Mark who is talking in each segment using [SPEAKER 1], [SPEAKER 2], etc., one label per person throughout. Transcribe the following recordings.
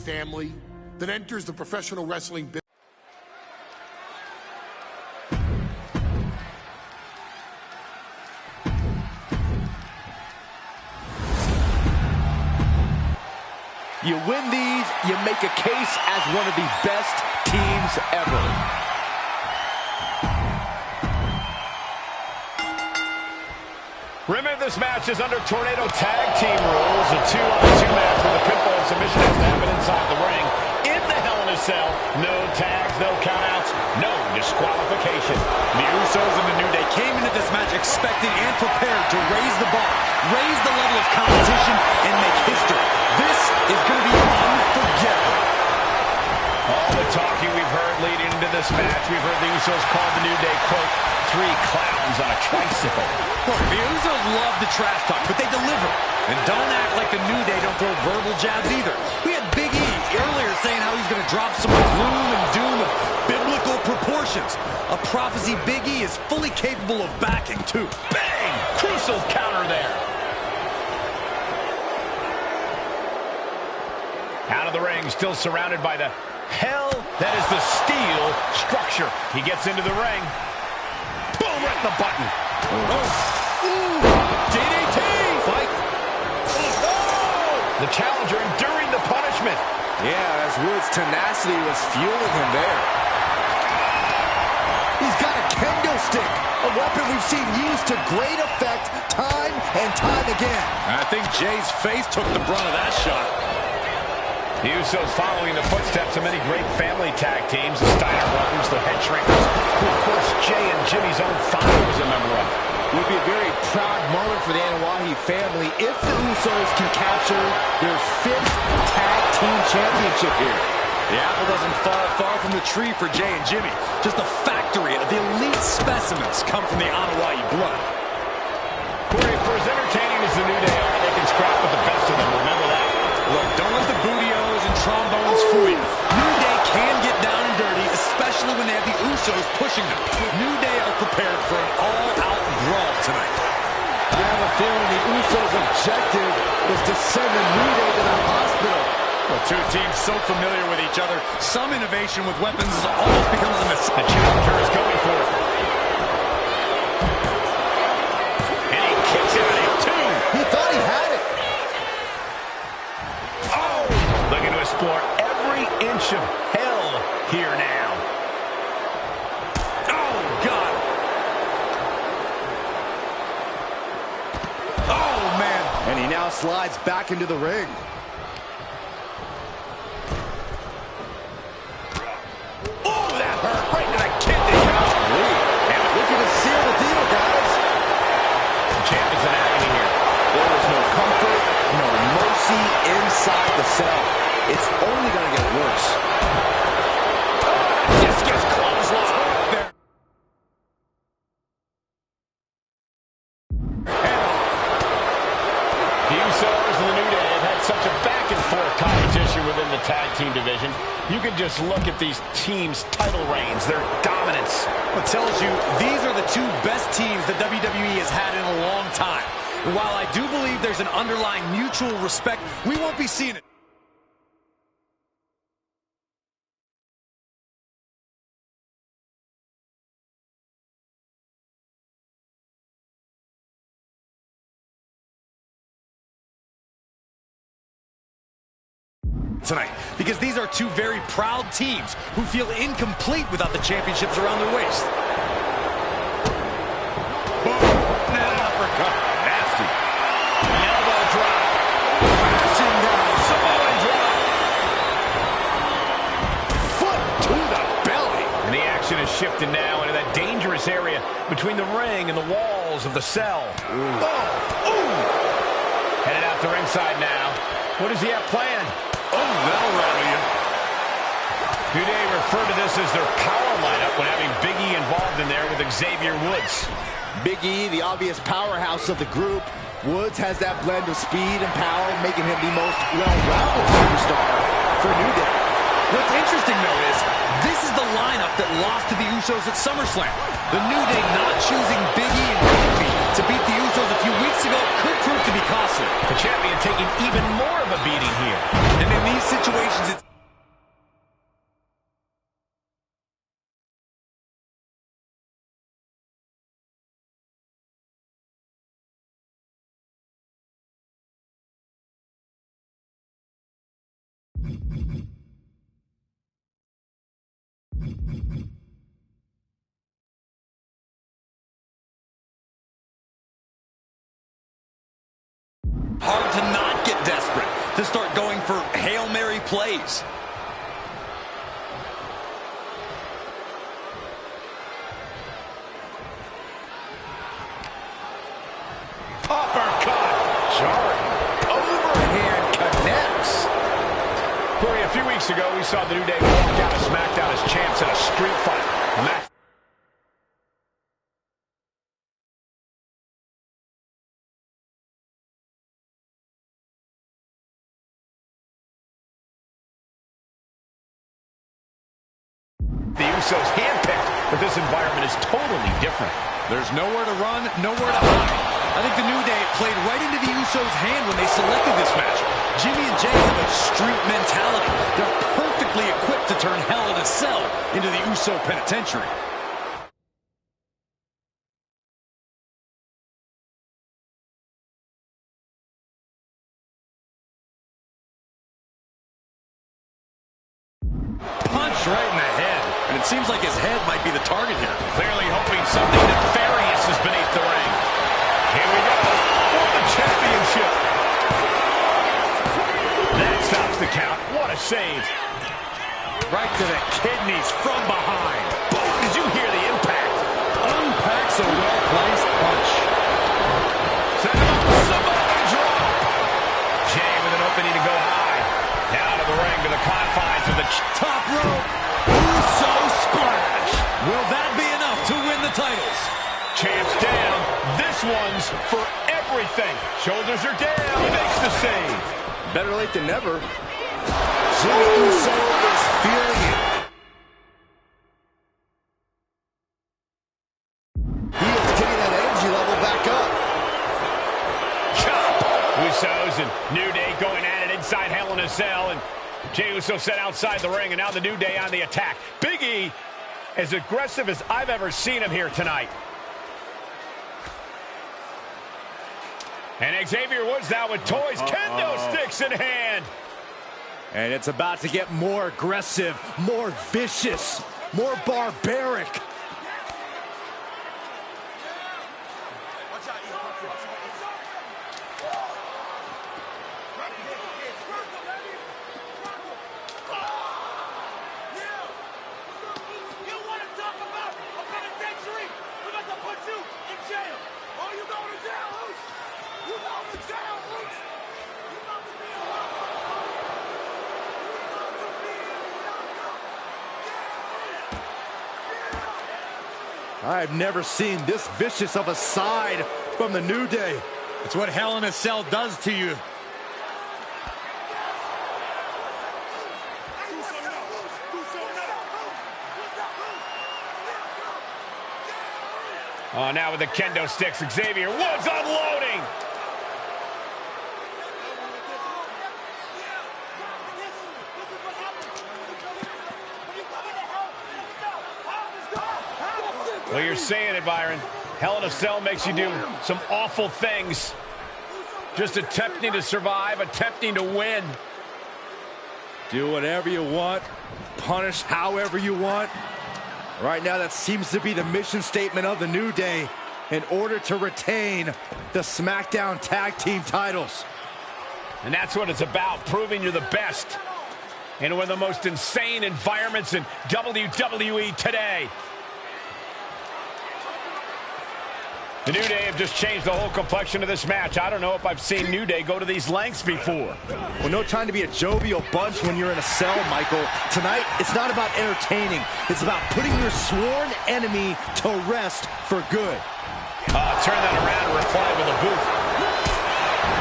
[SPEAKER 1] family that enters the professional wrestling business.
[SPEAKER 2] You win these, you make a case as one of the best teams ever.
[SPEAKER 3] Remember, this match is under Tornado Tag Team rules. A 2-on-2 match where the pinfall submission has to happen inside the ring. In the Hell in a Cell, no tags, no countouts, no disqualification.
[SPEAKER 4] The Usos and the New Day came into this match expecting and prepared to raise the bar, raise the level of competition, and make history. This is going to be unforgettable.
[SPEAKER 3] All the talking we've heard leading into this match, we've heard the Usos call the New Day, quote, 3 clowns on a tricycle.
[SPEAKER 4] Look, the Usos love the trash talk, but they deliver. And don't act like the New Day don't throw verbal jabs either. We had Big E earlier saying how he's going to drop some gloom and doom of biblical proportions. A prophecy Big E is fully capable of backing, too.
[SPEAKER 3] Bang! Crucial counter there. Out of the ring, still surrounded by the hell that is the steel structure. He gets into the ring. Boom, right the button.
[SPEAKER 4] DDT! Fight!
[SPEAKER 3] The challenger enduring the punishment.
[SPEAKER 2] Yeah, as Woods' tenacity was fueling him there.
[SPEAKER 5] He's got a kendo stick, a weapon we've seen used to great effect time and time again.
[SPEAKER 4] I think Jay's face took the brunt of that shot.
[SPEAKER 3] The Usos following the footsteps of many great family tag teams, the Steiner Brothers, the Head Shrinkers, who of course Jay and Jimmy's own father was a member of.
[SPEAKER 2] It would be a very proud moment for the Anoa'i family if the Usos can capture their 5th tag team championship here.
[SPEAKER 4] The apple doesn't fall far from the tree for Jay and Jimmy. Just a factory of the elite specimens come from the Anoa'i blood.
[SPEAKER 3] Corey, for as entertaining as the New Day are, they can scrap with the best of them. Remember that.
[SPEAKER 4] Look, don't let the bootios and trombones fool you. New Day can get down and dirty, especially when they have the Usos pushing them. New Day are prepared for an all-out brawl tonight.
[SPEAKER 5] I have a feeling the Usos' objective is to send the New Day to the hospital.
[SPEAKER 4] Well, two teams so familiar with each other, some innovation with weapons almost becomes a mistake.
[SPEAKER 3] The challenger is going for it. And he kicks out at 2.
[SPEAKER 5] He thought he had it.
[SPEAKER 3] Looking to explore every inch of hell here now.
[SPEAKER 4] Oh, God. Oh, man.
[SPEAKER 5] And he now slides back into the ring.
[SPEAKER 3] Oh, that hurt right to the kidney.
[SPEAKER 5] And looking to seal the deal, guys.
[SPEAKER 3] The champ is in agony here.
[SPEAKER 5] There is no comfort, no mercy inside the cell. It's only going to get worse.
[SPEAKER 3] Just gets clotheslined there. The Usos and the New Day have had such a back-and-forth competition within the tag team division. You can just look at these teams' title reigns, their dominance.
[SPEAKER 4] What tells you these are the 2 best teams that WWE has had in a long time. And while I do believe there's an underlying mutual respect, we won't be seeing it. Tonight, because these are 2 very proud teams who feel incomplete without the championships around their waist. Boom! And an uppercut. Nasty.
[SPEAKER 3] Elbow drop.
[SPEAKER 4] Crashing down.
[SPEAKER 3] Samoan drop.
[SPEAKER 4] Foot to the belly.
[SPEAKER 3] And the action is shifting now into that dangerous area between the ring and the walls of the cell.
[SPEAKER 4] Ooh. Ooh.
[SPEAKER 3] Headed out to ringside now. What does he have planned?
[SPEAKER 4] Oh, that'll rattle you.
[SPEAKER 3] New Day referred to this as their power lineup when having Big E involved in there with Xavier Woods.
[SPEAKER 5] Big E, the obvious powerhouse of the group. Woods has that blend of speed and power, making him the most well-rounded superstar for New Day.
[SPEAKER 4] What's interesting, though, is this is the lineup that lost to the Usos at SummerSlam. The New Day not choosing Big E and Kofi to beat the Usos a few weeks ago could prove to be costly.
[SPEAKER 3] The champion taking even more of a beating here.
[SPEAKER 4] And in these situations, it's hard to not get desperate, to start going for Hail Mary plays.
[SPEAKER 3] Uppercut. Jarring. Overhand connects. Corey, a few weeks ago, we saw the New Day walk out of SmackDown as champs in a street fight. And that the Usos handpicked, but this environment is totally different.
[SPEAKER 4] There's nowhere to run, nowhere to hide. I think the New Day played right into the Usos' hand when they selected this match. Jimmy and Jay have a street mentality. They're perfectly equipped to turn Hell in a Cell into the Uso Penitentiary. Punch right in the head. And it seems like his head might be the target here.
[SPEAKER 3] Clearly hoping something nefarious is beneath the ring. Here we go for the championship. That stops the count. What a save.
[SPEAKER 4] Right to the kidneys from behind.
[SPEAKER 3] Boom, did you hear the impact?
[SPEAKER 4] Unpacks a well-placed punch.
[SPEAKER 3] Set him up with somebody drop. Jay with an opening to go high. Down to the ring to the confines of the
[SPEAKER 4] Top rope. Uso splash. Will that be enough to win the titles?
[SPEAKER 3] Champs down. This one's for everything. Shoulders are down. He makes the save.
[SPEAKER 5] Better late than never. Jimmy Uso is feeling it. He is getting that energy level back up.
[SPEAKER 3] Chop. Usos and New Day going at it inside Hell in a Cell. And Jey Uso set outside the ring, and now the New Day on the attack. Big E, as aggressive as I've ever seen him here tonight. And Xavier Woods now with toys, kendo sticks in hand.
[SPEAKER 5] And it's about to get more aggressive, more vicious, more barbaric. I've never seen this vicious of a side from the New Day.
[SPEAKER 4] It's what Hell in a Cell does to you.
[SPEAKER 3] Oh, now with the kendo sticks, Xavier Woods unloading. Well, you're saying it, Byron. Hell in a Cell makes you do some awful things. Just attempting to survive, attempting to win.
[SPEAKER 5] Do whatever you want, punish however you want. Right now, that seems to be the mission statement of the New Day in order to retain the SmackDown Tag Team titles.
[SPEAKER 3] And that's what it's about, proving you're the best in one of the most insane environments in WWE today. The New Day have just changed the whole complexion of this match. I don't know if I've seen New Day go to these lengths before.
[SPEAKER 5] Well, no time to be a jovial bunch when you're in a cell, Michael. Tonight, it's not about entertaining. It's about putting your sworn enemy to rest for good.
[SPEAKER 3] Turn that around and reply with a boot.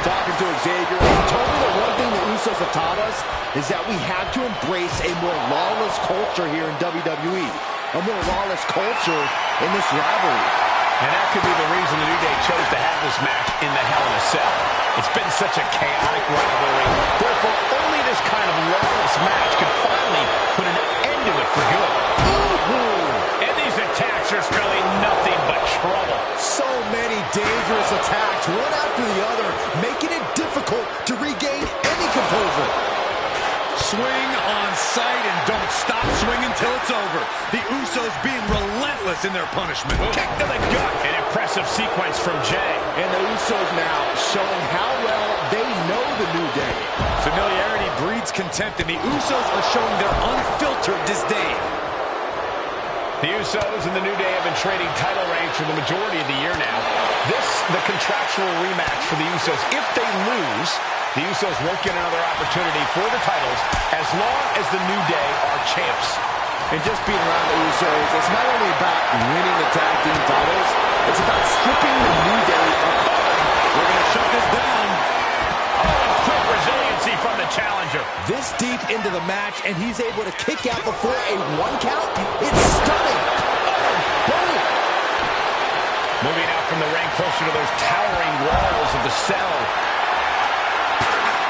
[SPEAKER 5] Talking to Xavier, he told me the one thing the Usos have taught us is that we have to embrace a more lawless culture here in WWE. a more lawless culture in this rivalry.
[SPEAKER 3] And that could be the reason the New Day chose to have this match in the Hell in a Cell. It's been such a chaotic rivalry. Therefore, only this kind of lawless match could finally put an end to it for good. Ooh. And these attacks are spelling nothing but trouble.
[SPEAKER 5] So many dangerous attacks, one after the other, making it difficult to regain any composure.
[SPEAKER 4] Swing on sight and don't stop swinging till it's over. The Usos being relentless in their punishment.
[SPEAKER 3] Kick to the gut. An impressive sequence from Jay.
[SPEAKER 5] And the Usos now showing how well they know the New Day.
[SPEAKER 4] Familiarity breeds contempt, and the Usos are showing their unfiltered disdain.
[SPEAKER 3] The Usos and the New Day have been trading title reigns for the majority of the year now. This, the contractual rematch for the Usos. If they lose, the Usos won't get another opportunity for the titles as long as the New Day are champs.
[SPEAKER 5] And just being around the Usos, it's not only about winning the tag team titles, it's about stripping the New Day apart.
[SPEAKER 4] We're going to shut this down.
[SPEAKER 3] Oh, quick resiliency from the challenger.
[SPEAKER 5] This deep into the match, and he's able to kick out before a 1 count. It's stunning. Boom.
[SPEAKER 3] Moving out from the ring closer to those towering walls of the cell.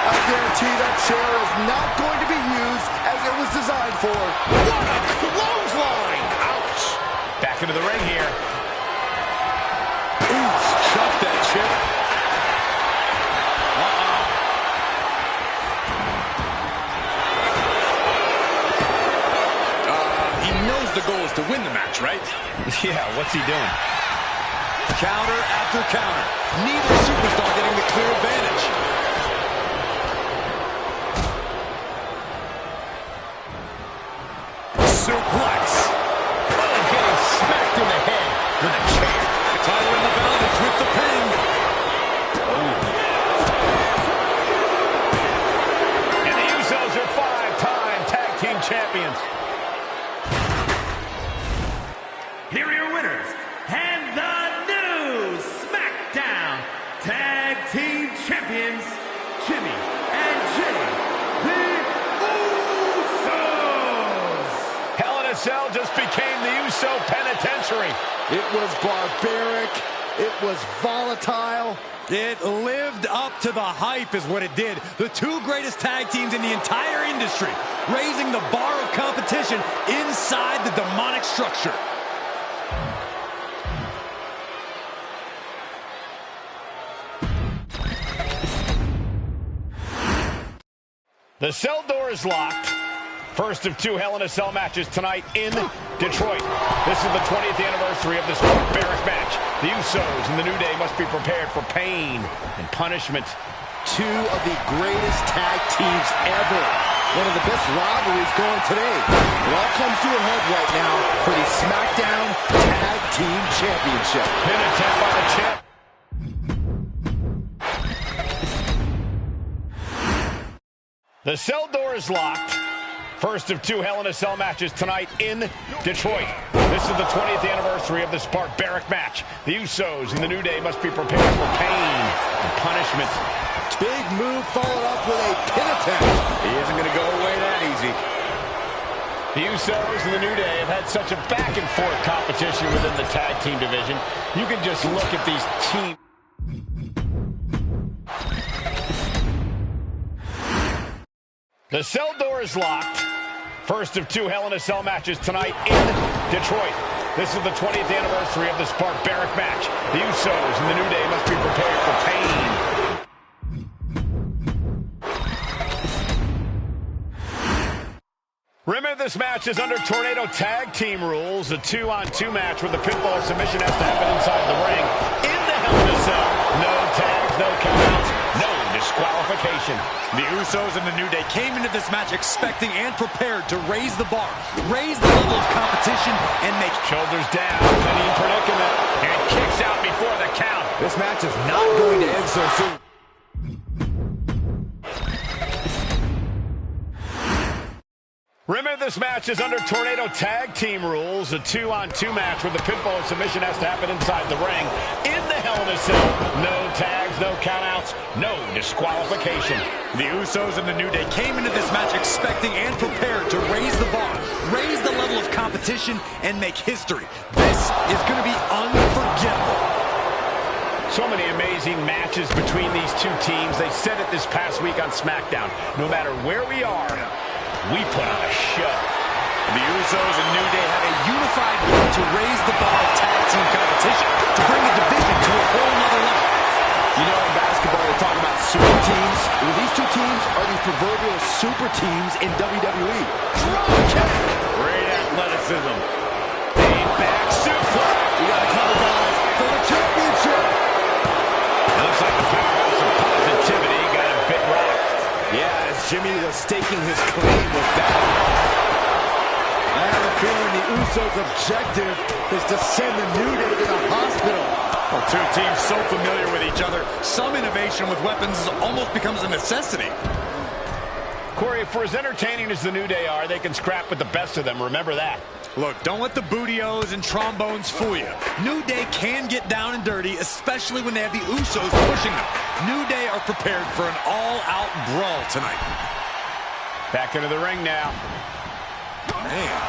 [SPEAKER 5] I guarantee that chair is not going to be used as it was designed for.
[SPEAKER 3] What a clothesline! Ouch! Back into the ring here.
[SPEAKER 4] Ooh, chuck that chair. He knows the goal is to win the match, right?
[SPEAKER 3] Yeah, what's he doing?
[SPEAKER 4] Counter after counter. Neither superstar getting the clear advantage. Suplex.
[SPEAKER 3] Oh, getting smacked in the head with a chair.
[SPEAKER 4] Title in the balance with the pin.
[SPEAKER 3] And the Usos are 5-time tag team champions.
[SPEAKER 6] Here are your winners, and the new SmackDown Tag Team Champions, Jimmy and Jay, the Usos.
[SPEAKER 3] Hell in a Cell just became the Uso Penitentiary.
[SPEAKER 5] It was barbaric. It was volatile.
[SPEAKER 4] It lived up to the hype is what it did. The two greatest tag teams in the entire industry, raising the bar of competition inside the demonic structure.
[SPEAKER 3] The cell door is locked. First of 2 Hell in a Cell matches tonight in Detroit. This is the 20th anniversary of this barbaric match. The Usos and the New Day must be prepared for pain and punishment.
[SPEAKER 5] Two of the greatest tag teams ever. One of the best rivalries going today. It all comes to a head right now for the SmackDown Tag Team Championship.
[SPEAKER 3] Pin attempt by the champ. The cell door is locked. First of 2 Hell in a Cell matches tonight in Detroit. This is the 20th anniversary of this barbaric match. The Usos and the New Day must be prepared for pain and punishment.
[SPEAKER 5] Big move followed up with a pin attempt.
[SPEAKER 4] He isn't going to go away that easy.
[SPEAKER 3] The Usos and the New Day have had such a back-and-forth competition within the tag team division. You can just look at these teams. The cell door is locked. First of 2 Hell in a Cell matches tonight in Detroit. This is the 20th anniversary of this barbaric match. The Usos and the New Day must be prepared for pain. Remember, this match is under Tornado Tag Team rules. A 2-on-2 match where the pinfall or submission has to happen inside the ring. In the Hell in a Cell, no tags, no countouts, no disqualification.
[SPEAKER 4] The Usos and the New Day came into this match expecting and prepared to raise the bar, raise the level of competition, and make
[SPEAKER 3] Shoulders down, Penny predicament, and kicks out before the count.
[SPEAKER 5] This match is not going to end so soon.
[SPEAKER 3] Remember, this match is under Tornado Tag Team rules. A 2-on-2 match where the pinfall or submission has to happen inside the ring. In the Hell in a Cell, no tags, no countouts, no disqualification.
[SPEAKER 4] The Usos and the New Day came into this match expecting and prepared to raise the bar, raise the level of competition. competition and make history. This is going to be unforgettable.
[SPEAKER 3] So many amazing matches between these two teams. They said it this past week on SmackDown. No matter where we are, we put on a show.
[SPEAKER 4] The Usos and New Day have a unified goal to raise the bar of tag team competition, to bring the division to a whole nother level.
[SPEAKER 5] You know, in basketball, we're talking about super teams. Well, these two teams are the proverbial super teams in WWE.
[SPEAKER 4] Drop kick! Great athleticism. A back suplex.
[SPEAKER 5] We got to cover, guys, for the championship.
[SPEAKER 3] It looks like the powerhouse of positivity got a bit rocked.
[SPEAKER 5] Yeah, as Jimmy was staking his claim with that. I have a feeling the Usos' objective is to send the New Day to the hospital.
[SPEAKER 4] Well, two teams so familiar with each other, some innovation with weapons almost becomes a necessity.
[SPEAKER 3] Corey, for as entertaining as the New Day are, they can scrap with the best of them. Remember that.
[SPEAKER 4] Look, don't let the bootios and trombones fool you. New Day can get down and dirty, especially when they have the Usos pushing them. New Day are prepared for an all-out brawl tonight.
[SPEAKER 3] Back into the ring now.
[SPEAKER 4] Man.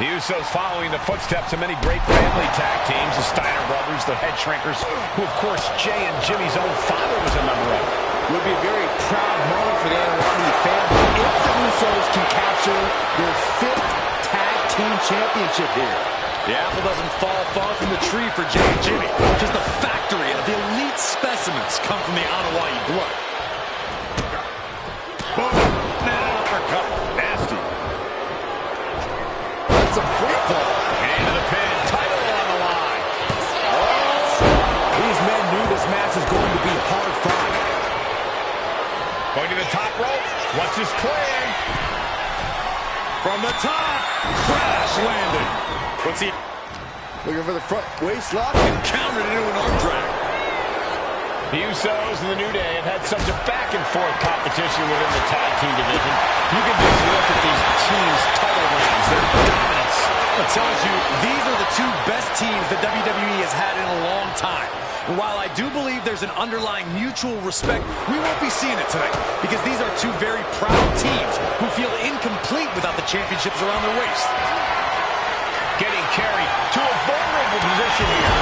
[SPEAKER 3] The Usos following the footsteps of many great family tag teams, the Steiner brothers, the Head Shrinkers, who, of course, Jay and Jimmy's own father was a member of.
[SPEAKER 5] It would be a very proud moment for the Anoa'i family if the Usos can capture their 5th tag team championship here.
[SPEAKER 4] The apple doesn't fall far from the tree for Jay and Jimmy. Just a factory of the elite specimens come from the Anoa'i blood. Boom! Now uppercut. Nasty.
[SPEAKER 5] That's a free fall.
[SPEAKER 3] Into the pin. Title on the line.
[SPEAKER 5] These men knew this match was going to be hard-fought.
[SPEAKER 3] Going to the top rope. What's his plan?
[SPEAKER 4] From the top. Crash landing. What's he?
[SPEAKER 5] Looking for the front waist lock.
[SPEAKER 4] And countered into an arm drag.
[SPEAKER 3] The Usos and the New Day have had such a back-and-forth competition within the tag team division. You can just look at these teams' title reigns, their dominance.
[SPEAKER 4] It tells you these are the two best teams that WWE has had in a long time. And while I do believe there's an underlying mutual respect, we won't be seeing it tonight because these are two very proud teams who feel incomplete without the championships around their waist.
[SPEAKER 3] Getting carried to a vulnerable position here.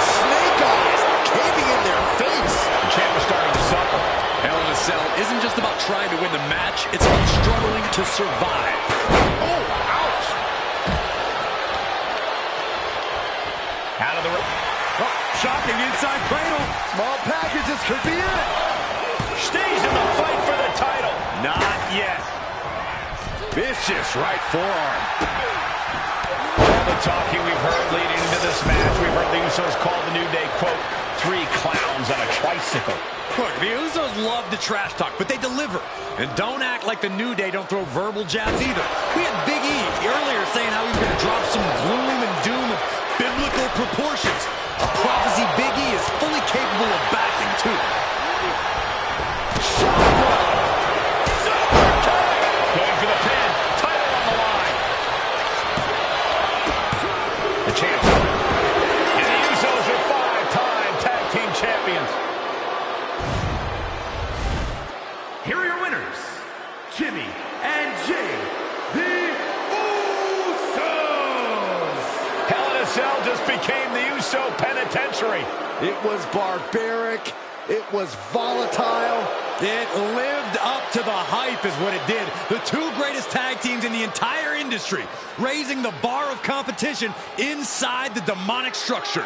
[SPEAKER 5] Snake eyes caving in their face.
[SPEAKER 3] The champ is starting to suffer.
[SPEAKER 4] Hell in a Cell isn't just about trying to win the match, it's about struggling to survive.
[SPEAKER 3] Oh, ouch. Out of the ring.
[SPEAKER 4] Oh, shocking inside cradle.
[SPEAKER 5] Small packages could be it.
[SPEAKER 3] Stays in the fight for the title.
[SPEAKER 4] Not yet. Vicious right forearm.
[SPEAKER 3] All the talking we've heard leading into this match, we've heard the Usos call the New Day, quote, 3 clowns on a tricycle.
[SPEAKER 4] Look, the Usos love to trash talk, but they deliver. And don't act like the New Day don't throw verbal jabs either. We had Big E earlier saying how he's going to drop some gloom and doom of biblical proportions. A prophecy Big E is fully capable of backing, too.
[SPEAKER 3] Going for the pin. Title on the line. The champ. And the Usos are 5-time tag team champions.
[SPEAKER 6] Here are your winners, Jimmy and Jay, the Usos.
[SPEAKER 3] Hell in a Cell just became the Uso penitentiary.
[SPEAKER 5] It was barbaric. It was volatile.
[SPEAKER 4] It lived up to the hype is what it did. The two greatest tag teams in the entire industry, raising the bar of competition inside the demonic structure.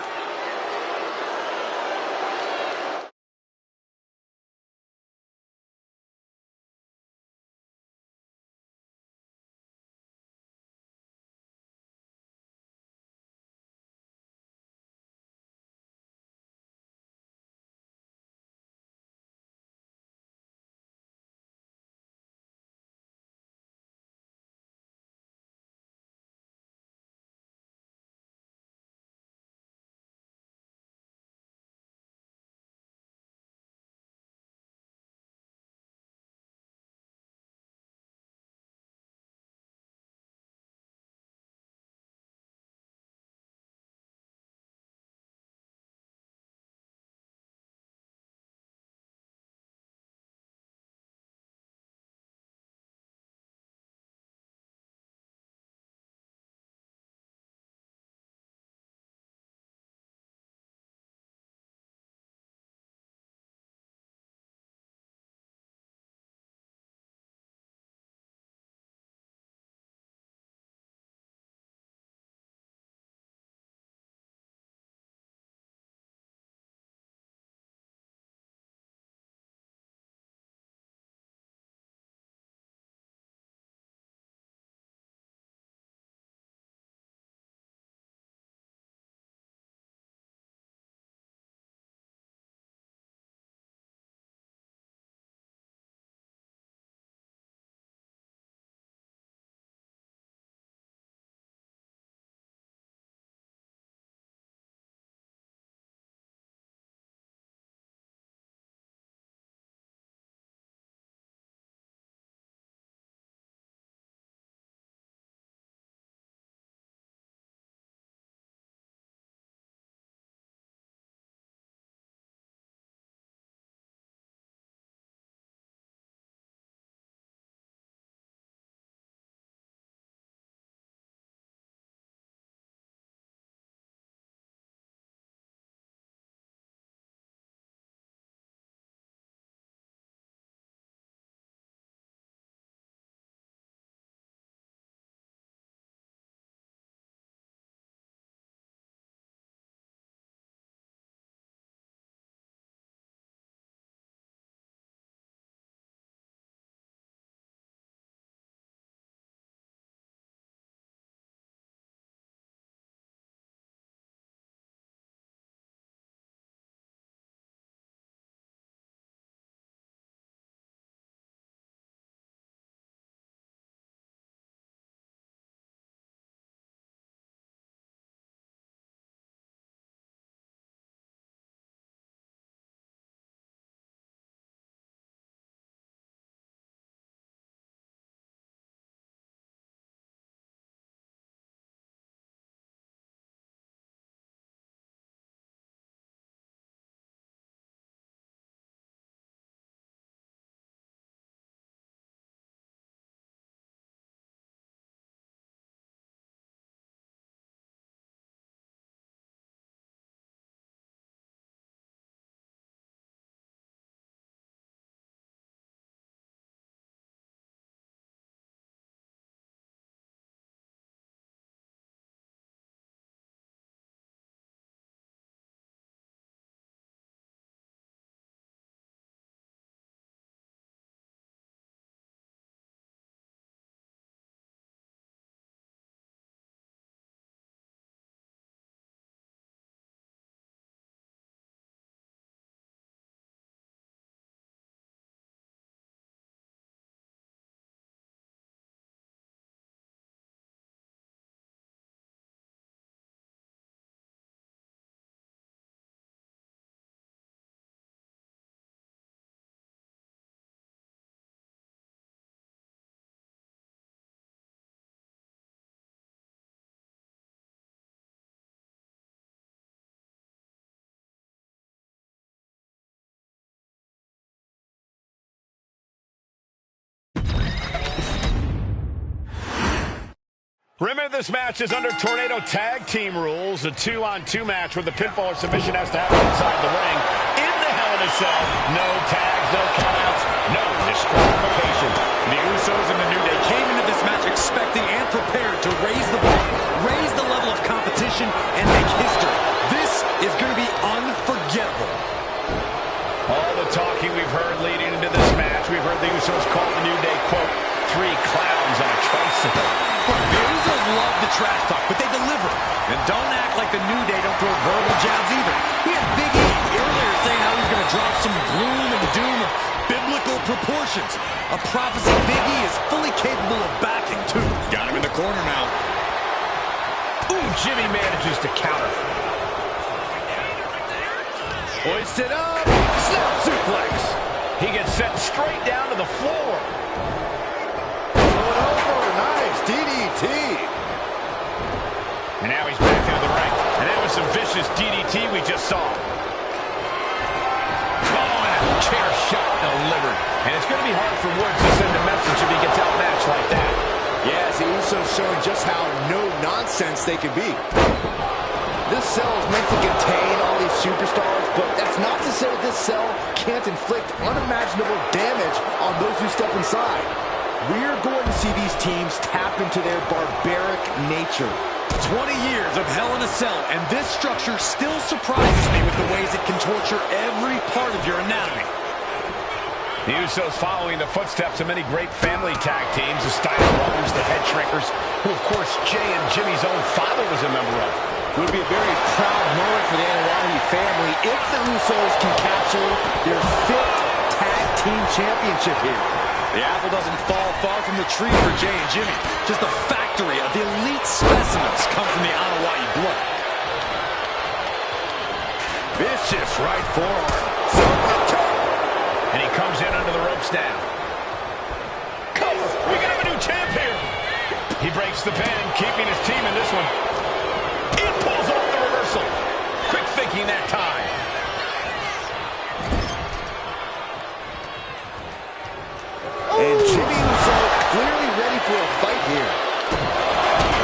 [SPEAKER 3] Remember, this match is under Tornado Tag Team rules, a 2-on-2 match where the pinfall or submission has to happen inside the ring. In the Hell in a Cell, no tags, no countouts, no disqualification.
[SPEAKER 4] The Usos and the New Day came into this match expecting and prepared to raise the bar, raise the level of competition, and make history. This is going to be unforgettable.
[SPEAKER 3] All the talking we've heard leading into this match, we've heard the Usos call the New Day, quote, 3 clowns on a tricycle.
[SPEAKER 4] The Usos love the trash talk, but they deliver. And don't act like the New Day don't throw verbal jabs either. We had Big E earlier saying how he's going to drop some gloom and doom of biblical proportions. A prophecy Big E is fully capable of backing, too. Got him in the corner now.
[SPEAKER 3] Ooh, Jimmy manages to counter.
[SPEAKER 5] Hoisted up. Snap suplex.
[SPEAKER 3] He gets sent straight down to the floor.
[SPEAKER 5] Going over. Nice. DDT.
[SPEAKER 3] And now he's back into the ring. And that was some vicious DDT we just saw. Oh, and a chair shot delivered. And it's going to be hard for Woods to send a message if he gets outmatched like that.
[SPEAKER 2] Yes, the Usos showing just how no-nonsense they can be. This cell is meant to contain all these superstars, but that's not to say that this cell can't inflict unimaginable damage on those who step inside. We're going to see these teams tap into their barbaric nature.
[SPEAKER 4] 20 years of Hell in a Cell, and this structure still surprises me with the ways it can torture every part of your anatomy.
[SPEAKER 3] The Usos following the footsteps of many great family tag teams, the Steiner brothers, the Head Shrinkers, who of course Jay and Jimmy's own father was a member of.
[SPEAKER 2] It would be a very proud moment for the Anoa'i family if the Usos can capture their 5th tag team championship here.
[SPEAKER 4] The apple doesn't fall far from the tree for Jay and Jimmy. Just a factory of the elite specimens come from the Anoa'i blood.
[SPEAKER 5] Vicious right forearm.
[SPEAKER 3] And he comes in under the ropes now. Cover! We got a new champ here! He breaks the pin, keeping his team in this one. It pulls off the reversal. Quick thinking that time.
[SPEAKER 2] And Jimmy Uso clearly ready for a fight here.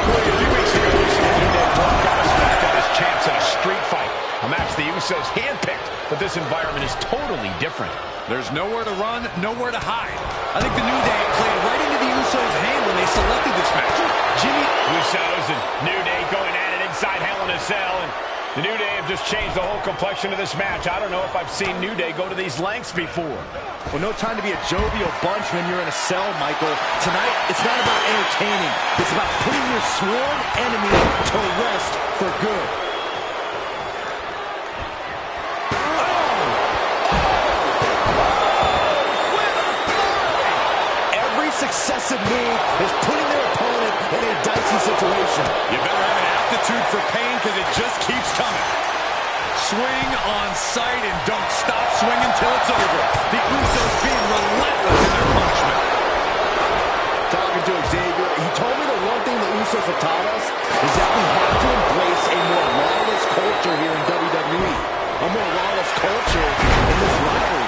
[SPEAKER 3] A few weeks ago, we saw New Day walk out of SmackDown as champs in a street fight. A match the Usos handpicked, but this environment is totally different.
[SPEAKER 4] There's nowhere to run, nowhere to hide. I think the New Day played right into the Usos' hand when they selected this match. Jimmy
[SPEAKER 3] Usos and New Day going at it inside Hell in a Cell, and the New Day have just changed the whole complexion of this match. I don't know if I've seen New Day go to these lengths before.
[SPEAKER 2] Well, no time to be a jovial bunch when you're in a cell, Michael. Tonight, it's not about entertaining. It's about putting your sworn enemy to rest for good. Successive move is putting their opponent in a dicey situation.
[SPEAKER 4] You better have an aptitude for pain because it just keeps coming. Swing on sight and don't stop swinging till it's over. The Usos being relentless in their punishment.
[SPEAKER 2] Talking to Xavier, he told me the one thing the Usos have taught us is that we have to embrace a more lawless culture here in WWE. A more lawless culture in this rivalry.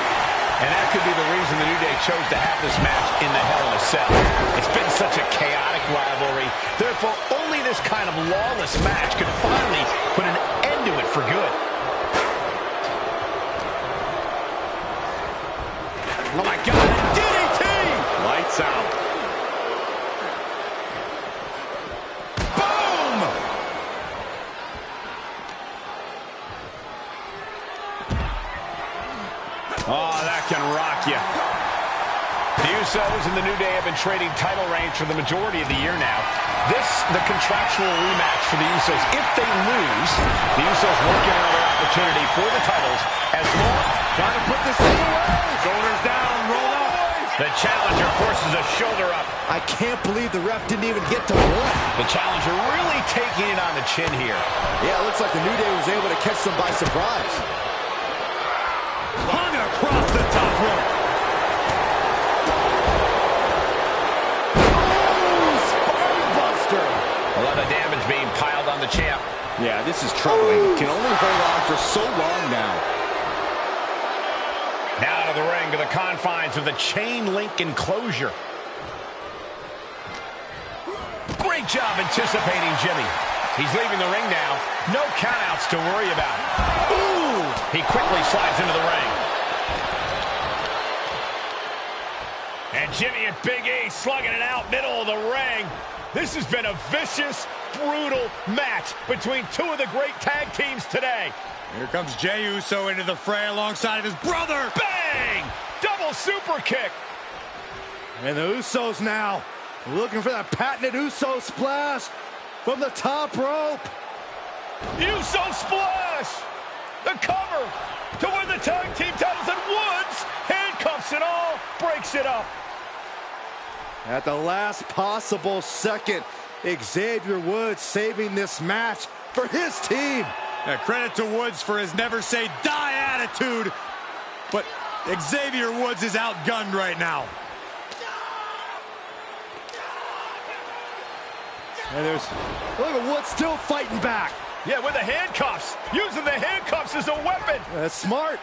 [SPEAKER 3] And that could be the reason the New Day chose to have this match in the Hell in a Cell. It's been such a chaotic rivalry. Therefore, only this kind of lawless match could finally put an end to it for good.
[SPEAKER 4] Oh my God, DDT! Lights out. Boom!
[SPEAKER 3] Oh, that can rock you. The Usos and the New Day have been trading title reigns for the majority of the year now. This, the contractual rematch for the Usos. If they lose, the Usos won't get another opportunity for the titles as long.
[SPEAKER 4] Trying to put this thing away. Shoulders down, roll up.
[SPEAKER 3] The challenger forces a shoulder up.
[SPEAKER 2] I can't believe the ref didn't even get to one.
[SPEAKER 3] The challenger really taking it on the chin here.
[SPEAKER 2] Yeah, it looks like the New Day was able to catch them by surprise.
[SPEAKER 4] Hung across the top rope.
[SPEAKER 3] A lot of damage being piled on the champ.
[SPEAKER 2] Yeah, this is troubling. Can only hold on for so long now.
[SPEAKER 3] Now to the ring, to the confines of the chain link enclosure. Great Great job anticipating Jimmy. He's leaving the ring now. No countouts to worry about. Ooh! He quickly slides into the ring. And Jimmy and Big E slugging it out middle of the ring. This has been a vicious, brutal match between two of the great tag teams today.
[SPEAKER 4] Here comes Jey Uso into the fray alongside of his brother.
[SPEAKER 3] Bang! Double super kick.
[SPEAKER 5] And the Usos now looking for that patented Uso splash from the top rope.
[SPEAKER 3] Uso splash! The cover to win the tag team titles, and Woods, handcuffs and all, breaks it up.
[SPEAKER 5] At the last possible second, Xavier Woods saving this match for his team.
[SPEAKER 4] Credit to Woods for his never say die attitude, but Xavier Woods is outgunned right now.
[SPEAKER 5] And look at Woods still fighting back.
[SPEAKER 3] Yeah, with the handcuffs, using the handcuffs as a weapon.
[SPEAKER 5] That's smart.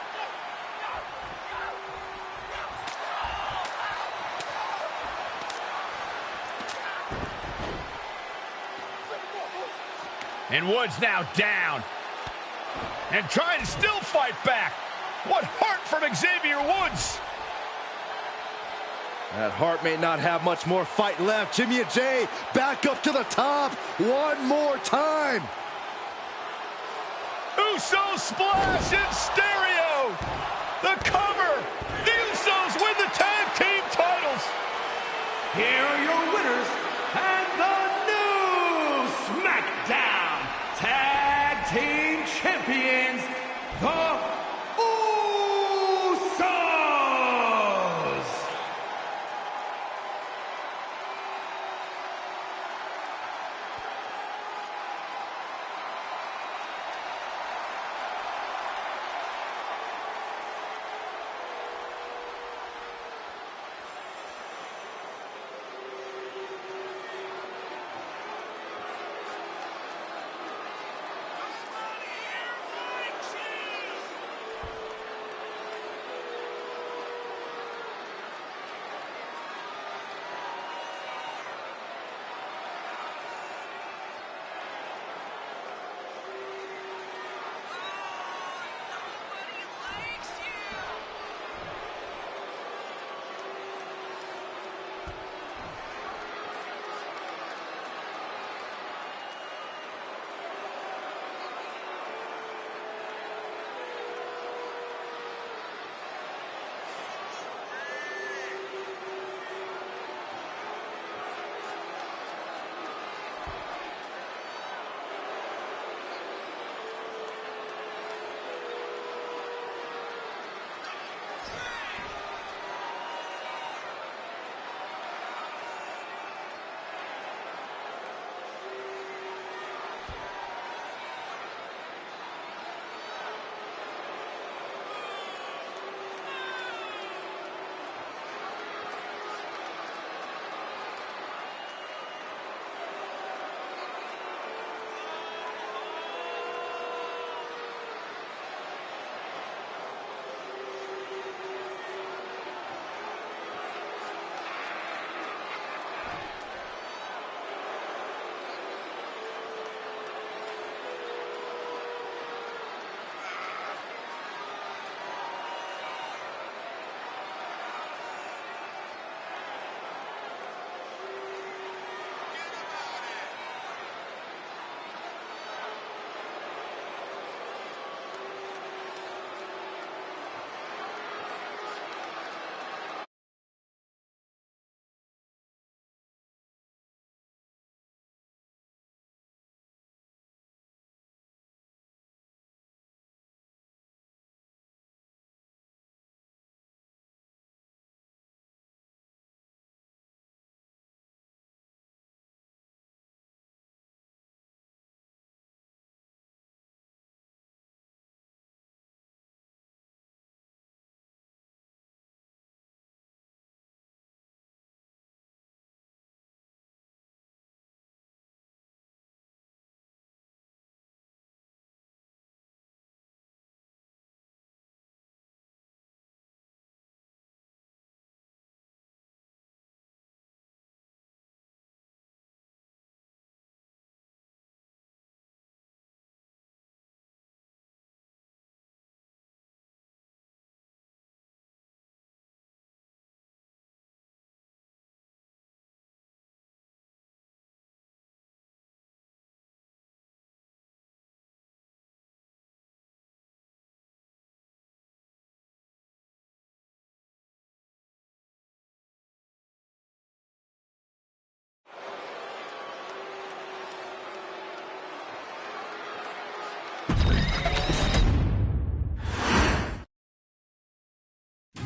[SPEAKER 3] And Woods now down. And trying to still fight back. What heart from Xavier Woods.
[SPEAKER 5] That heart may not have much more fight left. Jimmy and Jey back up to the top one more time.
[SPEAKER 3] Uso splash in stereo. The cover. The Usos win the tag team titles.
[SPEAKER 6] Here are your winners and the new SmackDown Tag Team Champions, the Usos.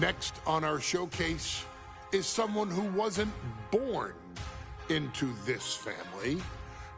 [SPEAKER 1] Next on our showcase is someone who wasn't born into this family,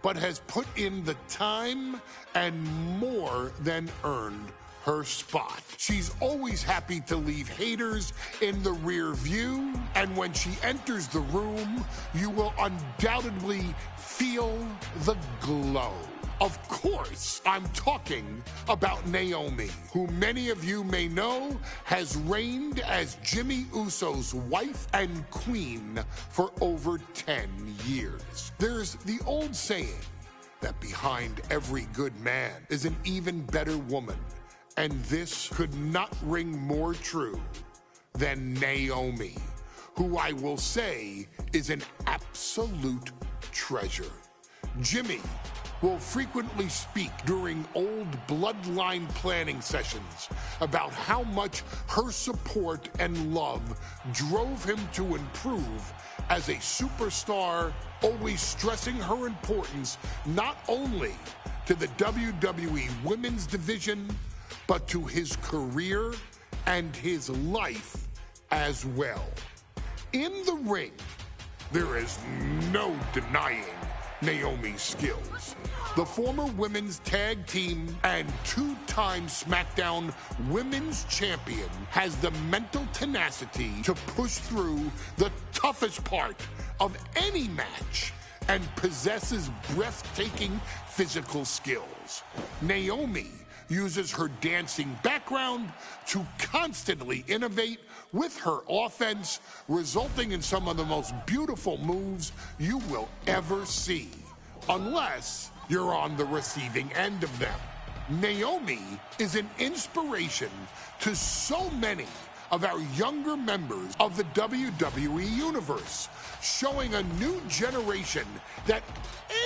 [SPEAKER 1] but has put in the time and more than earned her spot. She's always happy to leave haters in the rear view, and when she enters the room, you will undoubtedly feel the glow. Of course, I'm talking about Naomi, who many of you may know has reigned as Jimmy Uso's wife and queen for over 10 years. There's the old saying that behind every good man is an even better woman, and this could not ring more true than Naomi, who I will say is an absolute treasure. Jimmy will frequently speak during old Bloodline planning sessions about how much her support and love drove him to improve as a superstar, always stressing her importance not only to the WWE Women's Division, but to his career and his life as well. In the ring, there is no denying Naomi's skills. The former women's tag team and two-time SmackDown Women's Champion has the mental tenacity to push through the toughest part of any match and possesses breathtaking physical skills. Naomi uses her dancing background to constantly innovate with her offense, resulting in some of the most beautiful moves you will ever see, unless you're on the receiving end of them. Naomi is an inspiration to so many of our younger members of the WWE Universe, showing a new generation that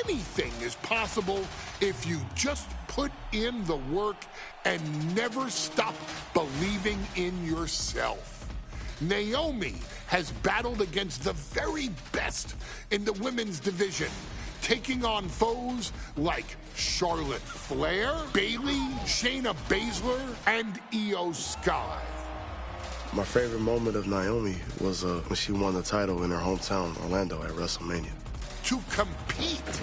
[SPEAKER 1] anything is possible if you just put in the work and never stop believing in yourself. Naomi has battled against the very best in the women's division, taking on foes like Charlotte Flair, Bayley, Shayna Baszler, and Io Sky.
[SPEAKER 7] My favorite moment of Naomi was when she won the title in her hometown, Orlando, at WrestleMania.
[SPEAKER 1] To compete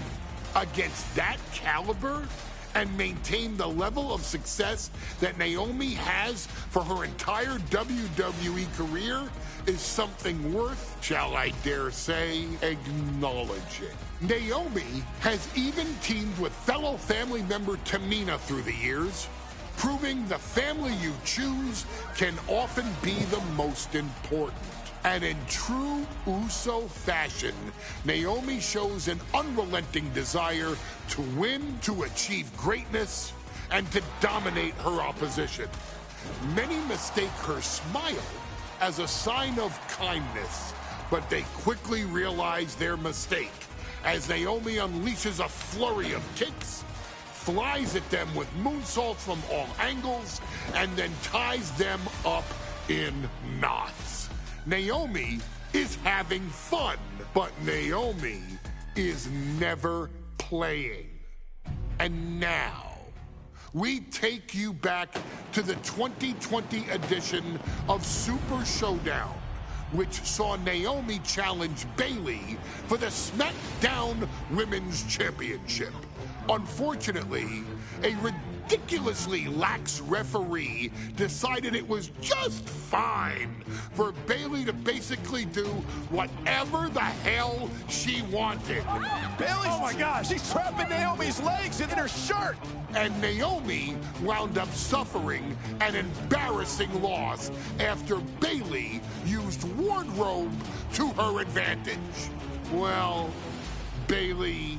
[SPEAKER 1] against that caliber and maintain the level of success that Naomi has for her entire WWE career is something worth, shall I dare say, acknowledging. Naomi has even teamed with fellow family member Tamina through the years, proving the family you choose can often be the most important. And in true Uso fashion, Naomi shows an unrelenting desire to win, to achieve greatness, and to dominate her opposition. Many mistake her smile as a sign of kindness, but they quickly realize their mistake as Naomi unleashes a flurry of kicks, flies at them with moonsaults from all angles, and then ties them up in knots. Naomi is having fun, but Naomi is never playing. And now, we take you back to the 2020 edition of Super Showdown, which saw Naomi challenge Bayley for the SmackDown Women's Championship. Unfortunately, a ridiculously lax referee decided it was just fine for Bayley to basically do whatever the hell she wanted.
[SPEAKER 2] Bayley's, oh my gosh, she's trapping Naomi's legs in her shirt.
[SPEAKER 1] And Naomi wound up suffering an embarrassing loss after Bayley used wardrobe to her advantage. Well, Bayley,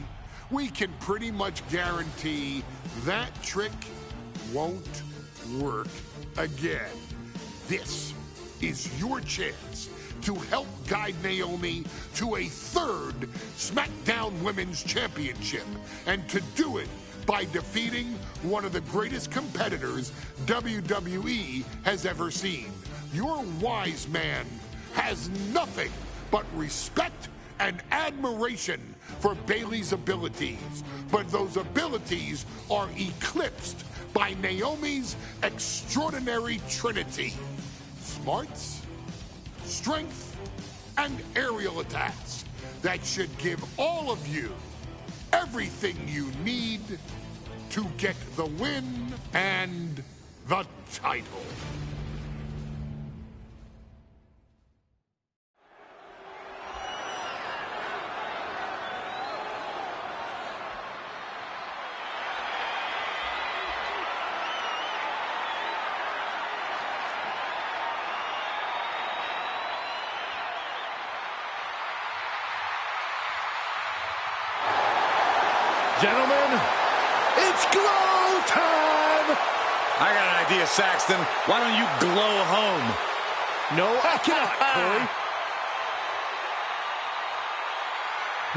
[SPEAKER 1] we can pretty much guarantee that trick won't work again. This is your chance to help guide Naomi to a third SmackDown Women's Championship, and to do it by defeating one of the greatest competitors WWE has ever seen. Your wise man has nothing but respect and admiration for Bayley's abilities, but those abilities are eclipsed by Naomi's extraordinary trinity: smarts, strength, and aerial attacks that should give all of you everything you need to get the win and the title.
[SPEAKER 5] Gentlemen, it's glow time!
[SPEAKER 4] I got an idea, Saxton. Why don't you glow home?
[SPEAKER 5] No, I cannot, Corey.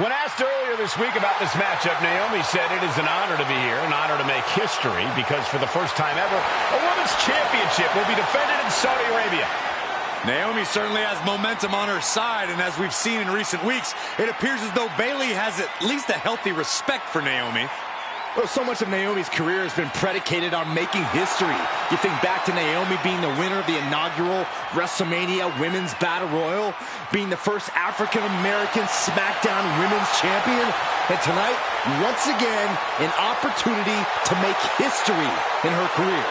[SPEAKER 3] When asked earlier this week about this matchup, Naomi said it is an honor to be here, an honor to make history, because for the first time ever, a women's championship will be defended in Saudi Arabia.
[SPEAKER 4] Naomi certainly has momentum on her side, and as we've seen in recent weeks, it appears as though Bayley has at least a healthy respect for Naomi.
[SPEAKER 5] Well, so much of Naomi's career has been predicated on making history. You think back to Naomi being the winner of the inaugural WrestleMania Women's Battle Royal, being the first African-American SmackDown Women's Champion, and tonight, once again, an opportunity to make history in her career.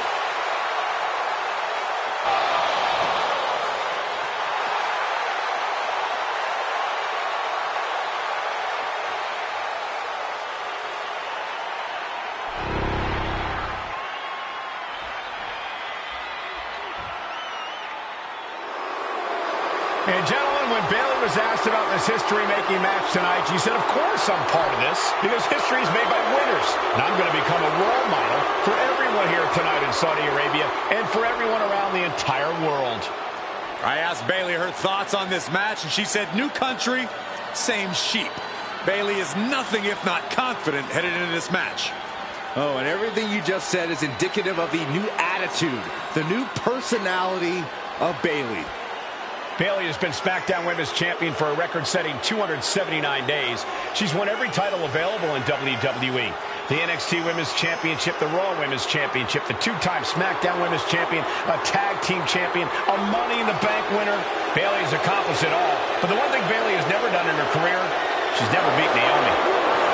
[SPEAKER 3] And gentlemen, when Bayley was asked about this history-making match tonight, she said, of course I'm part of this, because history is made by winners. And I'm going to become a role model for everyone here tonight in Saudi Arabia and for everyone around the entire world.
[SPEAKER 4] I asked Bayley her thoughts on this match, and she said, new country, same sheep. Bayley is nothing if not confident headed into this match.
[SPEAKER 5] Oh, and everything you just said is indicative of the new attitude, the new personality of Bayley.
[SPEAKER 3] Bayley has been SmackDown Women's Champion for a record-setting 279 days. She's won every title available in WWE. The NXT Women's Championship, the Raw Women's Championship, the two-time SmackDown Women's Champion, a Tag Team Champion, a Money in the Bank winner. Bayley has accomplished it all. But the one thing Bayley has never done in her career, she's never beat Naomi.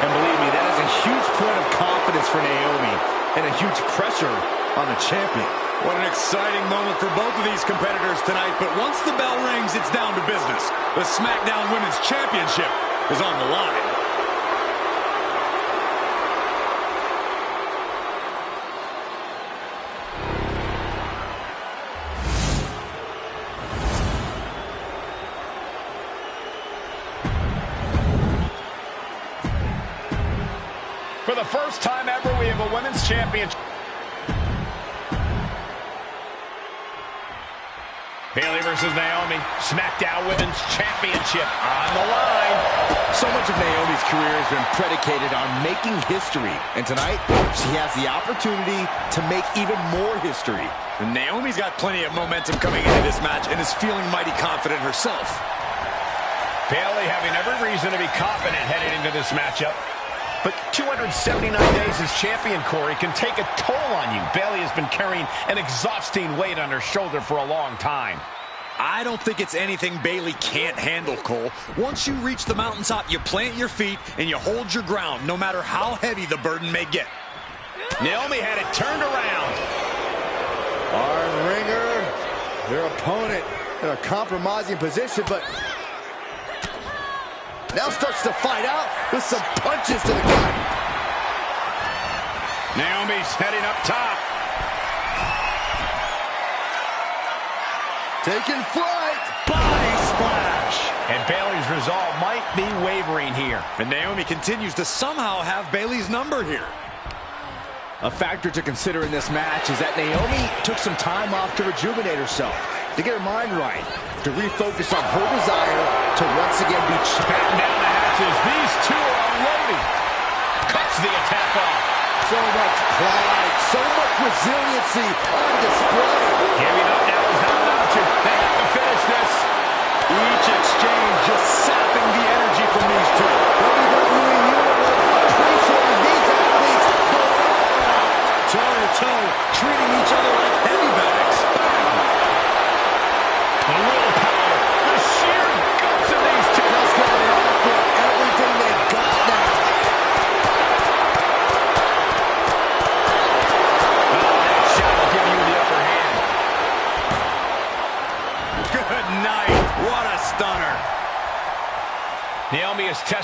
[SPEAKER 5] And believe me, that is a huge point of confidence for Naomi and a huge pressure on the champion.
[SPEAKER 4] What an exciting moment for both of these competitors tonight, but once the bell rings, it's down to business. The SmackDown Women's Championship is on the line.
[SPEAKER 3] For the first time ever, we have a Women's Championship. Bayley versus Naomi, SmackDown Women's Championship on the line.
[SPEAKER 5] So much of Naomi's career has been predicated on making history. And tonight, she has the opportunity to make even more history.
[SPEAKER 4] And Naomi's got plenty of momentum coming into this match and is feeling mighty confident herself.
[SPEAKER 3] Bayley having every reason to be confident headed into this matchup. But 279 days as champion, Corey, can take a toll on you. Bayley has been carrying an exhausting weight on her shoulder for a long time.
[SPEAKER 4] I don't think it's anything Bayley can't handle, Cole. Once you reach the mountaintop, you plant your feet and you hold your ground, no matter how heavy the burden may get.
[SPEAKER 3] Naomi had it turned around.
[SPEAKER 5] Arm wringer, their opponent in a compromising position, but now starts to fight out with some punches to the gut.
[SPEAKER 3] Naomi's heading up top.
[SPEAKER 5] Taking flight.
[SPEAKER 4] Body splash.
[SPEAKER 3] And Bayley's resolve might be wavering here.
[SPEAKER 4] And Naomi continues to somehow have Bayley's number here.
[SPEAKER 5] A factor to consider in this match is that Naomi took some time off to rejuvenate herself, to get her mind right, to refocus on her desire to once again be
[SPEAKER 3] batten down the hatches. These two are unloading. Cuts the attack off.
[SPEAKER 5] So much pride, so much resiliency on display.
[SPEAKER 3] Giving up now is not an option. They have to finish this.
[SPEAKER 4] Each exchange just sapping the energy from these two.
[SPEAKER 5] WWE Universe appreciating these athletes
[SPEAKER 4] toe-to-toe, treating each other like heavy bags.
[SPEAKER 3] The willpower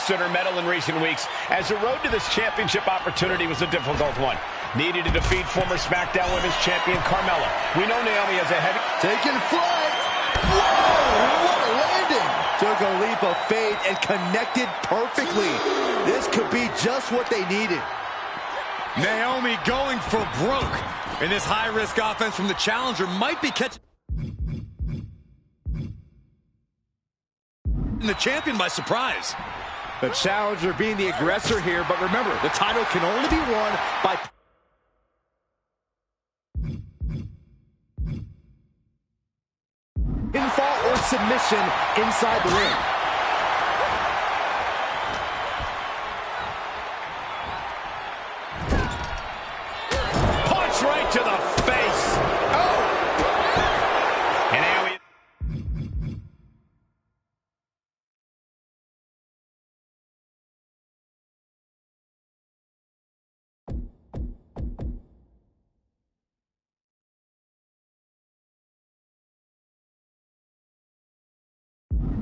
[SPEAKER 3] tested her mettle in recent weeks, as the road to this championship opportunity was a difficult one. Needed to defeat former SmackDown Women's Champion Carmella. We know Naomi has a heavy...
[SPEAKER 2] Taking flight. Whoa, what a landing. Took a leap of faith and connected perfectly. This could be just what they needed.
[SPEAKER 4] Naomi going for broke. And this high-risk offense from the challenger might be catching the champion by surprise.
[SPEAKER 5] The challenger being the aggressor here, but remember, the title can only be won by... pinfall or submission inside the ring.
[SPEAKER 3] Punch right to the face. Oh! And now he...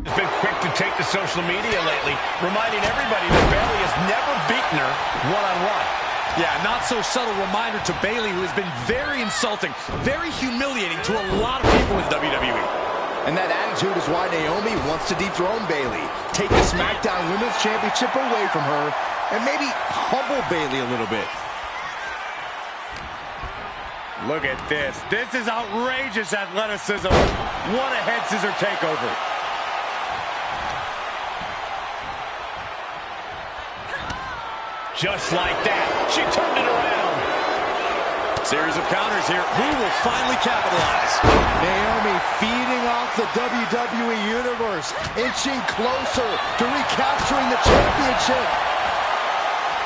[SPEAKER 3] has been quick to take to social media lately, reminding everybody that Bayley has never beaten her one-on-one.
[SPEAKER 4] Yeah, not so subtle reminder to Bayley, who has been very insulting, very humiliating to a lot of people in WWE.
[SPEAKER 2] And that attitude is why Naomi wants to dethrone Bayley, take the SmackDown Women's Championship away from her, and maybe humble Bayley a little bit.
[SPEAKER 4] Look at this. This is outrageous athleticism. What a head scissor takeover.
[SPEAKER 3] Just like that, she turned it around.
[SPEAKER 4] Series of counters here. Who will finally capitalize?
[SPEAKER 2] Naomi feeding off the WWE Universe, inching closer to recapturing the championship.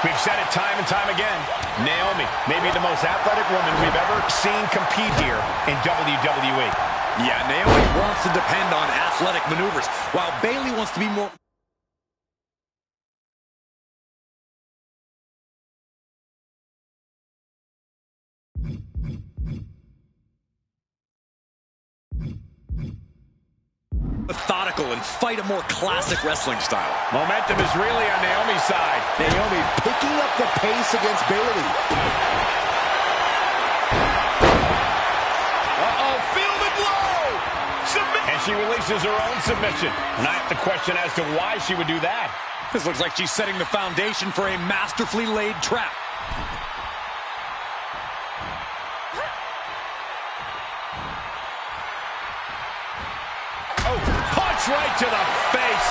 [SPEAKER 3] We've said it time and time again. Naomi may be the most athletic woman we've ever seen compete here in WWE.
[SPEAKER 4] Yeah, Naomi wants to depend on athletic maneuvers, while Bayley wants to be more... methodical and fight a more classic wrestling style.
[SPEAKER 3] Momentum is really on Naomi's side.
[SPEAKER 2] Naomi picking up the pace against Bayley.
[SPEAKER 3] Uh-oh, feel the blow! And she releases her own submission. And I have to question as to why she would do that.
[SPEAKER 4] This looks like she's setting the foundation for a masterfully laid trap.
[SPEAKER 3] Right to the face.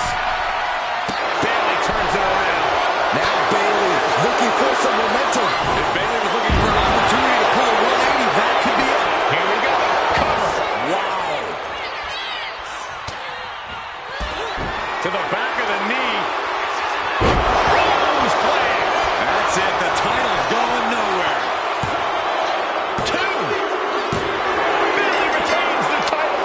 [SPEAKER 3] Bayley turns it around.
[SPEAKER 2] Now Bayley looking for some momentum.
[SPEAKER 4] If Bayley was looking for an opportunity to pull a 180, that could be it.
[SPEAKER 3] Here we go. Cover.
[SPEAKER 4] Wow. To the back of the knee.
[SPEAKER 3] Rose flag.
[SPEAKER 4] That's it. The title's going nowhere.
[SPEAKER 3] 2. Bayley retains the title.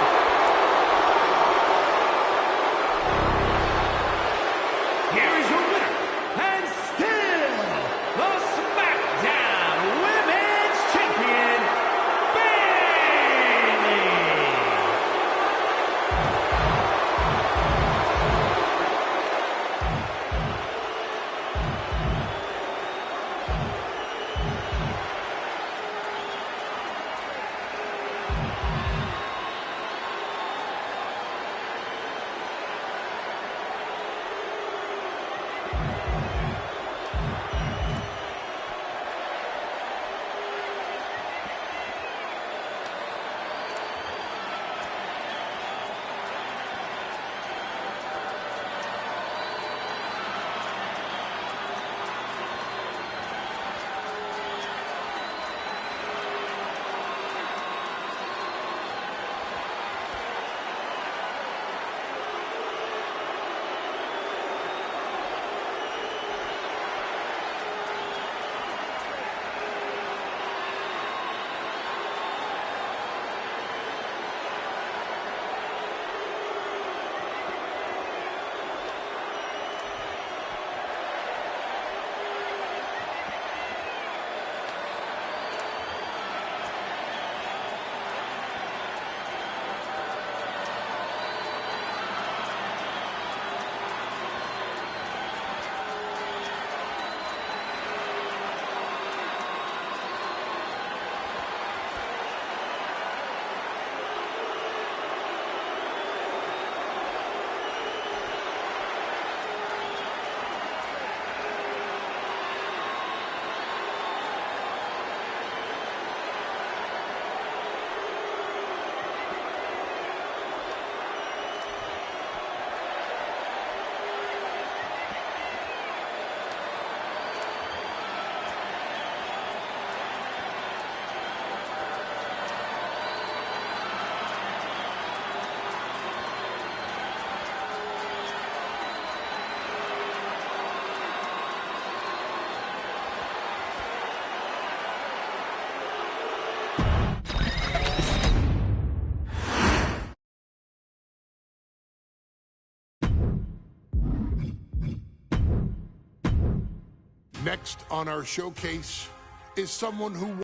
[SPEAKER 1] Next on our showcase is someone who...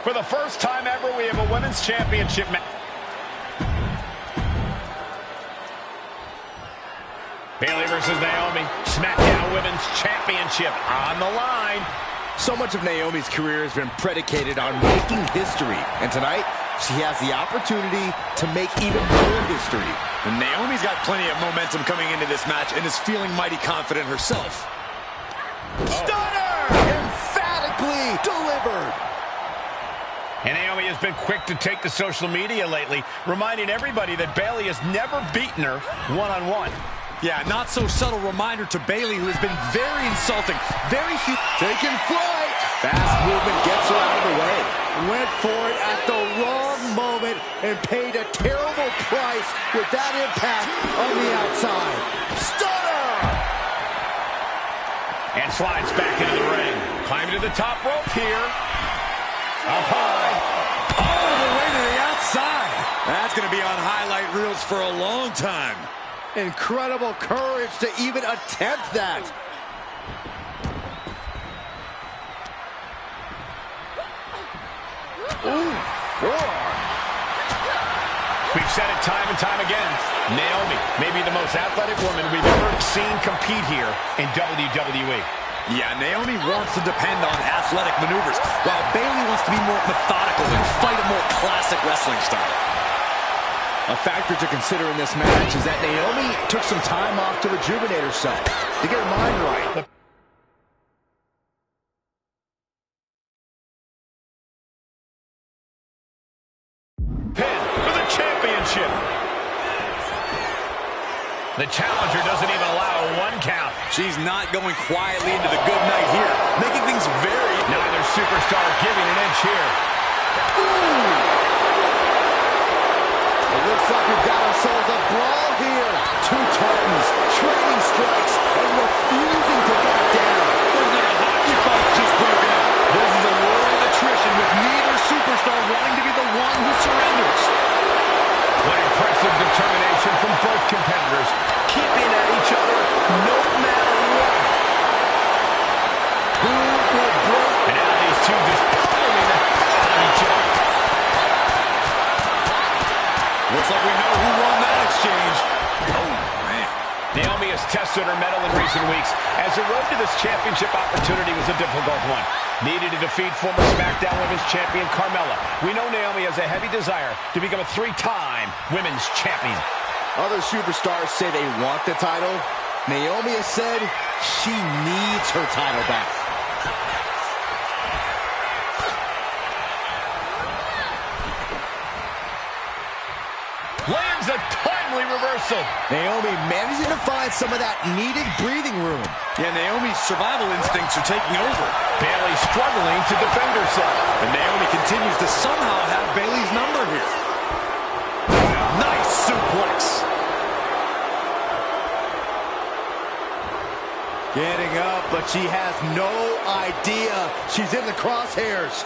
[SPEAKER 3] For the first time ever, we have a women's championship match. Bayley versus Naomi. SmackDown Women's Championship on the line.
[SPEAKER 2] So much of Naomi's career has been predicated on making history. And tonight, she has the opportunity to make even more history.
[SPEAKER 4] And Naomi's got plenty of momentum coming into this match and is feeling mighty confident herself.
[SPEAKER 2] Stunner! Emphatically delivered.
[SPEAKER 3] And Naomi has been quick to take to social media lately, reminding everybody that Bayley has never beaten her one-on-one.
[SPEAKER 4] Yeah, not so subtle reminder to Bayley, who has been very insulting, very
[SPEAKER 2] taking flight. Fast movement gets her out of the way. Went for it at the wrong moment and paid a terrible price with that impact on the outside. Stunner!
[SPEAKER 3] And slides back into the ring. Climbing to the top rope here. Up high.
[SPEAKER 4] All the way to the outside. That's going to be on highlight reels for a long time.
[SPEAKER 2] Incredible courage to even attempt that. Ooh, forearm.
[SPEAKER 3] We've said it time and time again. Naomi may be the most athletic woman we've ever seen compete here in WWE.
[SPEAKER 4] Yeah, Naomi wants to depend on athletic maneuvers, while Bayley wants to be more methodical and fight a more classic wrestling style.
[SPEAKER 2] A factor to consider in this match is that Naomi took some time off to rejuvenate herself, to get her mind right.
[SPEAKER 3] Pin for the championship. The challenger doesn't even allow a one count.
[SPEAKER 4] She's not going quietly into the good night here, making things very...
[SPEAKER 3] Neither superstar giving an inch here.
[SPEAKER 2] Ooh. It looks like we've got ourselves a brawl here. Two Titans trading strikes and refusing to back down.
[SPEAKER 4] Looks like a hockey fight just broken out. This is a war of attrition with neither superstar wanting to be the one who surrenders.
[SPEAKER 3] What impressive determination from both competitors, keeping at each other no matter what.
[SPEAKER 2] Who will break?
[SPEAKER 3] And now these two just pulling the hell out of each other.
[SPEAKER 4] Looks like we know who won that exchange. Oh, man.
[SPEAKER 3] Naomi has tested her mettle in recent weeks, as the road to this championship opportunity was a difficult one. Needed to defeat former SmackDown Women's Champion Carmella. We know Naomi has a heavy desire to become a three-time Women's Champion.
[SPEAKER 2] Other superstars say they want the title. Naomi has said she needs her title back.
[SPEAKER 3] Lands a timely reversal.
[SPEAKER 2] Naomi managing to find some of that needed breathing room.
[SPEAKER 4] Yeah, Naomi's survival instincts are taking over.
[SPEAKER 3] Bayley struggling to defend herself.
[SPEAKER 4] And Naomi continues to somehow have Bayley's number here. Nice suplex.
[SPEAKER 2] Getting up, but she has no idea she's in the crosshairs.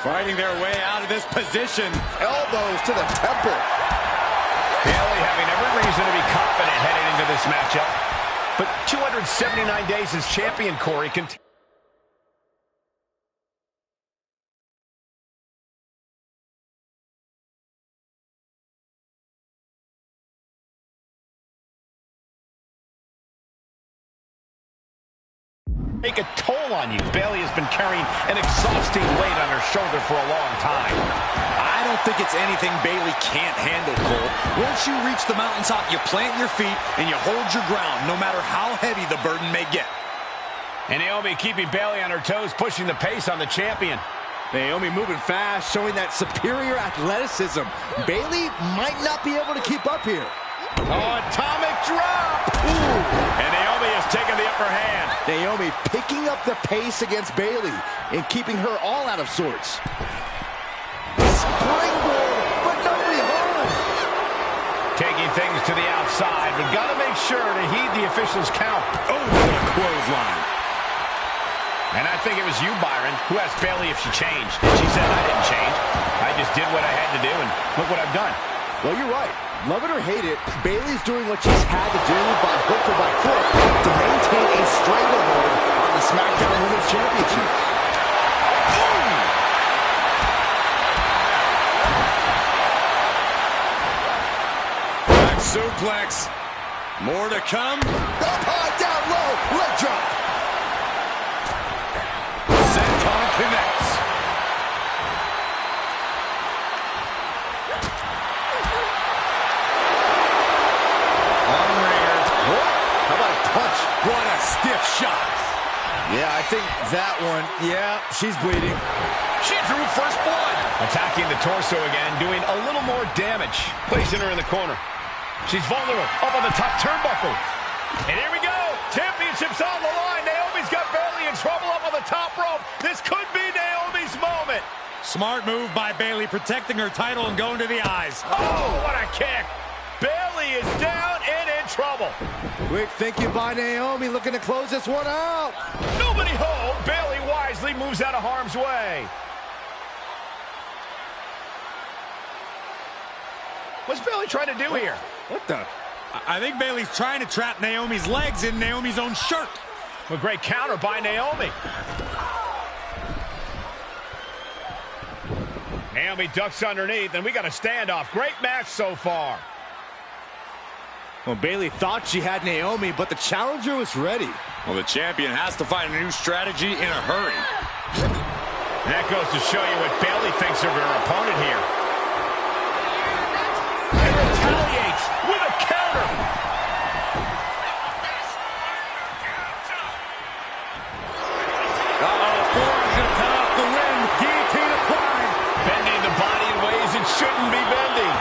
[SPEAKER 4] Fighting their way out of this position.
[SPEAKER 2] Elbows to the temple.
[SPEAKER 3] Bayley having every reason to be confident heading into this matchup. But 279 days as champion, Corey, can... take a toll on you. Bayley has been carrying an exhausting weight on her shoulder for a long time.
[SPEAKER 4] I don't think it's anything Bayley can't handle, Cole. Once you reach the mountaintop, you plant your feet and you hold your ground, no matter how heavy the burden may get.
[SPEAKER 3] And Naomi keeping Bayley on her toes, pushing the pace on the champion.
[SPEAKER 2] Naomi moving fast, showing that superior athleticism. Bayley might not be able to keep up here.
[SPEAKER 3] Oh, atomic drop!
[SPEAKER 2] Ooh.
[SPEAKER 3] And Naomi has taken the upper hand.
[SPEAKER 2] Naomi picking up the pace against Bayley and keeping her all out of sorts. Springboard, but nobody home.
[SPEAKER 3] Taking things to the outside, but got to make sure to heed the official's count.
[SPEAKER 4] Oh, what a clothesline.
[SPEAKER 3] And I think it was you, Byron, who asked Bayley if she changed. And she said, I didn't change. I just did what I had to do, and look what I've done.
[SPEAKER 2] Well, you're right. Love it or hate it, Bayley's doing what she's had to do by hook or by crook to maintain a stranglehold on the SmackDown Women's Championship.
[SPEAKER 4] Back suplex. More to come.
[SPEAKER 2] Up high, down low, leg drop.
[SPEAKER 4] Senton connects. On-ringer.
[SPEAKER 2] What? How about a punch?
[SPEAKER 4] What a stiff shot.
[SPEAKER 5] Yeah, I think that one, yeah, she's bleeding.
[SPEAKER 3] She drew first blood. Attacking the torso again, doing a little more damage. Placing her in the corner. She's vulnerable, up on the top turnbuckle. And here we go. Championship's on the line. Naomi's got Bayley in trouble up on the top rope. This could be Naomi's moment.
[SPEAKER 4] Smart move by Bayley, protecting her title and going to the eyes.
[SPEAKER 3] Oh, what a kick. Bayley is down and in trouble.
[SPEAKER 5] Quick thinking by Naomi, looking to close this one out.
[SPEAKER 3] Nobody home. Bayley wisely moves out of harm's way. What's Bayley trying to do here?
[SPEAKER 4] What the? I think Bayley's trying to trap Naomi's legs in Naomi's own shirt.
[SPEAKER 3] A great counter by Naomi. Naomi ducks underneath, and we got a standoff. Great match so far.
[SPEAKER 5] Well, Bayley thought she had Naomi, but the challenger was ready.
[SPEAKER 4] Well, the champion has to find a new strategy in a hurry.
[SPEAKER 3] And that goes to show you what Bayley thinks of her opponent here. And retaliates with a counter.
[SPEAKER 4] Forearm's gonna cut off the ring. Guillotine applied.
[SPEAKER 3] Bending the body in ways it shouldn't be bending.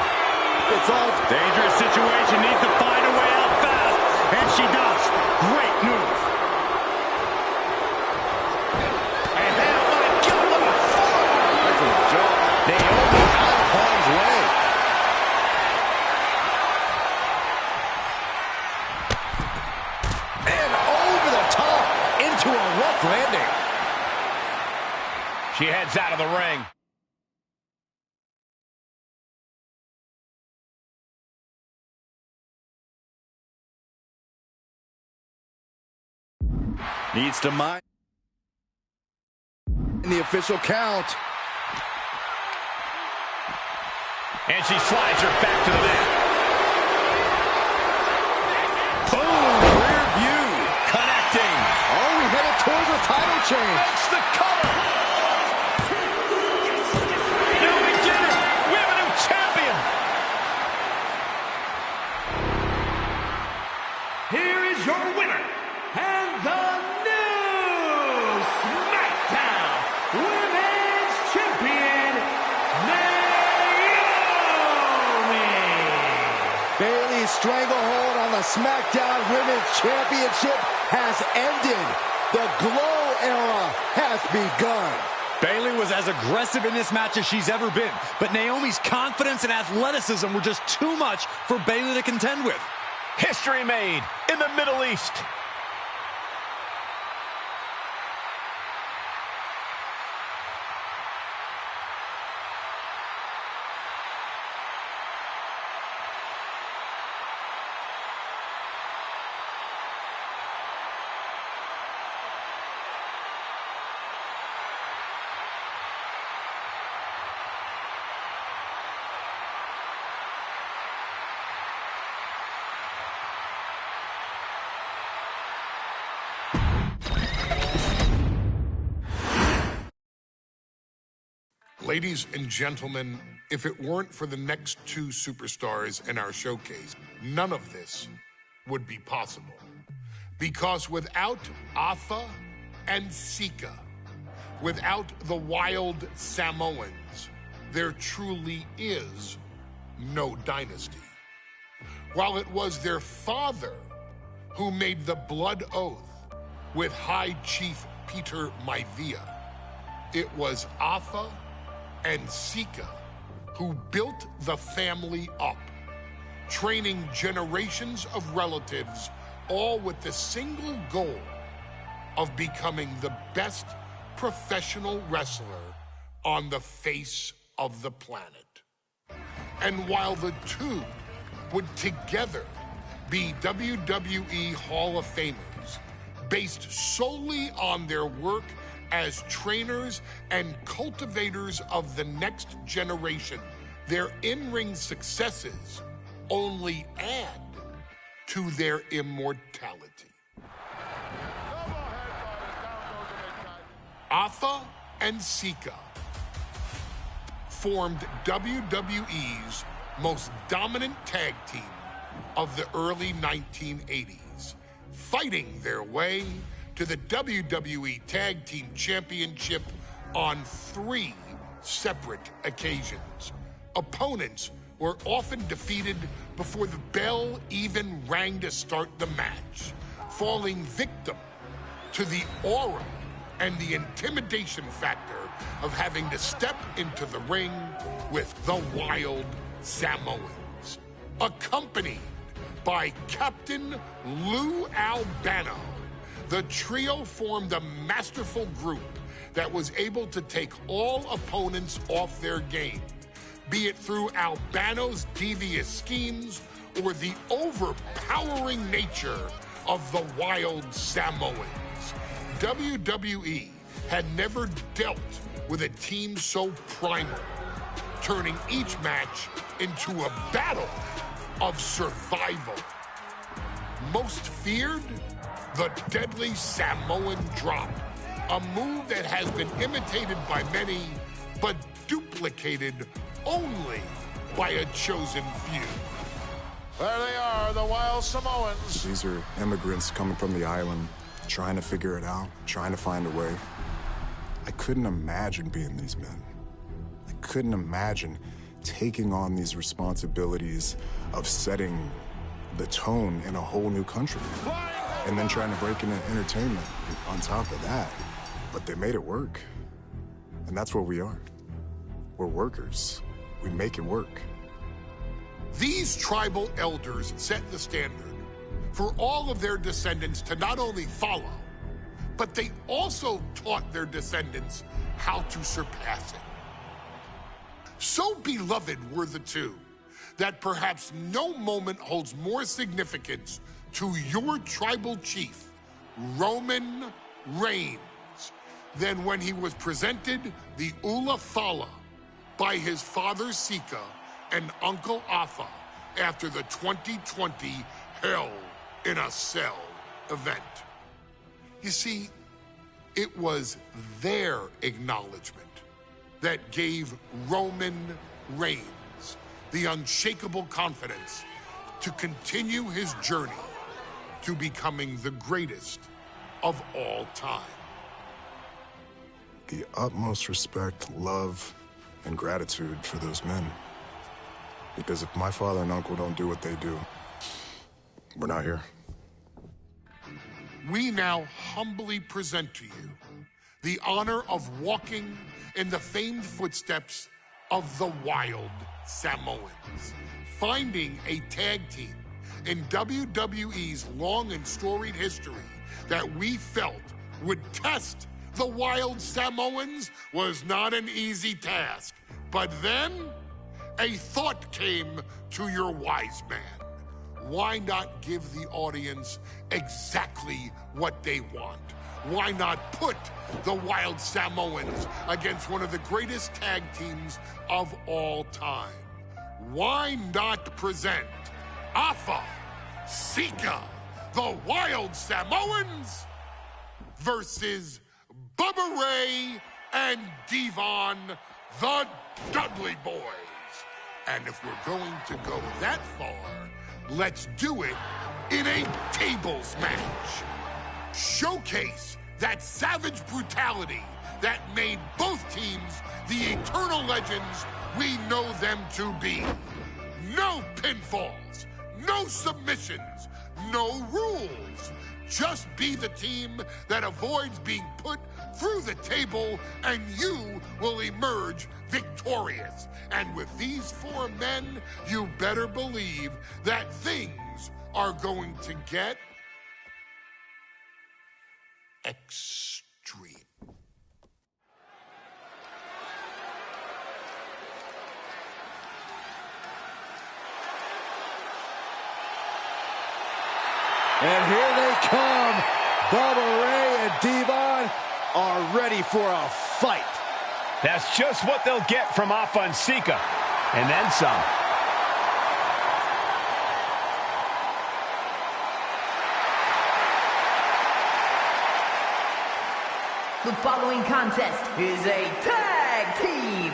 [SPEAKER 5] It's all
[SPEAKER 4] Dangerous situation, needs to find a way out fast, and she does. Great move.
[SPEAKER 3] And then what a kill with a forearm.
[SPEAKER 5] excellent job. Naomi out of harm's way. And over the top into a rough landing.
[SPEAKER 3] She heads out of the ring.
[SPEAKER 5] Needs to mind in the official count.
[SPEAKER 3] And she slides her back to the mat.
[SPEAKER 4] Boom, rear view.
[SPEAKER 3] Connecting.
[SPEAKER 5] Oh, we headed towards a title change.
[SPEAKER 3] Makes the cover. Now we did it. We have a new champion.
[SPEAKER 6] Here is your winner, and the new SmackDown Women's Champion, Naomi.
[SPEAKER 5] Bayley's stranglehold on the SmackDown Women's Championship has ended. The Glow era has begun.
[SPEAKER 4] Bayley was as aggressive in this match as she's ever been, but Naomi's confidence and athleticism were just too much for Bayley to contend with.
[SPEAKER 3] History made in the Middle East.
[SPEAKER 1] Ladies and gentlemen, if it weren't for the next two superstars in our showcase, none of this would be possible. Because without Afa and Sika, without the Wild Samoans, there truly is no dynasty. While it was their father who made the blood oath with High Chief Peter Maivia, it was Afa and Sika who built the family up, training generations of relatives, all with the single goal of becoming the best professional wrestler on the face of the planet. And while the two would together be WWE Hall of Famers, based solely on their work as trainers and cultivators of the next generation, their in-ring successes only add to their immortality. Alpha and Sika formed WWE's most dominant tag team of the early 1980s, fighting their way to the WWE Tag Team Championship on 3 separate occasions. Opponents were often defeated before the bell even rang to start the match, falling victim to the aura and the intimidation factor of having to step into the ring with the Wild Samoans. Accompanied by Captain Lou Albano, the trio formed a masterful group that was able to take all opponents off their game, be it through Albano's devious schemes or the overpowering nature of the Wild Samoans. WWE had never dealt with a team so primal, turning each match into a battle of survival. Most feared, the deadly Samoan drop, a move that has been imitated by many, but duplicated only by a chosen few.
[SPEAKER 8] There they are, the Wild Samoans.
[SPEAKER 9] These are immigrants coming from the island, trying to figure it out, trying to find a way. I couldn't imagine being these men. I couldn't imagine taking on these responsibilities of setting the tone in a whole new country. And then trying to break into entertainment on top of that. But they made it work. And that's what we are. We're workers. We make it work.
[SPEAKER 1] These tribal elders set the standard for all of their descendants to not only follow, but they also taught their descendants how to surpass it. So beloved were the two that perhaps no moment holds more significance to your tribal chief, Roman Reigns, than when he was presented the Ula Fala by his father Sika and Uncle Afa after the 2020 Hell in a Cell event. You see, it was their acknowledgement that gave Roman Reigns the unshakable confidence to continue his journey to becoming the greatest of all time.
[SPEAKER 9] The utmost respect, love, and gratitude for those men. Because if my father and uncle don't do what they do, we're not here.
[SPEAKER 1] We now humbly present to you the honor of walking in the famed footsteps of the Wild Samoans, finding a tag team in WWE's long and storied history that we felt would test the Wild Samoans was not an easy task. But then a thought came to your wise man. Why not give the audience exactly what they want? Why not put the Wild Samoans against one of the greatest tag teams of all time? Why not present Afa, Sika, the Wild Samoans versus Bubba Ray and Devon, the Dudley Boys? And if we're going to go that far, let's do it in a tables match. Showcase that savage brutality that made both teams the eternal legends we know them to be. No pinfalls, no submissions, no rules. Just be the team that avoids being put through the table, and you will emerge victorious. And with these 4 men, you better believe that things are going to get extreme.
[SPEAKER 5] And here they come. Bubba Ray and Devon are ready for a fight.
[SPEAKER 3] That's just what they'll get from Afa and Sika. And then some.
[SPEAKER 10] The following contest is a tag team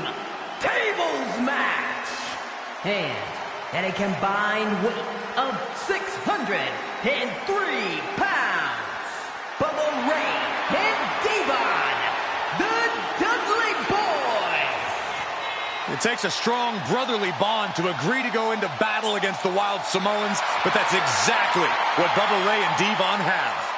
[SPEAKER 10] tables match. And at a combined weight of 603 pounds, Bubba Ray and Devon, the Dudley Boys.
[SPEAKER 4] It takes a strong brotherly bond to agree to go into battle against the Wild Samoans, but that's exactly what Bubba Ray and Devon have.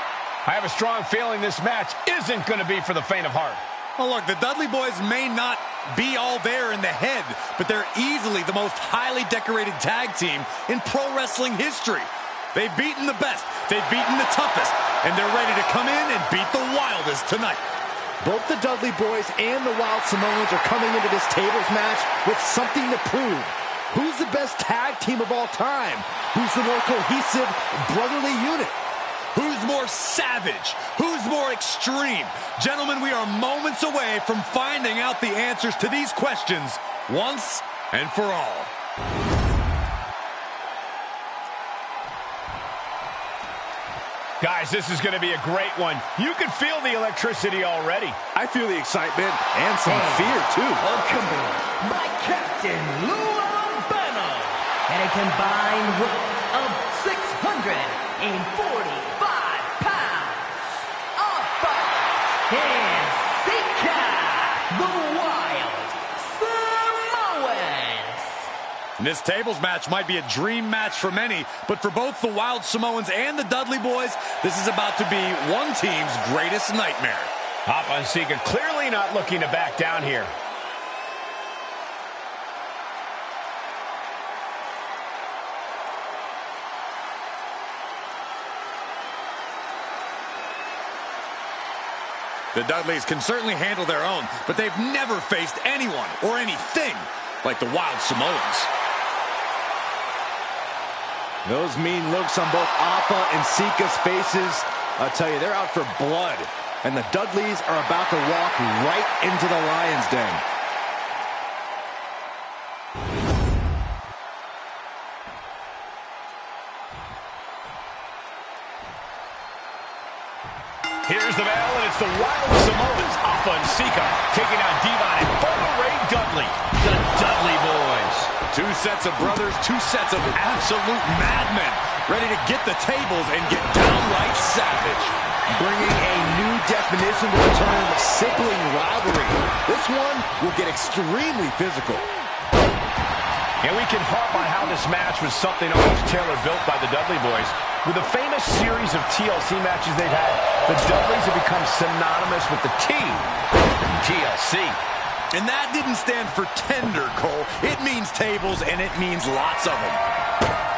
[SPEAKER 3] I have a strong feeling this match isn't going to be for the faint of heart.
[SPEAKER 4] Well, look, the Dudley Boys may not be all there in the head, but they're easily the most highly decorated tag team in pro wrestling history. They've beaten the best, they've beaten the toughest, and they're ready to come in and beat the wildest tonight.
[SPEAKER 2] Both the Dudley Boys and the Wild Samoans are coming into this tables match with something to prove. Who's the best tag team of all time? Who's the more cohesive brotherly unit?
[SPEAKER 4] Who's more savage? Who's more extreme? Gentlemen, we are moments away from finding out the answers to these questions once and for all.
[SPEAKER 3] Guys, this is going to be a great one. You can feel the electricity already.
[SPEAKER 2] I feel the excitement and some fear, too.
[SPEAKER 10] Accompanied by Captain Lou Albano at a combined weight of 645 pounds. Afa and Sika, the Wild Samoans.
[SPEAKER 4] This tables match might be a dream match for many, but for both the Wild Samoans and the Dudley Boys, this is about to be one team's greatest nightmare.
[SPEAKER 3] Afa and Sika clearly not looking to back down here.
[SPEAKER 4] The Dudleys can certainly handle their own, but they've never faced anyone or anything like the Wild Samoans.
[SPEAKER 2] Those mean looks on both Afa and Sika's faces, I'll tell you, they're out for blood. And the Dudleys are about to walk right into the lion's den.
[SPEAKER 3] Here's the bell, and it's the Wild Samoans, Afa and Sika, taking on Devon and Bubba Ray Dudley, the Dudley Boys.
[SPEAKER 4] Two sets of brothers, two sets of absolute madmen, ready to get the tables and get downright savage.
[SPEAKER 2] Bringing a new definition to the term sibling rivalry. This one will get extremely physical.
[SPEAKER 3] And we can harp on how this match was something almost tailor-built by the Dudley Boys. With a famous series of TLC matches they've had, the Dudleys have become synonymous with the T, TLC.
[SPEAKER 4] And that didn't stand for tender, Cole. It means tables, and it means lots of them.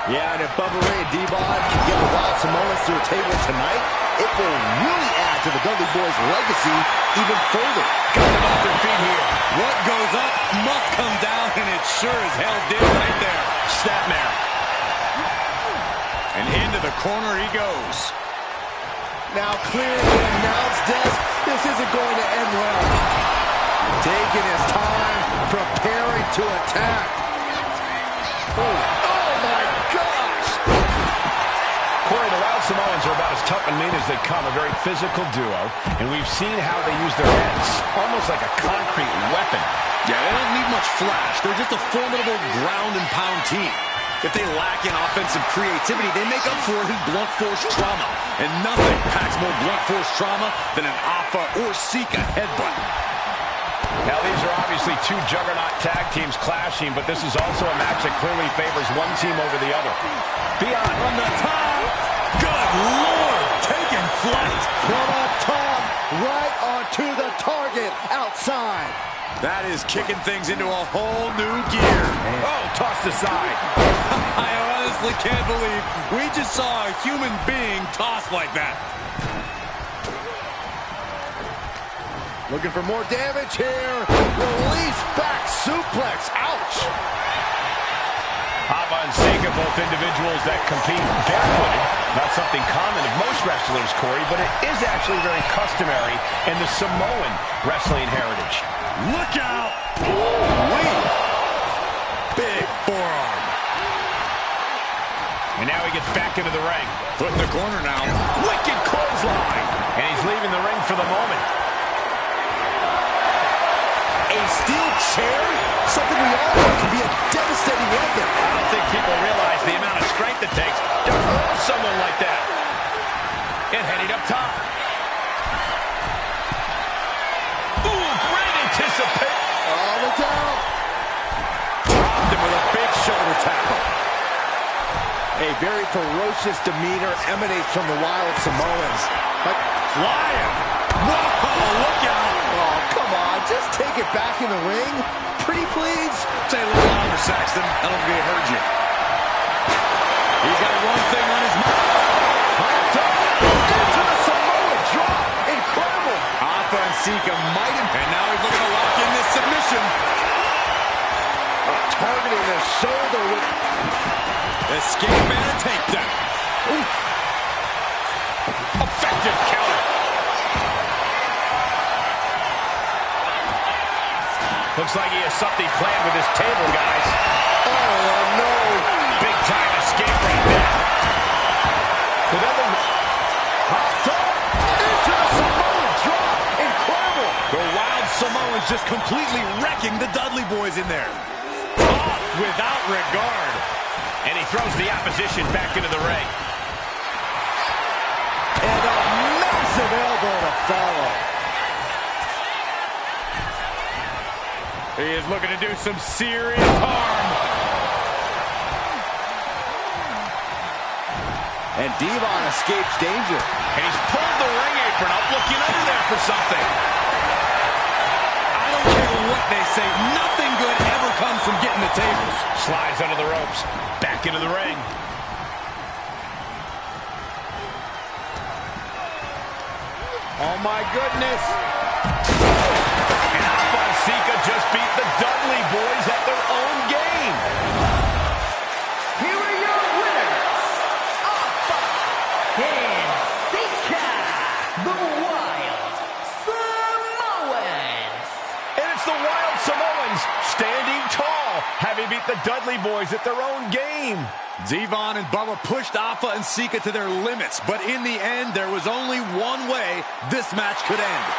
[SPEAKER 2] Yeah, and if Bubba Ray and Devon can get the Wild Samoans to a table tonight, it will really add to the Dudley Boys' legacy even further.
[SPEAKER 4] Got them off their feet here. What goes up must come down, and it sure as hell did right there. Snapmare. And into the corner he goes.
[SPEAKER 2] Now clearing the announce desk, this isn't going to end well. Taking his time, preparing to attack. Oh my gosh!
[SPEAKER 3] Corey, the Wild Samoans are about as tough and mean as they come, a very physical duo, and we've seen how they use their heads, almost like a concrete weapon.
[SPEAKER 4] Yeah, they don't need much flash. They're just a formidable ground and pound team. If they lack in offensive creativity, they make up for it in blunt force trauma. And nothing packs more blunt force trauma than an Afa or Sika headbutt.
[SPEAKER 3] Now, these are obviously two juggernaut tag teams clashing, but this is also a match that clearly favors one team over the other.
[SPEAKER 4] Beyond from the top. Good Lord, taking flight.
[SPEAKER 2] From up top, right onto the target outside.
[SPEAKER 4] That is kicking things into a whole new gear. Oh, tossed aside. I honestly can't believe we just saw a human being tossed like that.
[SPEAKER 2] Looking for more damage here. Release back suplex. Ouch.
[SPEAKER 3] Ava and Sika, both individuals that compete barefooted. Not something common of most wrestlers, Corey, but it is actually very customary in the Samoan wrestling heritage.
[SPEAKER 4] Look out! Ooh-wee. Big forearm.
[SPEAKER 3] And now he gets back into the ring.
[SPEAKER 4] Foot in the corner now.
[SPEAKER 3] Wicked clothesline. And he's leaving the ring for the moment.
[SPEAKER 2] A steel chair? Something we all know can be a devastating weapon.
[SPEAKER 3] I don't think people realize the amount of strength it takes to hurl someone like that. And heading up top. Ooh, great anticipation.
[SPEAKER 2] Oh, look out.
[SPEAKER 5] Dropped him with a big shoulder tackle. A very ferocious demeanor emanates from the Wild Samoans. Like
[SPEAKER 4] Flying. Whoa, look out.
[SPEAKER 2] Oh, come on. Just take it back in the ring. Pretty please.
[SPEAKER 4] Say a little longer, Saxton. I don't think he heard you. He's got one thing on his mind.
[SPEAKER 2] Into the Samoa drop. Incredible.
[SPEAKER 4] Ava and Sika might have. And now he's looking to lock in this submission.
[SPEAKER 2] Targeting the shoulder with...
[SPEAKER 4] Escape and a takedown.
[SPEAKER 3] Ooh. Effective counter. Looks like he has something planned with his table, guys.
[SPEAKER 2] Oh, no.
[SPEAKER 3] Big time escape right there.
[SPEAKER 2] Hot top. Into the Samoan drop. Incredible.
[SPEAKER 4] The Wild Samoans just completely wrecking the Dudley Boys in there. Tossed without regard.
[SPEAKER 3] And he throws the opposition back into the ring.
[SPEAKER 2] And a massive elbow to follow.
[SPEAKER 4] He is looking to do some serious harm.
[SPEAKER 2] And Devon escapes danger.
[SPEAKER 3] And he's pulled the ring apron up, looking under there for something.
[SPEAKER 4] I don't care what they say. Nothing good ever comes from getting the tables.
[SPEAKER 3] Slides under the ropes. Back into the ring.
[SPEAKER 5] oh my goodness.
[SPEAKER 3] And Ava and Sika just beat the Dudley Boys at their own game.
[SPEAKER 10] Here are your winners, Ava and Sika, the Wild Samoans.
[SPEAKER 3] And it's the Wild Samoans standing tall, having beat the Dudley Boys at their own game.
[SPEAKER 4] Devon and Bubba pushed Ava and Sika to their limits, but in the end, there was only one way this match could end.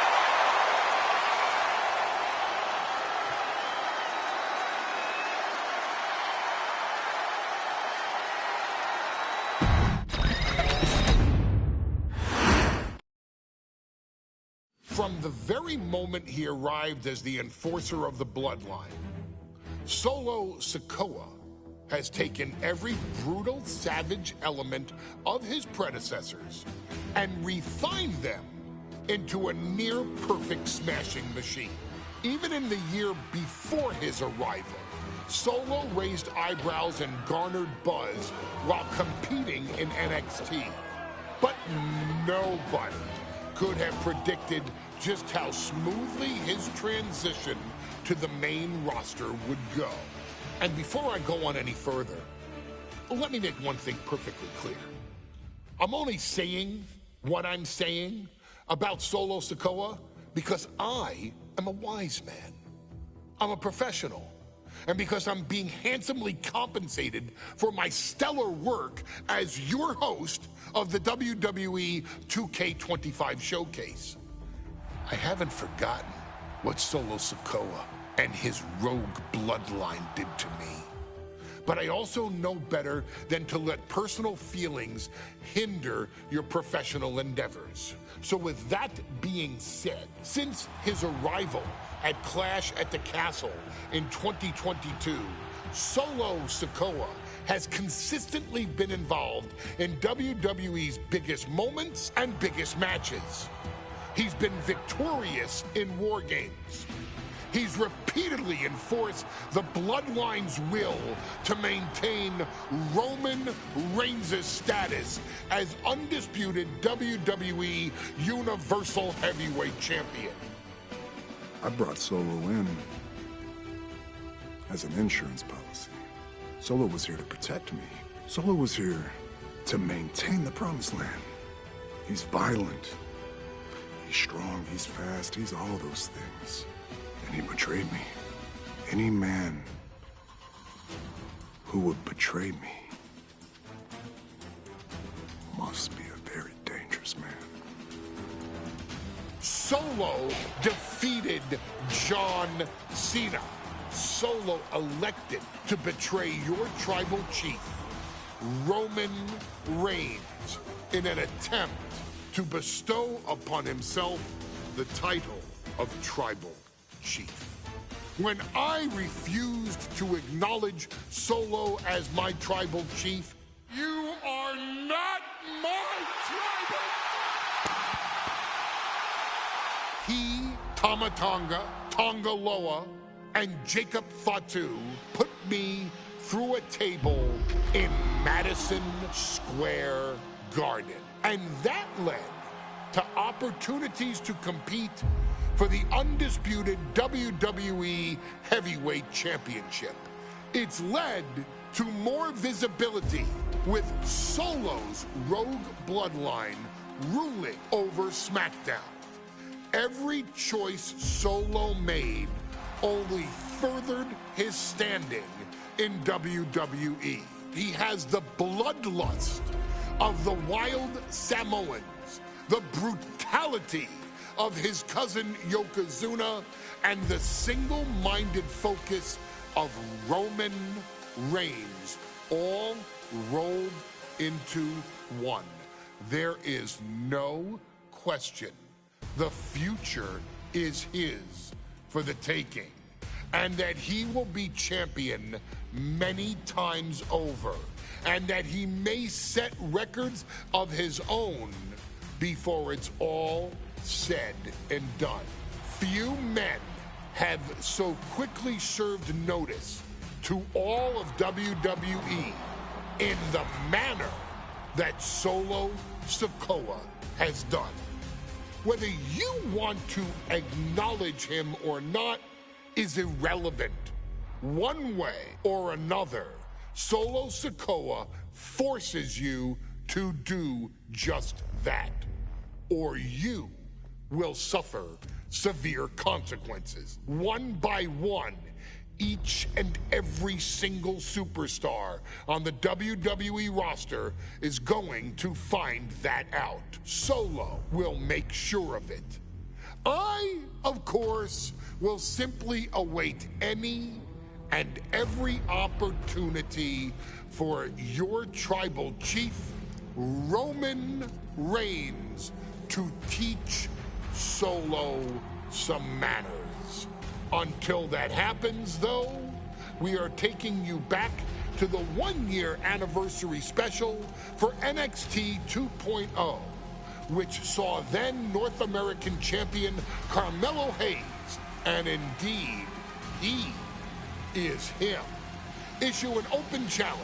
[SPEAKER 1] From the very moment he arrived as the enforcer of the Bloodline, Solo Sikoa has taken every brutal, savage element of his predecessors and refined them into a near-perfect smashing machine. Even in the year before his arrival, Solo raised eyebrows and garnered buzz while competing in NXT. But nobody could have predicted just how smoothly his transition to the main roster would go. And before I go on any further, let me make one thing perfectly clear. I'm only saying what I'm saying about Solo Sikoa because I am a wise man. I'm a professional. And because I'm being handsomely compensated for my stellar work as your host of the WWE 2k25 showcase. I haven't forgotten what Solo Sikoa and his rogue bloodline did to me. But I also know better than to let personal feelings hinder your professional endeavors. So with that being said, since his arrival at Clash at the Castle in 2022, Solo Sikoa has consistently been involved in WWE's biggest moments and biggest matches. He's been victorious in War Games. He's repeatedly enforced the Bloodline's will to maintain Roman Reigns' status as undisputed WWE Universal Heavyweight Champion.
[SPEAKER 9] I brought Solo in as an insurance policy. Solo was here to protect me. Solo was here to maintain the promised land. He's violent. He's strong, he's fast, he's all those things. And he betrayed me. Any man who would betray me must be a very dangerous man.
[SPEAKER 1] Solo defeated John Cena. Solo elected to betray your tribal chief, Roman Reigns, in an attempt to bestow upon himself the title of tribal chief. When I refused to acknowledge Solo as my tribal chief, you are not my tribal. He, Tama Tonga, Tonga Loa, and Jacob Fatu put me through a table in Madison Square Garden. And that led to opportunities to compete for the undisputed WWE Heavyweight Championship. It's led to more visibility with Solo's Rogue Bloodline ruling over SmackDown. Every choice Solo made only furthered his standing in WWE. He has the bloodlust of the wild Samoans, the brutality of his cousin Yokozuna, and the single-minded focus of Roman Reigns, all rolled into one. There is no question the future is his for the taking, and that he will be champion many times over, and that he may set records of his own before it's all said and done. Few men have so quickly served notice to all of WWE in the manner that Solo Sikoa has done. Whether you want to acknowledge him or not is irrelevant. One way or another, Solo Sikoa forces you to do just that, or you will suffer severe consequences. One by one, each and every single superstar on the WWE roster is going to find that out. Solo will make sure of it. I, of course, will simply await any and every opportunity for your tribal chief, Roman Reigns, to teach Solo some manners. Until that happens, though, we are taking you back to the one-year anniversary special for NXT 2.0, which saw then North American champion Carmelo Hayes, and indeed, he is him, issue an open challenge.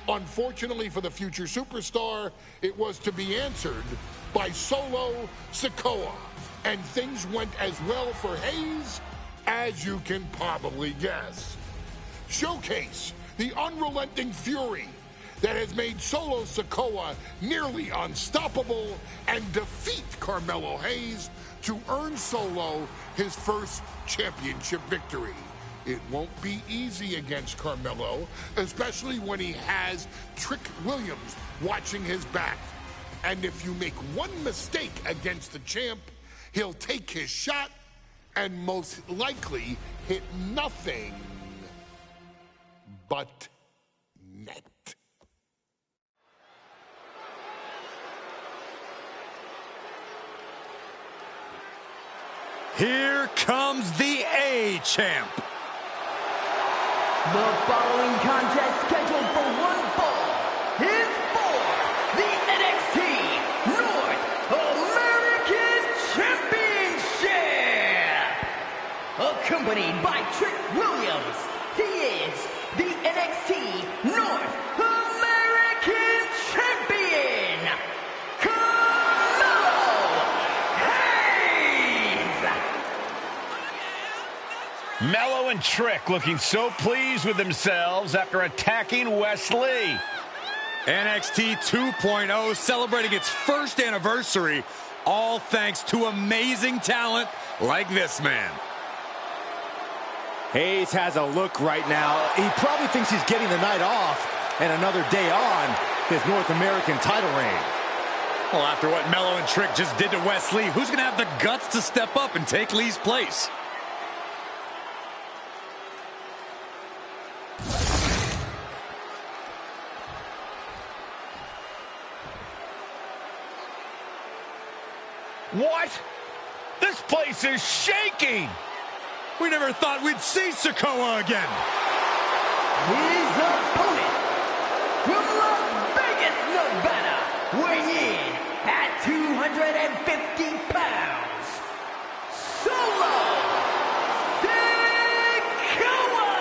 [SPEAKER 1] Unfortunately for the future superstar, it was to be answered by Solo Sikoa, and things went as well for Hayes as you can probably guess. Showcase the unrelenting fury that has made Solo Sikoa nearly unstoppable, and defeat Carmelo Hayes to earn Solo his first championship victory. It won't be easy against Carmelo, especially when he has Trick Williams watching his back. And if you make one mistake against the champ, he'll take his shot and most likely hit nothing but net.
[SPEAKER 4] Here comes the A-Champ.
[SPEAKER 10] The following contest, scheduled for one fall, is for the NXT North American Championship. Accompanied by Trick Williams, he is the NXT North American Champion, Carmelo Hayes.
[SPEAKER 3] Mello and Trick looking so pleased with themselves after attacking Wesley.
[SPEAKER 4] NXT 2.0 celebrating its first anniversary, all thanks to amazing talent like this man.
[SPEAKER 5] Hayes has a look right now. He probably thinks he's getting the night off and another day on his North American title reign.
[SPEAKER 4] Well, after what Mello and Trick just did to Wesley, who's going to have the guts to step up and take Lee's place?
[SPEAKER 3] What? This place is shaking!
[SPEAKER 4] We never thought we'd see Sikoa again.
[SPEAKER 10] His opponent from Las Vegas, Nevada, weighing in at 250 pounds, Solo Sikoa!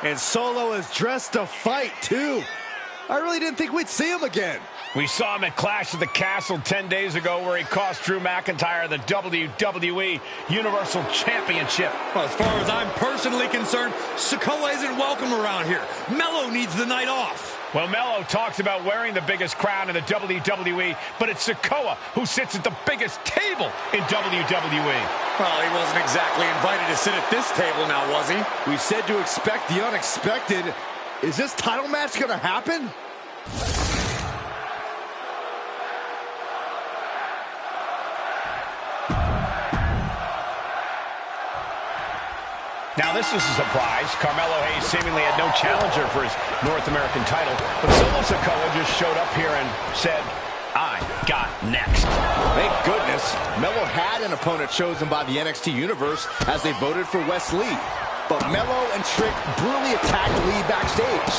[SPEAKER 5] And Solo is dressed to fight, too. I really didn't think we'd see him again.
[SPEAKER 3] We saw him at Clash at the Castle 10 days ago where he cost Drew McIntyre the WWE Universal Championship.
[SPEAKER 4] Well, as far as I'm personally concerned, Sikoa isn't welcome around here. Mello needs the night off.
[SPEAKER 3] Well, Mello talks about wearing the biggest crown in the WWE, but it's Sikoa who sits at the biggest table in WWE.
[SPEAKER 4] Well, he wasn't exactly invited to sit at this table now, was he?
[SPEAKER 5] We said to expect the unexpected. Is this title match going to happen?
[SPEAKER 3] Now, this is a surprise. Carmelo Hayes seemingly had no challenger for his North American title, but Solo Sikoa just showed up here and said, I got next.
[SPEAKER 5] Thank goodness. Mello had an opponent chosen by the NXT Universe as they voted for Wes Lee. But Mello and Trick brutally attacked Lee backstage.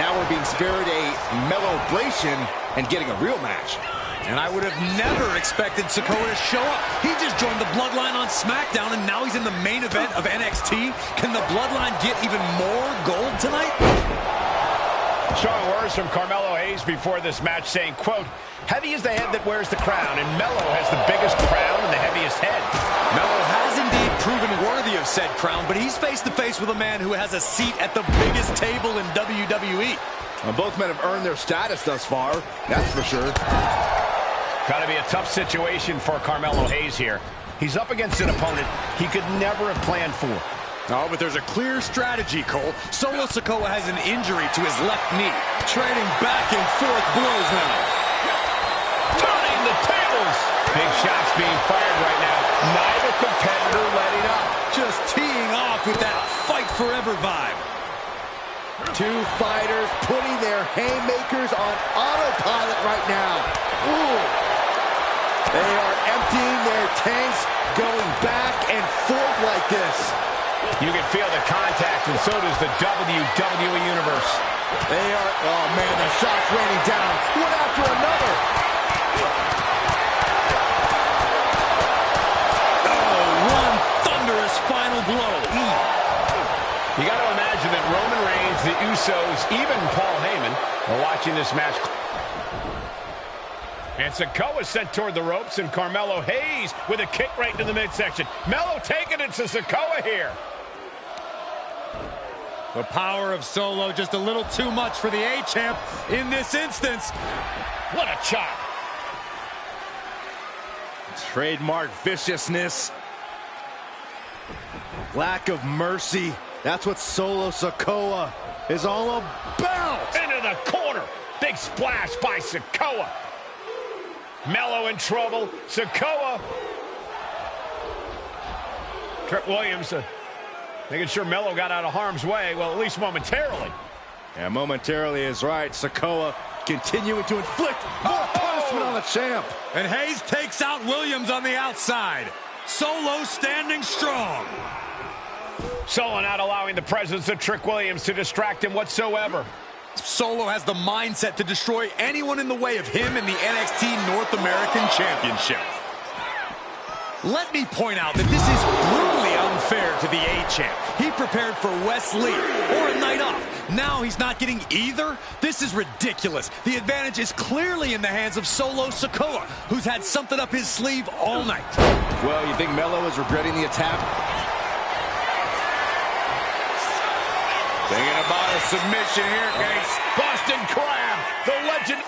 [SPEAKER 5] Now we're being spared a Mello-bration and getting a real match.
[SPEAKER 4] And I would have never expected Sikoa to show up. He just joined the Bloodline on SmackDown, and now he's in the main event of NXT. Can the Bloodline get even more gold tonight?
[SPEAKER 3] Strong words from Carmelo Hayes before this match saying, quote, heavy is the head that wears the crown, and Mello has the biggest crown and the heaviest head.
[SPEAKER 4] Mello has indeed proven worthy of said crown, but he's face-to-face with a man who has a seat at the biggest table in WWE.
[SPEAKER 5] Well, both men have earned their status thus far, that's for sure.
[SPEAKER 3] Got to be a tough situation for Carmelo Hayes here. He's up against an opponent he could never have planned for.
[SPEAKER 4] Oh, but there's a clear strategy, Cole. Solo Sikoa has an injury to his left knee. Trading back and forth blows now.
[SPEAKER 3] Turning the tables. Big shots being fired right now. Neither competitor letting up.
[SPEAKER 4] Just teeing off with that fight forever vibe.
[SPEAKER 5] Two fighters putting their haymakers on autopilot right now. Ooh. They are emptying their tanks, going back and forth like this.
[SPEAKER 3] You can feel the contact, and so does the WWE Universe.
[SPEAKER 5] They are, oh man, the shots raining down, one after another.
[SPEAKER 4] Oh, one thunderous final blow.
[SPEAKER 3] You got to imagine that Roman Reigns, the Usos, even Paul Heyman are watching this match. And Sikoa sent toward the ropes, and Carmelo Hayes with a kick right to the midsection. Mello taking it to Sikoa here.
[SPEAKER 4] The power of Solo just a little too much for the A-Champ in this instance.
[SPEAKER 3] What a chop.
[SPEAKER 5] Trademark viciousness. Lack of mercy. That's what Solo Sikoa is all about.
[SPEAKER 3] Into the corner. Big splash by Sikoa. Mello in trouble. Sikoa. Trick Williams making sure Mello got out of harm's way. Well, at least momentarily.
[SPEAKER 5] Yeah, momentarily is right. Sikoa continuing to inflict more punishment on the champ.
[SPEAKER 4] And Hayes takes out Williams on the outside. Solo standing strong.
[SPEAKER 3] Solo not allowing the presence of Trick Williams to distract him whatsoever.
[SPEAKER 4] Solo has the mindset to destroy anyone in the way of him in the NXT North American Championship. Let me point out that this is brutally unfair to the A-Champ. He prepared for Wes Lee or a night off. Now he's not getting either? This is ridiculous. The advantage is clearly in the hands of Solo Sikoa, who's had something up his sleeve all night.
[SPEAKER 5] Well, you think Mello is regretting the attack?
[SPEAKER 3] Thinking about a submission here, guys. Boston Crab, the legend.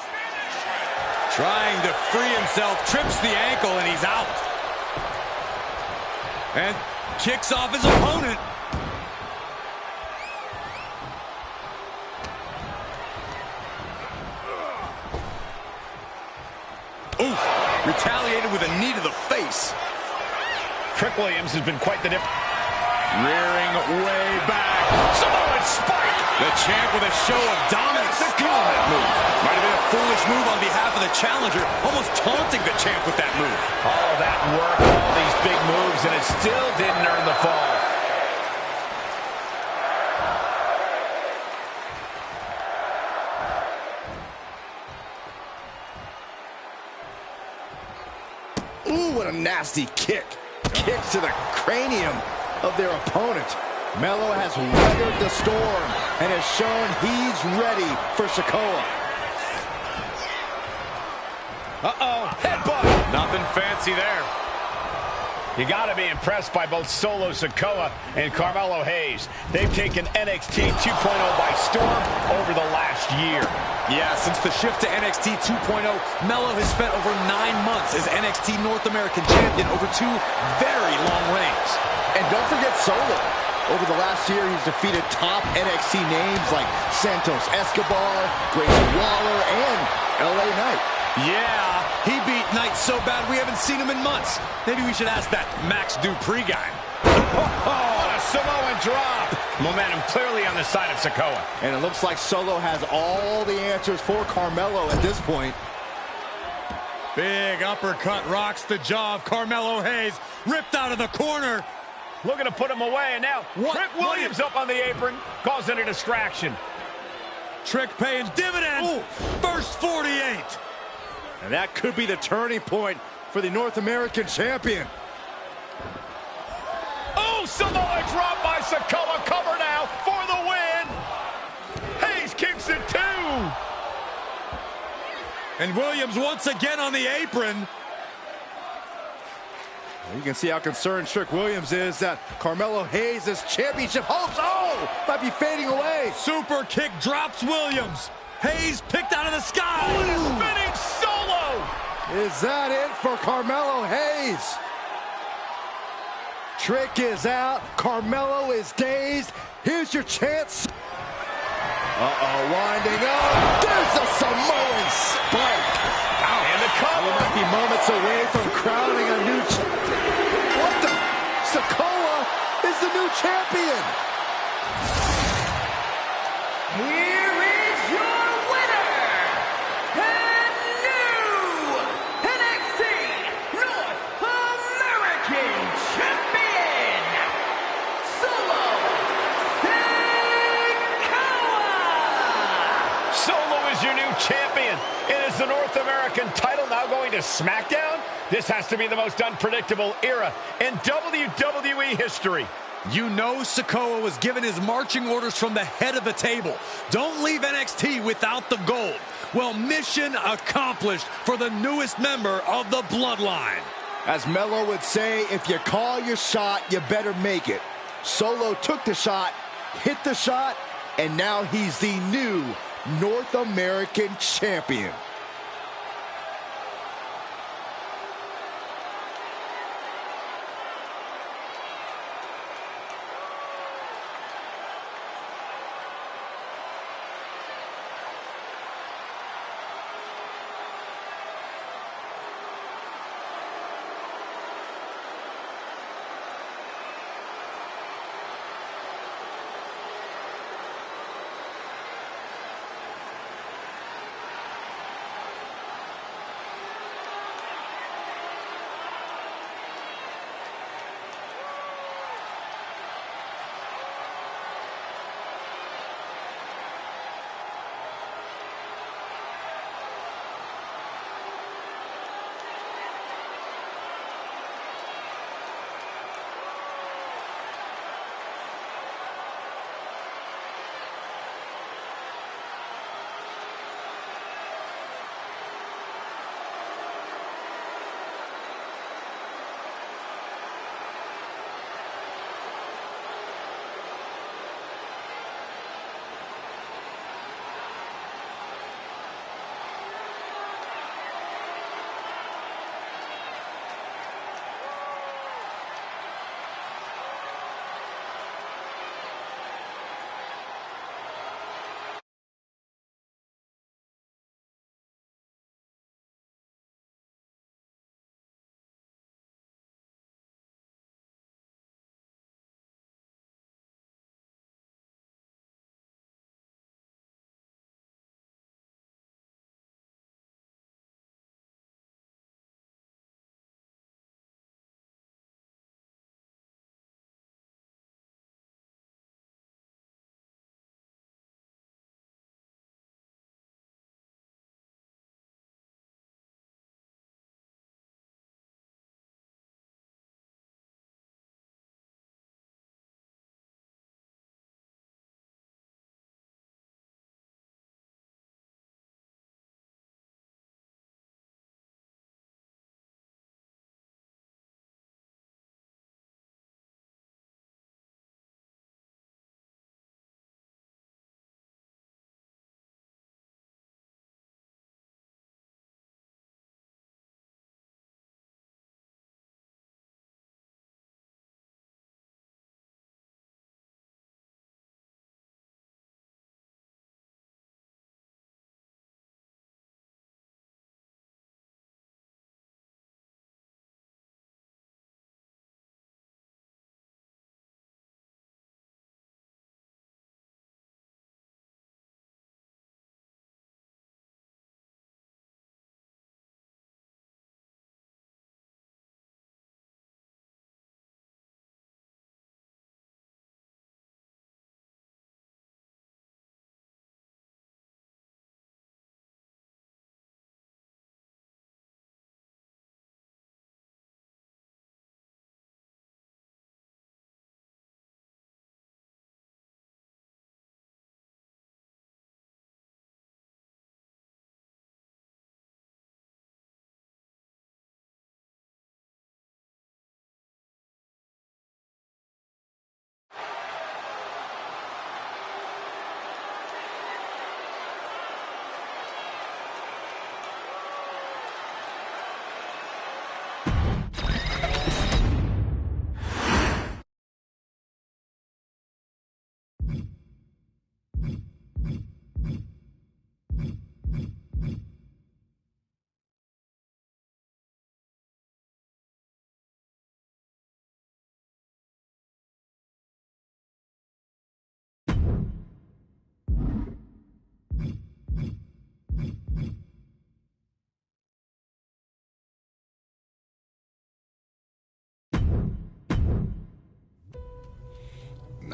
[SPEAKER 4] Trying to free himself, trips the ankle, and he's out. And kicks off his opponent. Ooh, retaliated with a knee to the face.
[SPEAKER 3] Trick Williams has been quite the difference. Rearing way back. Samoan spike.
[SPEAKER 4] The champ with a show of dominance. Feeling that move. Might have been a foolish move on behalf of the challenger, almost taunting the champ with that move.
[SPEAKER 3] All of that work, all these big moves, and it still didn't earn the fall.
[SPEAKER 2] Ooh, what a nasty kick. Kicks to the cranium of their opponent. Melo has weathered the storm and has shown he's ready for Sikoa.
[SPEAKER 3] Uh-oh, headbutt. Nothing fancy there. You got to be impressed by both Solo Sikoa and Carmelo Hayes. They've taken NXT 2.0 by storm over the last year.
[SPEAKER 4] Yeah, since the shift to NXT 2.0, Melo has spent over 9 months as NXT North American Champion over 2 very long reigns.
[SPEAKER 2] And don't forget Solo. Over the last year, he's defeated top NXT names like Santos Escobar, Grayson Waller, and LA Knight.
[SPEAKER 4] Yeah, he beat Knight so bad we haven't seen him in months. Maybe we should ask that Max Dupree guy.
[SPEAKER 3] Oh, a Samoan drop. Momentum clearly on the side of Sikoa.
[SPEAKER 2] And it looks like Solo has all the answers for Carmelo at this point.
[SPEAKER 4] Big uppercut rocks the jaw of Carmelo Hayes. Ripped out of the corner.
[SPEAKER 3] Looking to put him away, and now Trick Williams up on the apron, causing a distraction.
[SPEAKER 4] Trick paying dividends. Ooh. First 48.
[SPEAKER 2] And that could be the turning point for the North American champion.
[SPEAKER 3] Oh, Samoa drop by Sikoa. Cover now for the win. Hayes kicks it too.
[SPEAKER 4] And Williams once again on the apron.
[SPEAKER 2] You can see how concerned Trick Williams is that Carmelo Hayes' championship hopes, might be fading away.
[SPEAKER 4] Super kick drops Williams. Hayes picked out of the sky.
[SPEAKER 3] Oh, spinning Solo.
[SPEAKER 2] Is that it for Carmelo Hayes? Trick is out. Carmelo is dazed. Here's your chance. Winding up. There's a Samoan spike.
[SPEAKER 3] And the cover.
[SPEAKER 2] We might be moments away from crowning a new What the? Sikoa is the new champion.
[SPEAKER 10] Here is your winner, and new NXT North American Champion, Solo Sikoa.
[SPEAKER 3] Solo is your new champion. And is the North American title now going to SmackDown? This has to be the most unpredictable era in WWE history.
[SPEAKER 4] You know Sikoa was given his marching orders from the head of the table. Don't leave NXT without the gold. Well, mission accomplished for the newest member of the Bloodline.
[SPEAKER 2] As Melo would say, if you call your shot, you better make it. Solo took the shot, hit the shot, and now he's the new North American champion.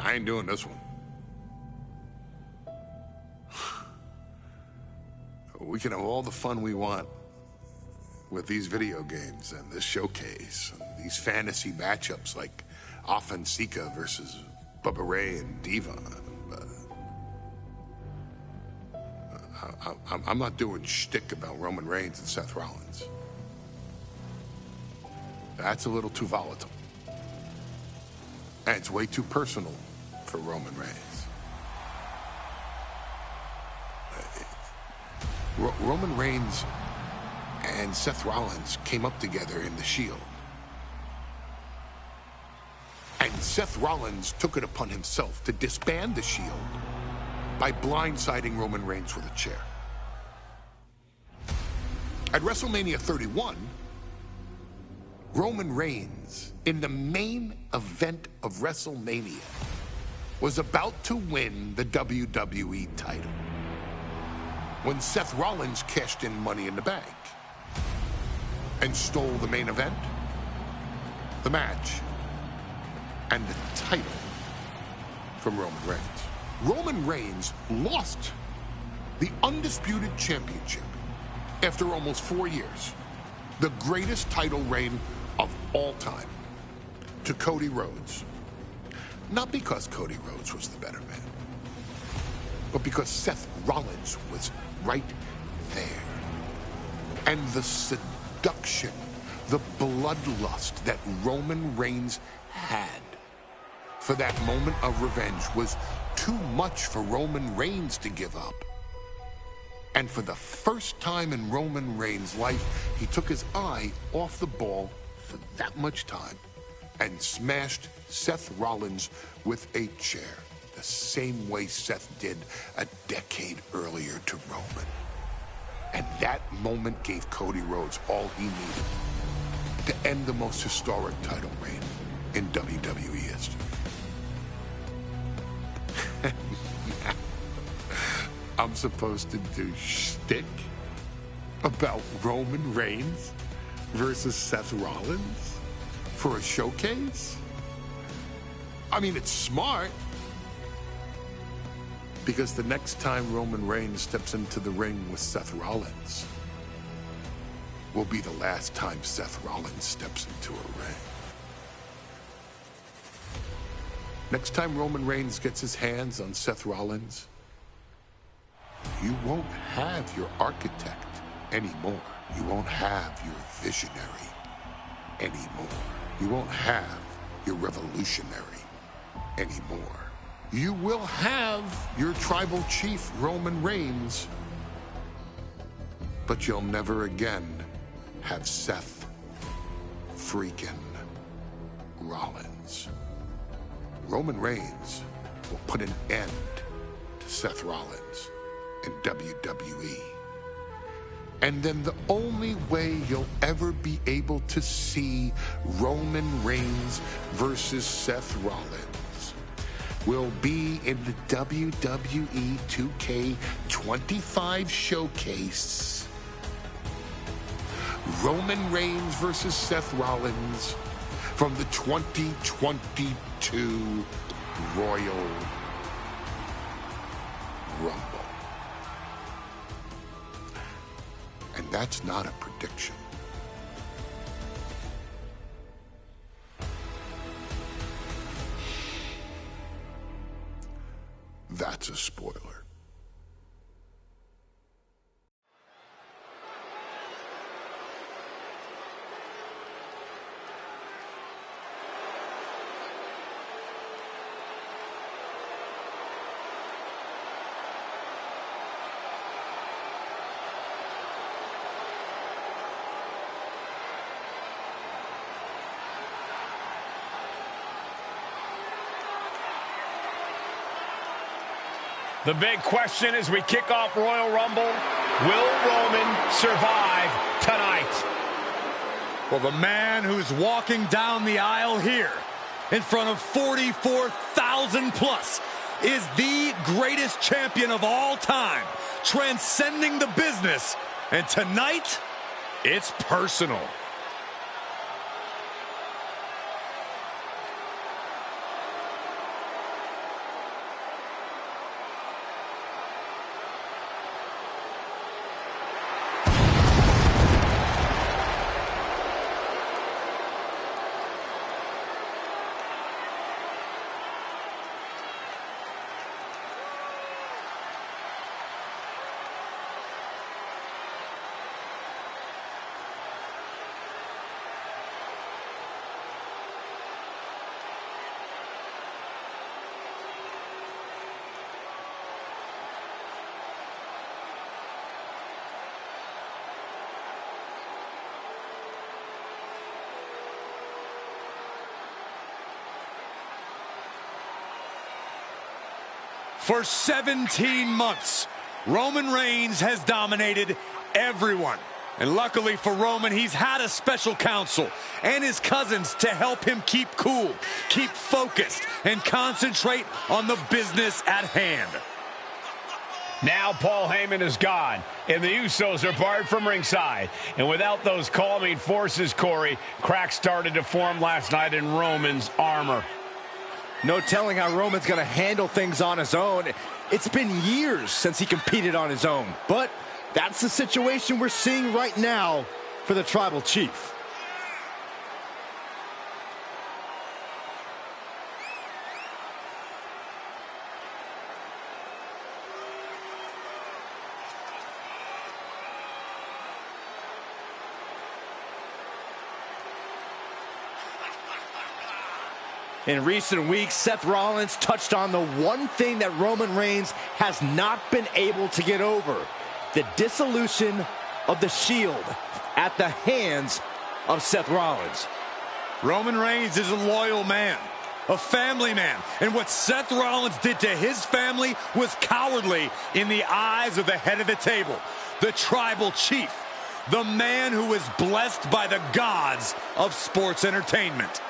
[SPEAKER 1] I ain't doing this one. We can have all the fun we want with these video games and this showcase and these fantasy matchups like Offensica versus Bubba Ray and Diva. I'm not doing shtick about Roman Reigns and Seth Rollins. That's a little too volatile. And it's way too personal for Roman Reigns. Roman Reigns and Seth Rollins came up together in the Shield. And Seth Rollins took it upon himself to disband the Shield by blindsiding Roman Reigns with a chair. At WrestleMania 31, Roman Reigns, in the main event of WrestleMania, was about to win the WWE title when Seth Rollins cashed in Money in the Bank and stole the main event, the match, and the title from Roman Reigns. Roman Reigns lost the Undisputed Championship after almost 4 years, the greatest title reign of all time, to Cody Rhodes. Not because Cody Rhodes was the better man, but because Seth Rollins was right there. And the seduction, the bloodlust that Roman Reigns had for that moment of revenge was too much for Roman Reigns to give up. And for the first time in Roman Reigns' life, he took his eye off the ball for that much time and smashed Seth Rollins with a chair, the same way Seth did a decade earlier to Roman. And that moment gave Cody Rhodes all he needed to end the most historic title reign in WWE history. I'm supposed to do shtick about Roman Reigns versus Seth Rollins for a showcase? I mean, it's smart, because the next time Roman Reigns steps into the ring with Seth Rollins will be the last time Seth Rollins steps into a ring. Next time Roman Reigns gets his hands on Seth Rollins, you won't have your architect anymore. You won't have your visionary anymore. You won't have your revolutionary anymore. You will have your tribal chief, Roman Reigns, but you'll never again have Seth freaking Rollins. Roman Reigns will put an end to Seth Rollins in WWE. And then the only way you'll ever be able to see Roman Reigns versus Seth Rollins will be in the WWE 2k25 showcase. Roman Reigns versus Seth Rollins from the 2022 Royal Rumble. And that's not a prediction. That's a spoiler.
[SPEAKER 3] The big question as we kick off Royal Rumble, will Roman survive tonight?
[SPEAKER 4] Well, the man who's walking down the aisle here in front of 44,000 plus is the greatest champion of all time, transcending the business. And tonight, it's personal. For 17 months, Roman Reigns has dominated everyone. And luckily for Roman, he's had a special counsel and his cousins to help him keep cool, keep focused, and concentrate on the business at hand.
[SPEAKER 3] Now Paul Heyman is gone, and the Usos are barred from ringside. And without those calming forces, Corey, cracks started to form last night in Roman's armor.
[SPEAKER 5] No telling how Roman's going to handle things on his own. It's been years since he competed on his own, but that's the situation we're seeing right now for the Tribal Chief. In recent weeks, Seth Rollins touched on the one thing that Roman Reigns has not been able to get over: the dissolution of the Shield at the hands of Seth Rollins.
[SPEAKER 4] Roman Reigns is a loyal man, a family man, and what Seth Rollins did to his family was cowardly in the eyes of the head of the table, the Tribal Chief, the man who was blessed by the gods of sports entertainment.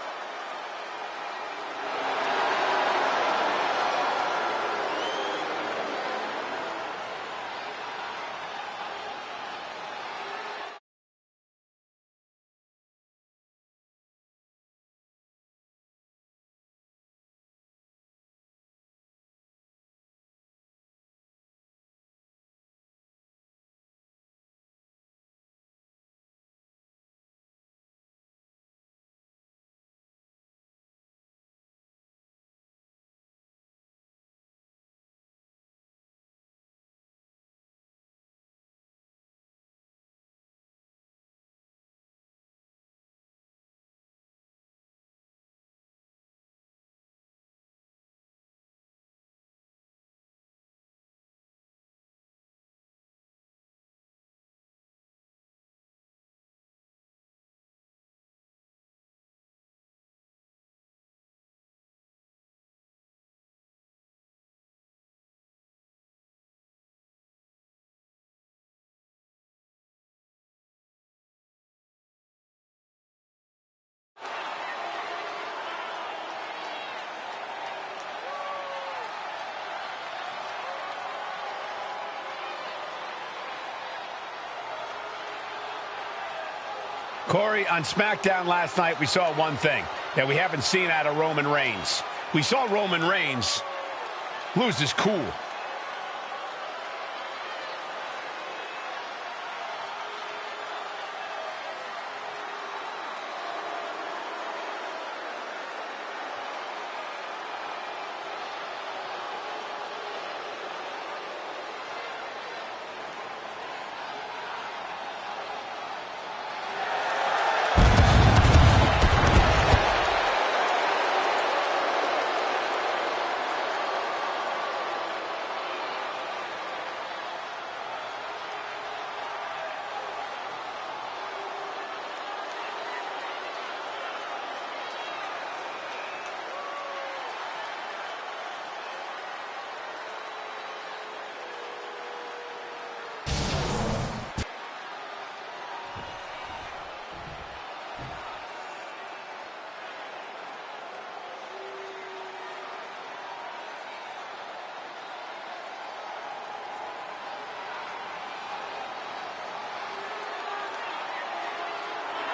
[SPEAKER 3] Corey, on SmackDown last night, we saw one thing that we haven't seen out of Roman Reigns. We saw Roman Reigns lose his cool.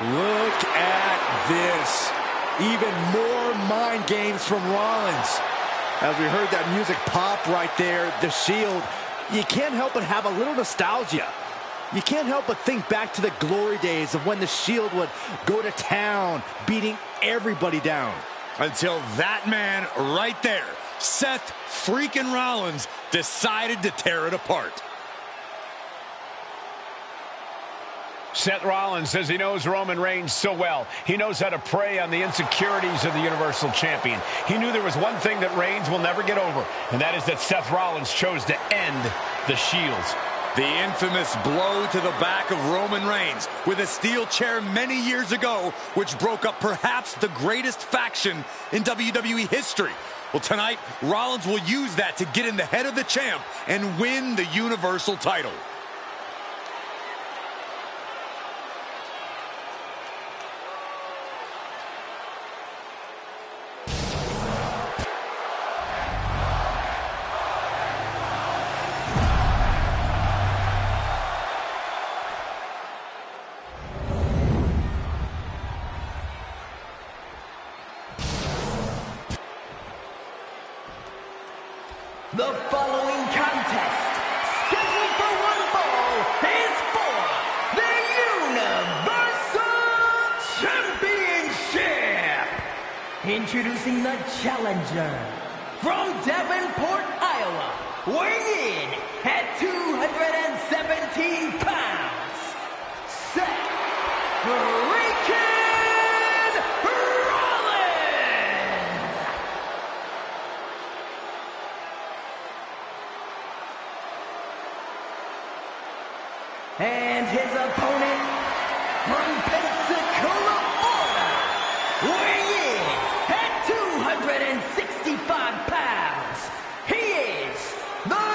[SPEAKER 5] Look at this. Even more mind games from Rollins. As we heard that music pop right there, the Shield, you can't help but have a little nostalgia. You can't help but think back to the glory days of when the Shield would go to town, beating everybody down.
[SPEAKER 4] Until that man right there, Seth freaking Rollins, decided to tear it apart.
[SPEAKER 3] Seth Rollins says he knows Roman Reigns so well. He knows how to prey on the insecurities of the Universal Champion. He knew there was one thing that Reigns will never get over, and that is that Seth Rollins chose to end the Shields.
[SPEAKER 4] The infamous blow to the back of Roman Reigns with a steel chair many years ago, which broke up perhaps the greatest faction in WWE history. Well, tonight, Rollins will use that to get in the head of the champ and win the Universal title.
[SPEAKER 10] The following contest, scheduled for one fall, is for the Universal Championship. Introducing the challenger from Davenport, Iowa, weighing in at 217 pounds, Seth freaking Rollins. And his opponent from Pensacola, Florida, weighing in at 265 pounds, he is the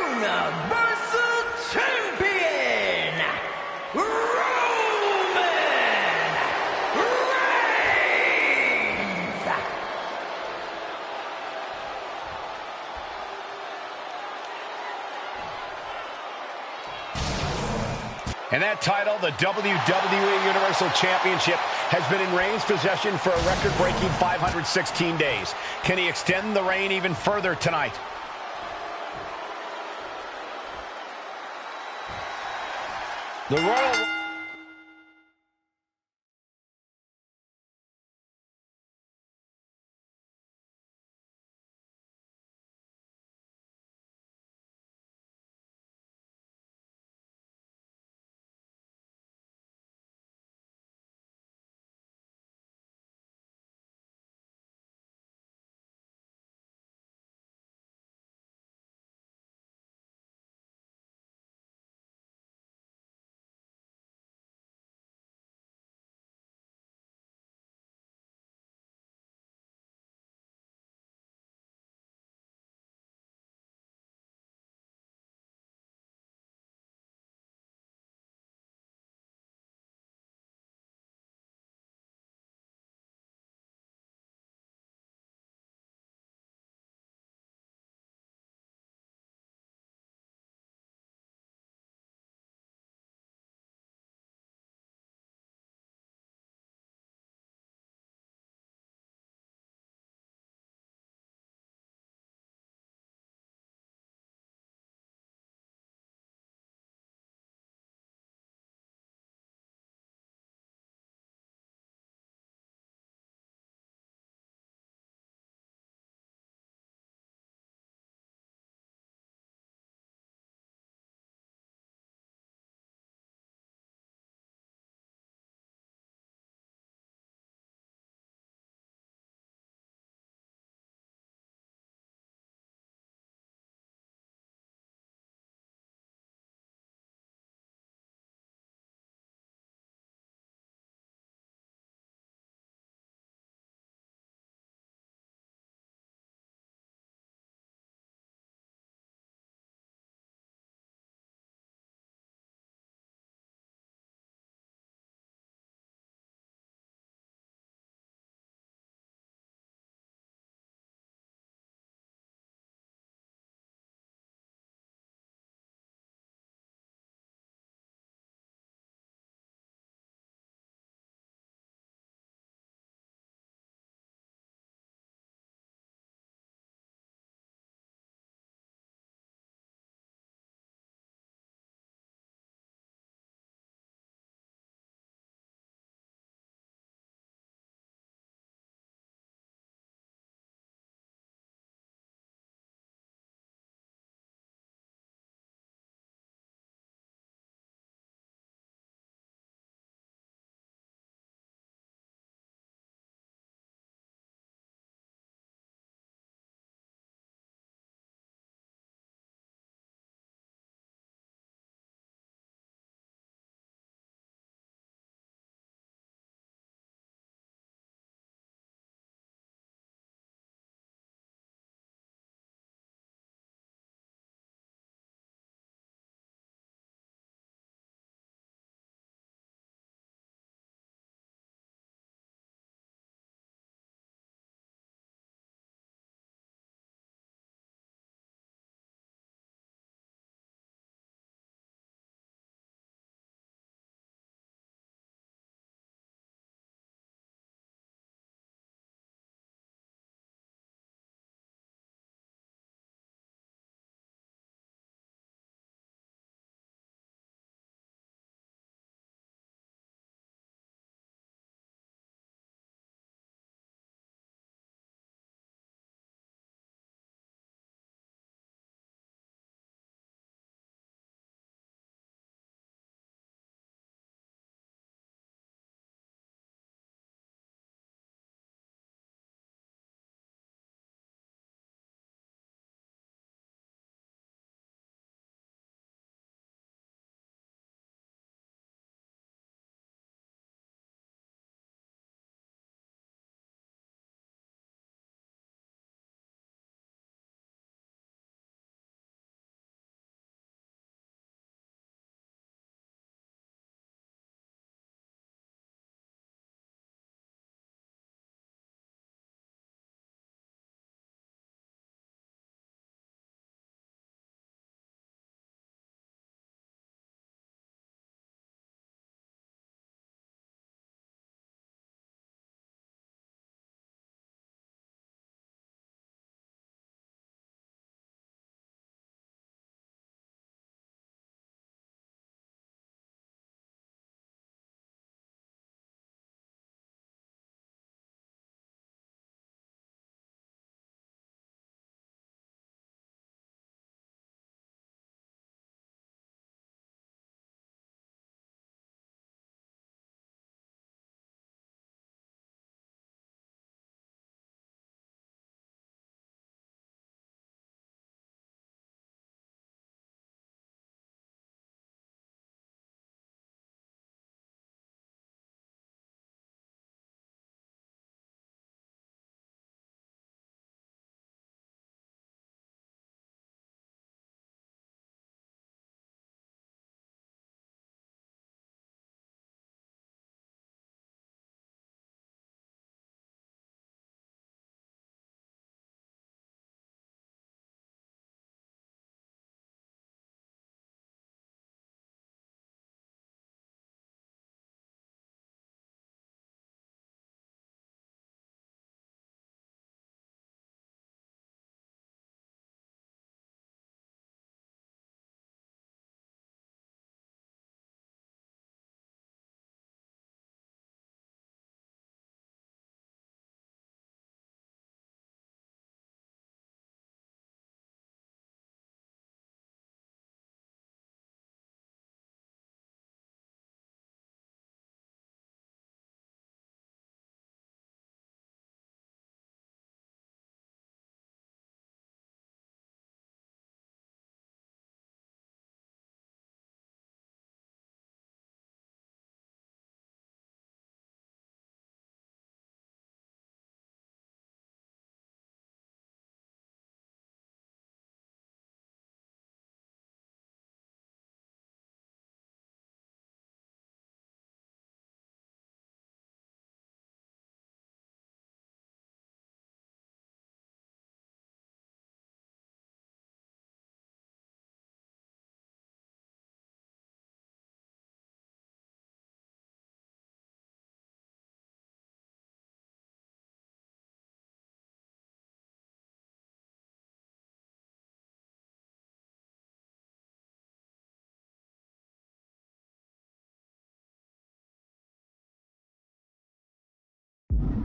[SPEAKER 10] Universal Champion, Roman Reigns.
[SPEAKER 3] And that title, the WWE Universal Championship, has been in Reigns' possession for a record-breaking 516 days. Can he extend the reign even further tonight? The Royal...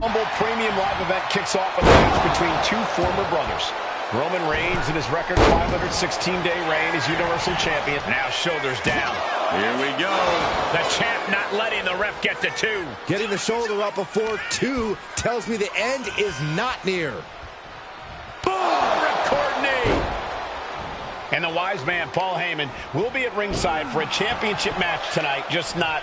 [SPEAKER 3] Humble Premium Live event kicks off with a match between two former brothers. Roman Reigns in his record 516-day reign as Universal Champion. Now shoulders down. Here we go. The champ not letting the ref get to 2.
[SPEAKER 2] Getting the shoulder up before 2 tells me the end is not near.
[SPEAKER 3] Boom! Ripcord knee. And the wise man, Paul Heyman, will be at ringside for a championship match tonight, just not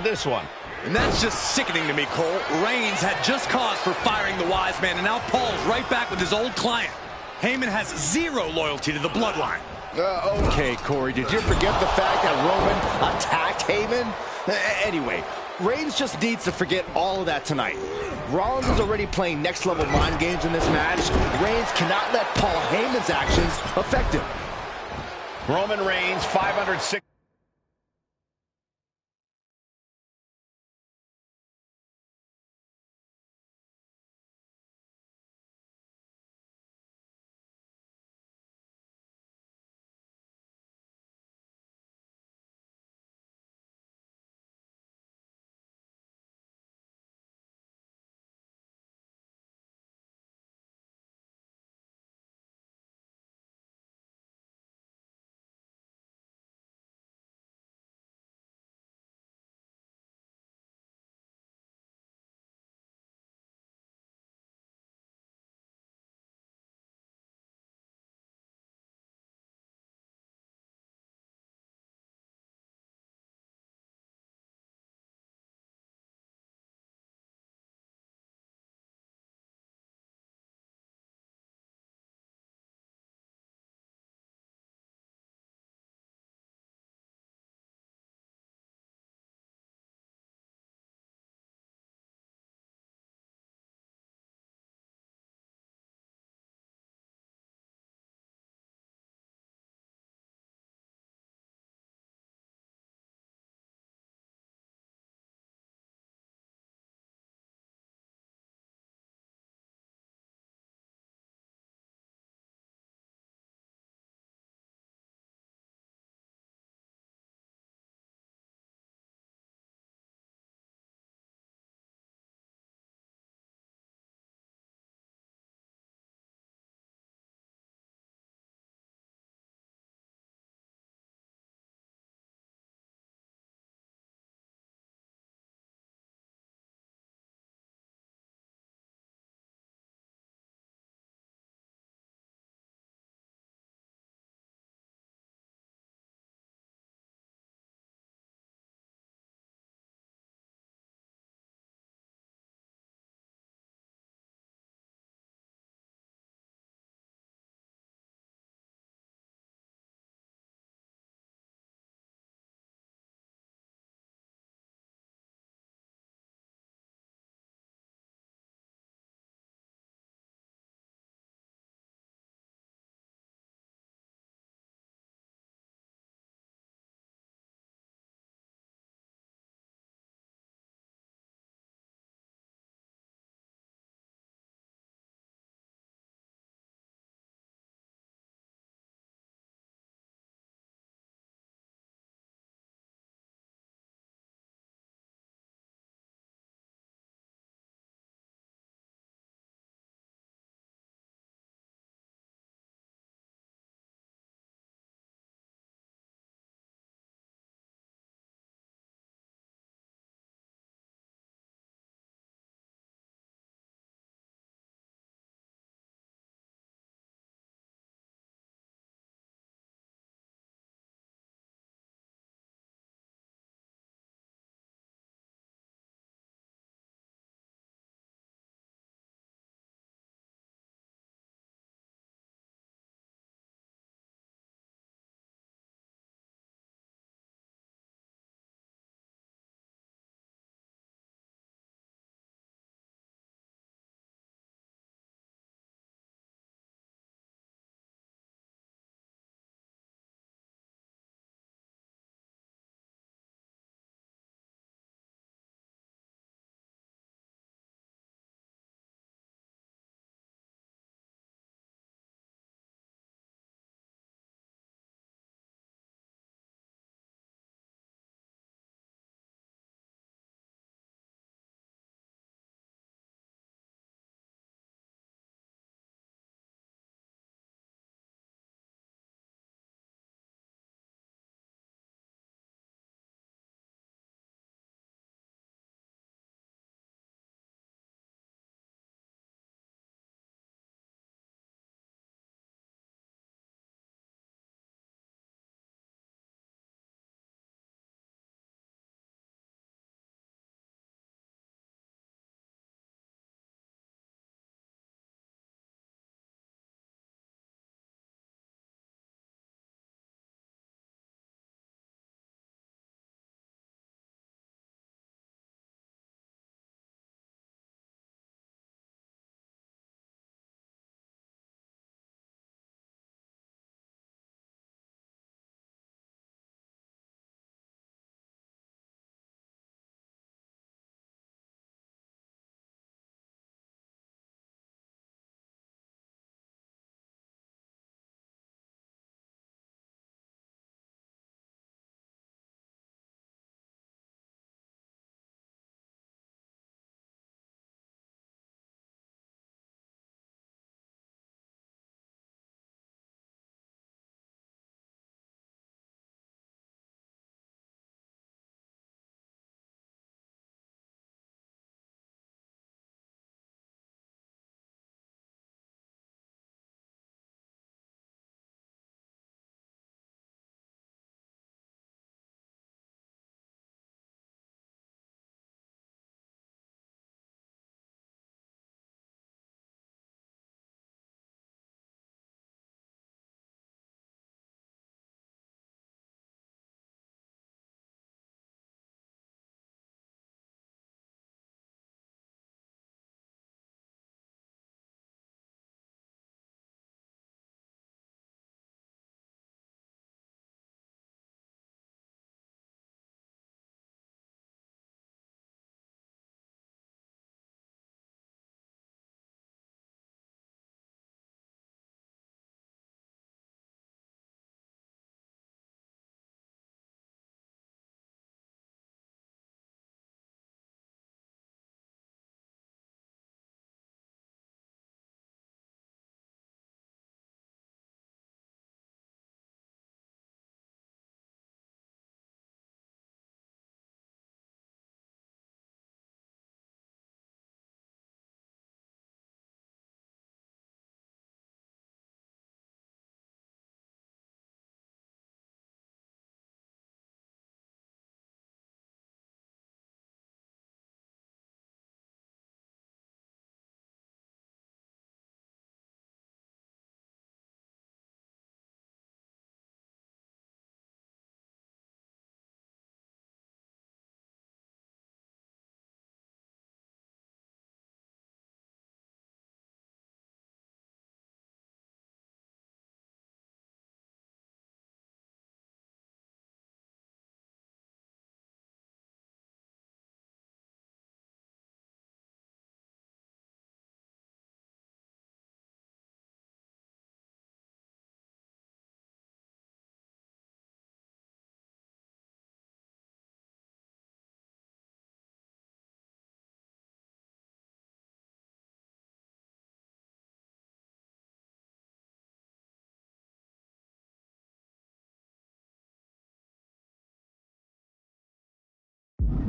[SPEAKER 3] this one.
[SPEAKER 4] And that's just sickening to me, Cole. Reigns had just cause for firing the wise man, and now Paul's right back with his old client. Heyman has zero loyalty to the Bloodline.
[SPEAKER 2] Okay, Corey, did you forget the fact that Roman attacked Heyman? Anyway, Reigns just needs to forget all of that tonight. Rollins is already playing next-level mind games in this match. Reigns cannot let Paul Heyman's actions affect him.
[SPEAKER 3] Roman Reigns, 506.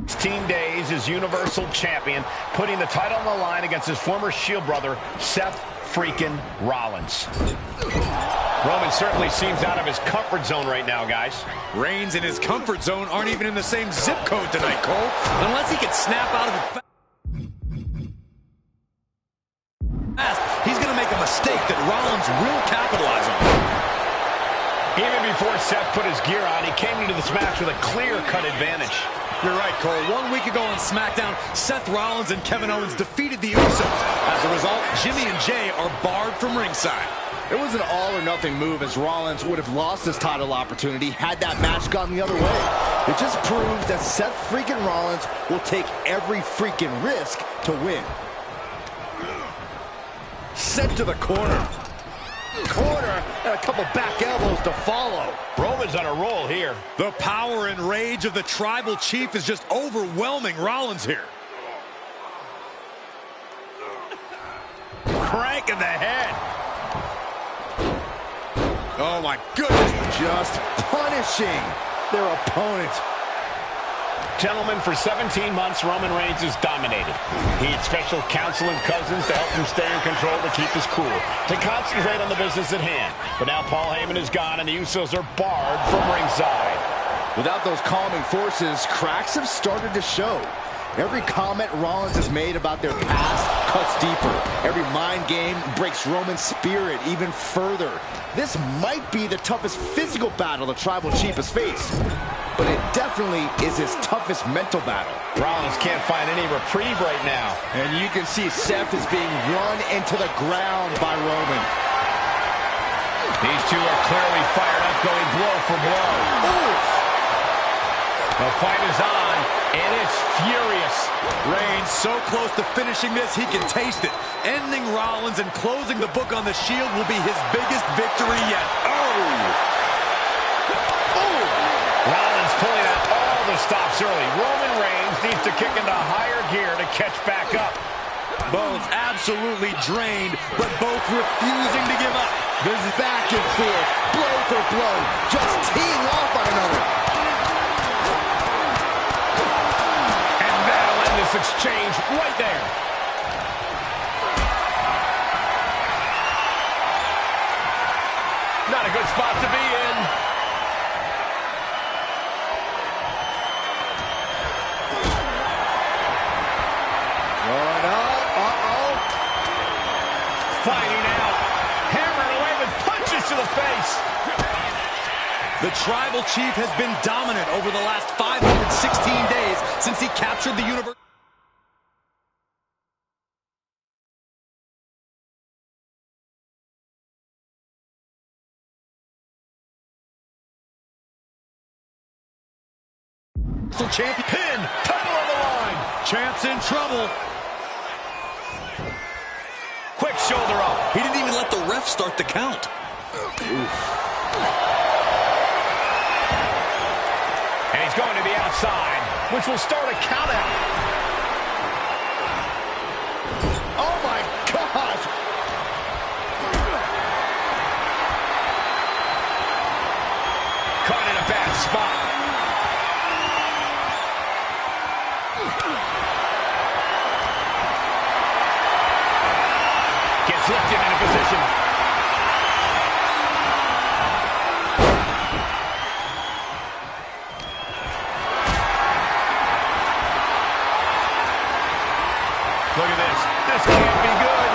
[SPEAKER 3] 16 days as Universal Champion, putting the title on the line against his former Shield brother, Seth freaking Rollins. Roman certainly seems out of his comfort zone right now, guys.
[SPEAKER 4] Reigns and his comfort zone aren't even in the same zip code tonight, Cole. Unless he can snap out of it fast, he's going to make a mistake that Rollins will capitalize on.
[SPEAKER 3] Even before Seth put his gear on, he came into this match with a clear-cut advantage.
[SPEAKER 4] You're right, Cole. 1 week ago on SmackDown, Seth Rollins and Kevin Owens defeated the Usos. As a result, Jimmy and Jay are barred from ringside.
[SPEAKER 2] It was an all-or-nothing move, as Rollins would have lost his title opportunity had that match gone the other way. It just proves that Seth freaking Rollins will take every freaking risk to win. Sent to the corner. And a couple back elbows to follow.
[SPEAKER 3] Roman's on a roll here.
[SPEAKER 4] The power and rage of the Tribal Chief is just overwhelming Rollins here.
[SPEAKER 3] Crank in the head.
[SPEAKER 4] Oh my goodness.
[SPEAKER 2] Just punishing their opponent.
[SPEAKER 3] Gentlemen, for 17 months, Roman Reigns has dominated. He had special counsel and cousins to help him stay in control, to keep his cool, to concentrate on the business at hand. But now Paul Heyman is gone, and the Usos are barred from ringside.
[SPEAKER 2] Without those calming forces, cracks have started to show. Every comment Rollins has made about their past cuts deeper. Every mind game breaks Roman's spirit even further. This might be the toughest physical battle the Tribal Chief has faced, but it definitely is his toughest mental battle.
[SPEAKER 3] Rollins can't find any reprieve right now.
[SPEAKER 2] And you can see Seth is being run into the ground by Roman.
[SPEAKER 3] These two are clearly fired up, going blow for blow.
[SPEAKER 2] Oof.
[SPEAKER 3] The fight is on, and it's furious.
[SPEAKER 4] Reigns so close to finishing this, he can taste it. Ending Rollins and closing the book on the Shield will be his biggest victory yet.
[SPEAKER 3] Rollins pulling out all the stops early. Roman Reigns needs to kick into higher gear to catch back up.
[SPEAKER 4] Both absolutely drained, but both refusing to give up.
[SPEAKER 2] This is back and forth, blow for blow, just teeing off on another.
[SPEAKER 3] And that'll end this exchange right there. Not a good spot to be in.
[SPEAKER 2] Going up,
[SPEAKER 3] Fighting out, hammering away with punches to the face.
[SPEAKER 4] The Tribal Chief has been dominant over the last 516 days since he captured the universe. Champion
[SPEAKER 3] Pin, title on the line.
[SPEAKER 4] Champ's in trouble.
[SPEAKER 3] Quick shoulder up.
[SPEAKER 4] He didn't even let the ref start the count.
[SPEAKER 3] And he's going to the outside, which will start a count out.
[SPEAKER 2] oh my God!
[SPEAKER 3] Caught in a bad spot. Gets lifted into position. Look at this. This can't be good.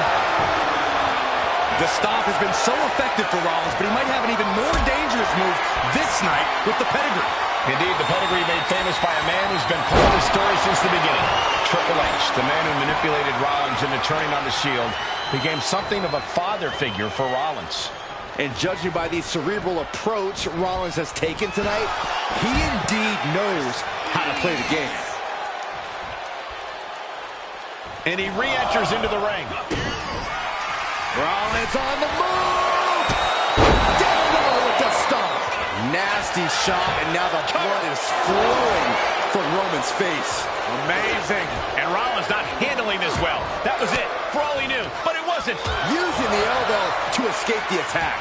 [SPEAKER 4] The stop has been so effective for Rollins, but he might have an even more dangerous move this night with the pedigree.
[SPEAKER 3] Indeed, the pedigree made famous by a man who's been pulling his story since the beginning. Triple H, the man who manipulated Rollins into turning on the Shield, became something of a father figure for Rollins.
[SPEAKER 2] And judging by the cerebral approach Rollins has taken tonight, he indeed knows how to play the game.
[SPEAKER 3] And he re-enters into the ring.
[SPEAKER 2] Rollins on the move! Down low with the stomp. Nasty shot, and now the blood is flowing from Roman's face.
[SPEAKER 3] Amazing. And Rollins not handling this well. That was it, for all he knew. But it wasn't.
[SPEAKER 2] Using the elbow to escape the attack.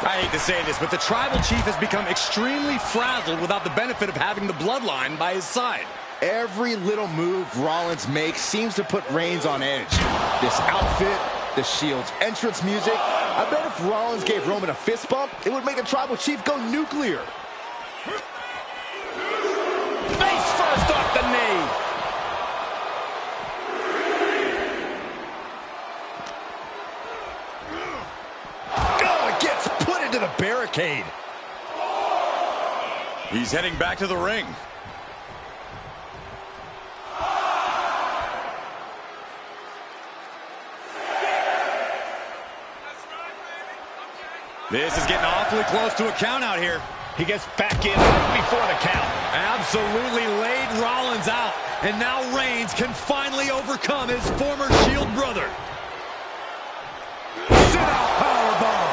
[SPEAKER 4] I hate to say this, but the Tribal Chief has become extremely frazzled without the benefit of having the Bloodline by his side.
[SPEAKER 2] Every little move Rollins makes seems to put Reigns on edge. This outfit, the Shield's entrance music. I bet if Rollins gave Roman a fist bump, it would make the Tribal Chief go nuclear.
[SPEAKER 4] Face first off the knee.
[SPEAKER 2] Oh, it gets put into the barricade.
[SPEAKER 4] He's heading back to the ring. This is getting awfully close to a count out here.
[SPEAKER 3] He gets back in right before the count.
[SPEAKER 4] Absolutely laid Rollins out. And now Reigns can finally overcome his former Shield brother.
[SPEAKER 2] Sit-out powerbomb.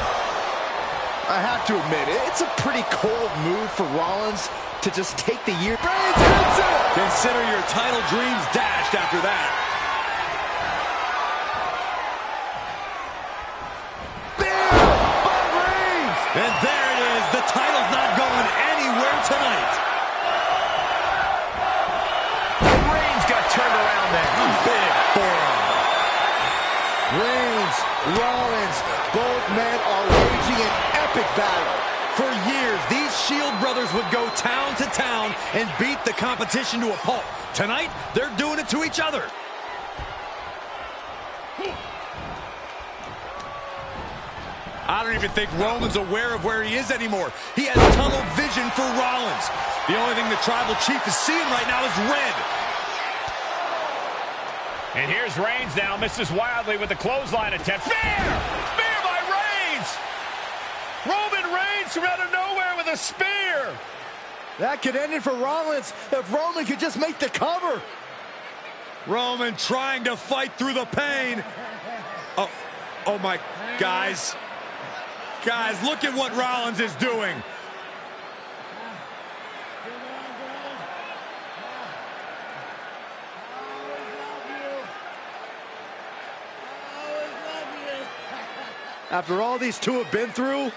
[SPEAKER 2] I have to admit, it's a pretty cold move for Rollins to just take the year. Reigns hits it!
[SPEAKER 4] Consider your title dreams dashed after that. And there it is. The title's not going anywhere tonight.
[SPEAKER 3] Reigns got turned around there.
[SPEAKER 4] Big forearm.
[SPEAKER 2] Reigns, Rollins, both men are waging an epic battle.
[SPEAKER 4] For years, these Shield brothers would go town to town and beat the competition to a pulp. Tonight, they're doing it to each other. I don't even think Roman's aware of where he is anymore. He has tunnel vision for Rollins. The only thing the Tribal Chief is seeing right now is red.
[SPEAKER 3] And here's Reigns now, misses wildly with the clothesline attempt. Spear! Spear by Reigns! Roman Reigns from out of nowhere with a spear!
[SPEAKER 2] That could end it for Rollins if Roman could just make the cover.
[SPEAKER 4] Roman trying to fight through the pain. Oh my, guys. Guys, look at what Rollins is doing.
[SPEAKER 2] After all these two have been through,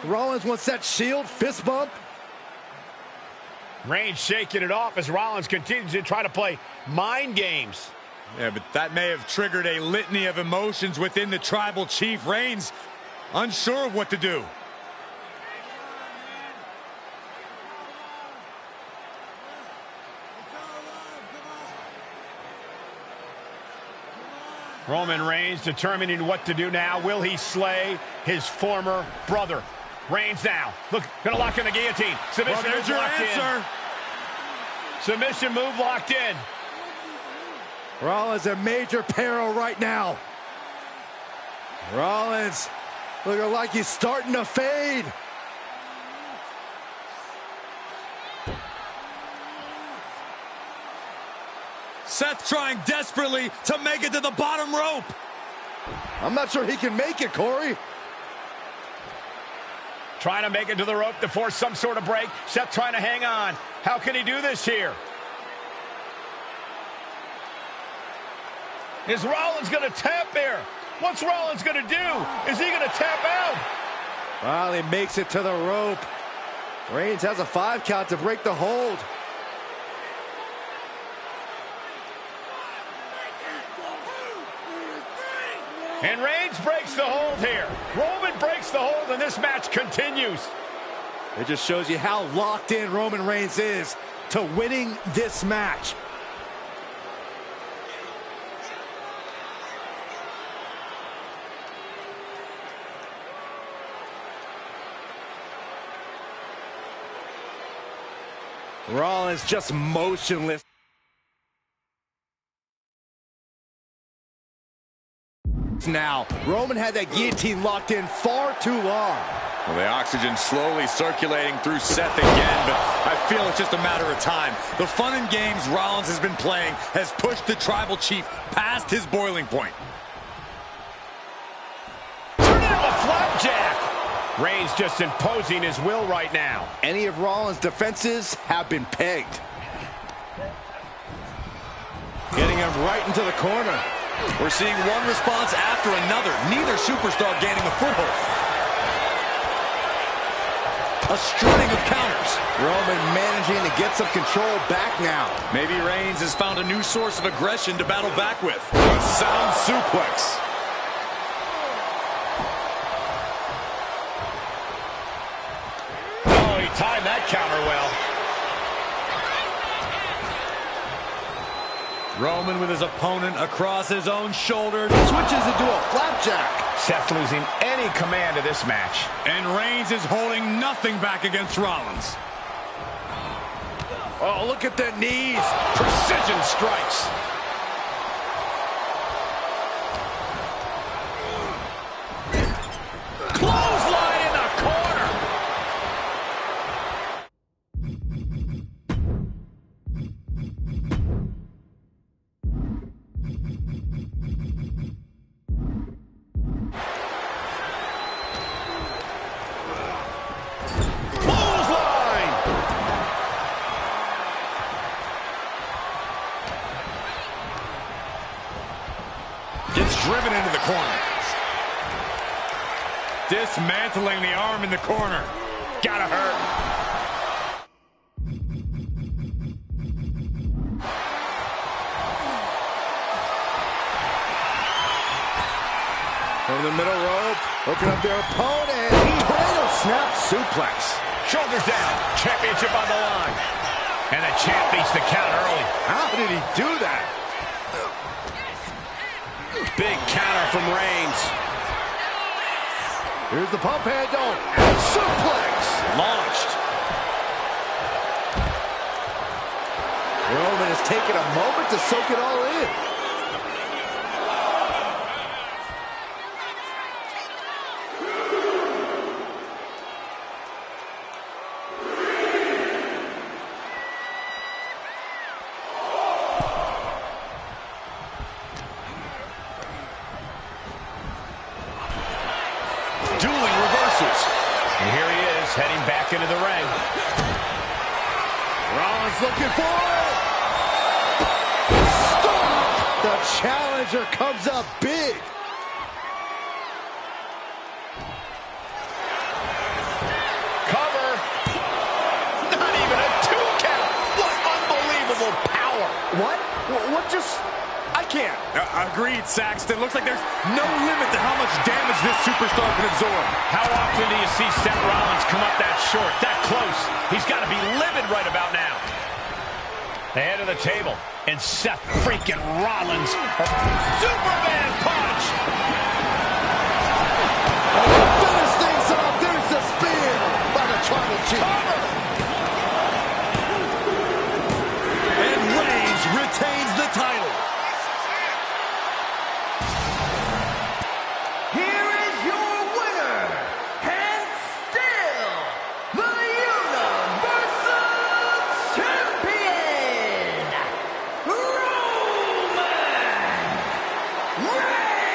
[SPEAKER 2] Rollins wants that Shield fist bump.
[SPEAKER 3] Reigns shaking it off as Rollins continues to try to play mind games.
[SPEAKER 4] Yeah, but that may have triggered a litany of emotions within the Tribal Chief. Reigns unsure of what to do.
[SPEAKER 3] Roman Reigns determining what to do now. Will he slay his former brother? Reigns now. Look, gonna lock in the guillotine. Submission move locked in. Submission move locked in.
[SPEAKER 2] Rollins in major peril right now. Rollins looking like he's starting to fade.
[SPEAKER 4] Seth trying desperately to make it to the bottom rope.
[SPEAKER 2] I'm not sure he can make it, Corey.
[SPEAKER 3] Trying to make it to the rope to force some sort of break. Seth trying to hang on. How can he do this here? Is Rollins going to tap here? What's Rollins going to do? Is he going to tap out?
[SPEAKER 2] Finally makes it to the rope. Reigns has a 5 count to break the hold.
[SPEAKER 3] And Reigns breaks the hold here. Roman breaks the hold, and this match continues.
[SPEAKER 2] It just shows you how locked in Roman Reigns is to winning this match. Rollins just motionless. Now, Roman had that guillotine locked in far too long.
[SPEAKER 4] Well, the oxygen slowly circulating through Seth again, but I feel it's just a matter of time. The fun and games Rollins has been playing has pushed the Tribal Chief past his boiling point.
[SPEAKER 3] Turn it into a flapjack. Reigns just imposing his will right now.
[SPEAKER 2] Any of Rollins' defenses have been pegged. Getting him right into the corner.
[SPEAKER 4] We're seeing one response after another. Neither superstar gaining a foothold. a string of counters.
[SPEAKER 2] Roman managing to get some control back now.
[SPEAKER 4] Maybe Reigns has found a new source of aggression to battle back with. A sound suplex.
[SPEAKER 3] Oh, he timed that counter well.
[SPEAKER 4] Roman with his opponent across his own shoulders.
[SPEAKER 2] Switches into a flapjack.
[SPEAKER 3] Seth losing any command of this match.
[SPEAKER 4] And Reigns is holding nothing back against Rollins.
[SPEAKER 5] Oh, look at the knees.
[SPEAKER 3] Precision strikes. Clothesline in the corner. Clothesline.
[SPEAKER 4] Gets driven into the corner. Dismantling the arm in the corner.
[SPEAKER 3] Gotta hurt.
[SPEAKER 5] From the middle rope, hooking up their opponent.
[SPEAKER 2] Cradle snap suplex.
[SPEAKER 3] Shoulders down. Championship on the line. And the champ beats the count early.
[SPEAKER 5] How did he do that?
[SPEAKER 3] Big counter from Reigns.
[SPEAKER 2] Here's the pump handle. And suplex.
[SPEAKER 4] Launched.
[SPEAKER 2] Roman has taken a moment to soak it all in.
[SPEAKER 3] Dueling reversals. And here he is, heading back into the ring.
[SPEAKER 2] Rollins looking for it. Stop! The challenger comes up big.
[SPEAKER 3] Cover. Not even a 2 count. What unbelievable power.
[SPEAKER 2] What? What just... I can't.
[SPEAKER 4] Agreed, Saxton. Looks like there's no limit to how much damage this superstar can absorb.
[SPEAKER 3] How often do you see Seth Rollins come up that short, that close? He's got to be livid right about now. The head of the table, and Seth freaking Rollins. Superman punch!
[SPEAKER 2] Finish things off. There's the spear by the Tribal Chief.
[SPEAKER 4] And Reigns retains the title.
[SPEAKER 10] Here is your winner, and still the Universal Champion, Roman Reigns.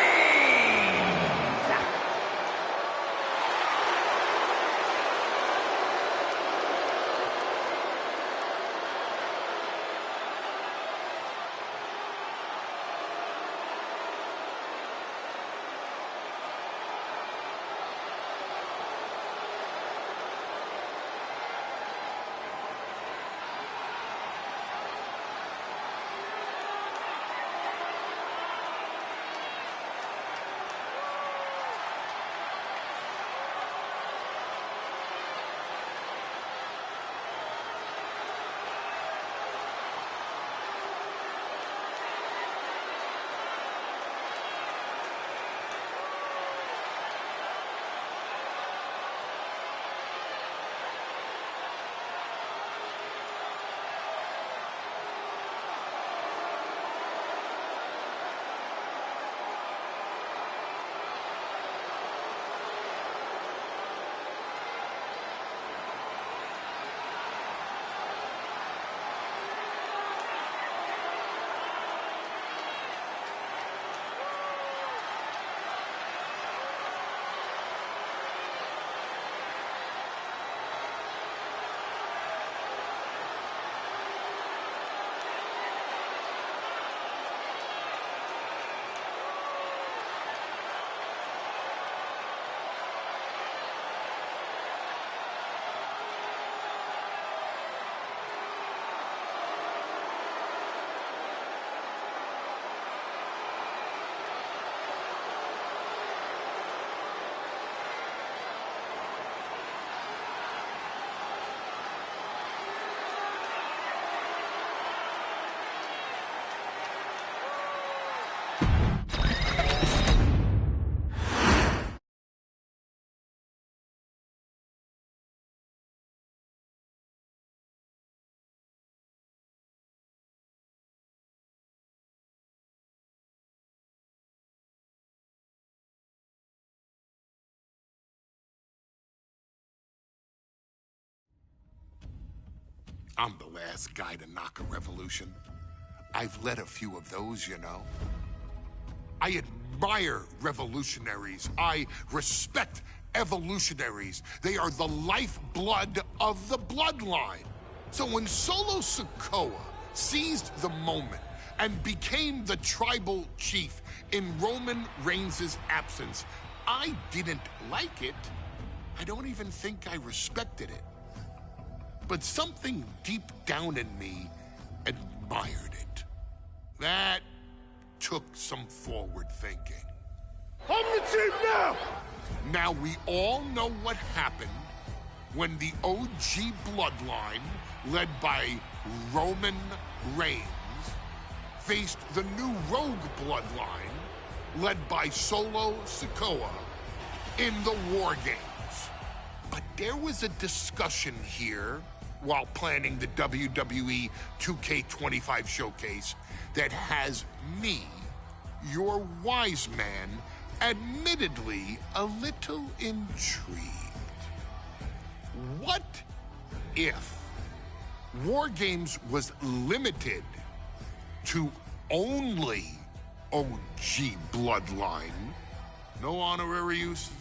[SPEAKER 1] I'm the last guy to knock a revolution. I've led a few of those, you know. I admire revolutionaries. I respect evolutionaries. They are the lifeblood of the bloodline. So when Solo Sikoa seized the moment and became the tribal chief in Roman Reigns' absence, I didn't like it. I don't even think I respected it. But something deep down in me admired it. That took some forward thinking.
[SPEAKER 8] I'm the chief now!
[SPEAKER 1] Now we all know what happened when the OG bloodline, led by Roman Reigns, faced the new rogue bloodline, led by Solo Sikoa, in the War Games. But there was a discussion here while planning the WWE 2k25 showcase that has me, your wise man, admittedly a little intrigued. What if War Games was limited to only OG bloodline, no honorary uses,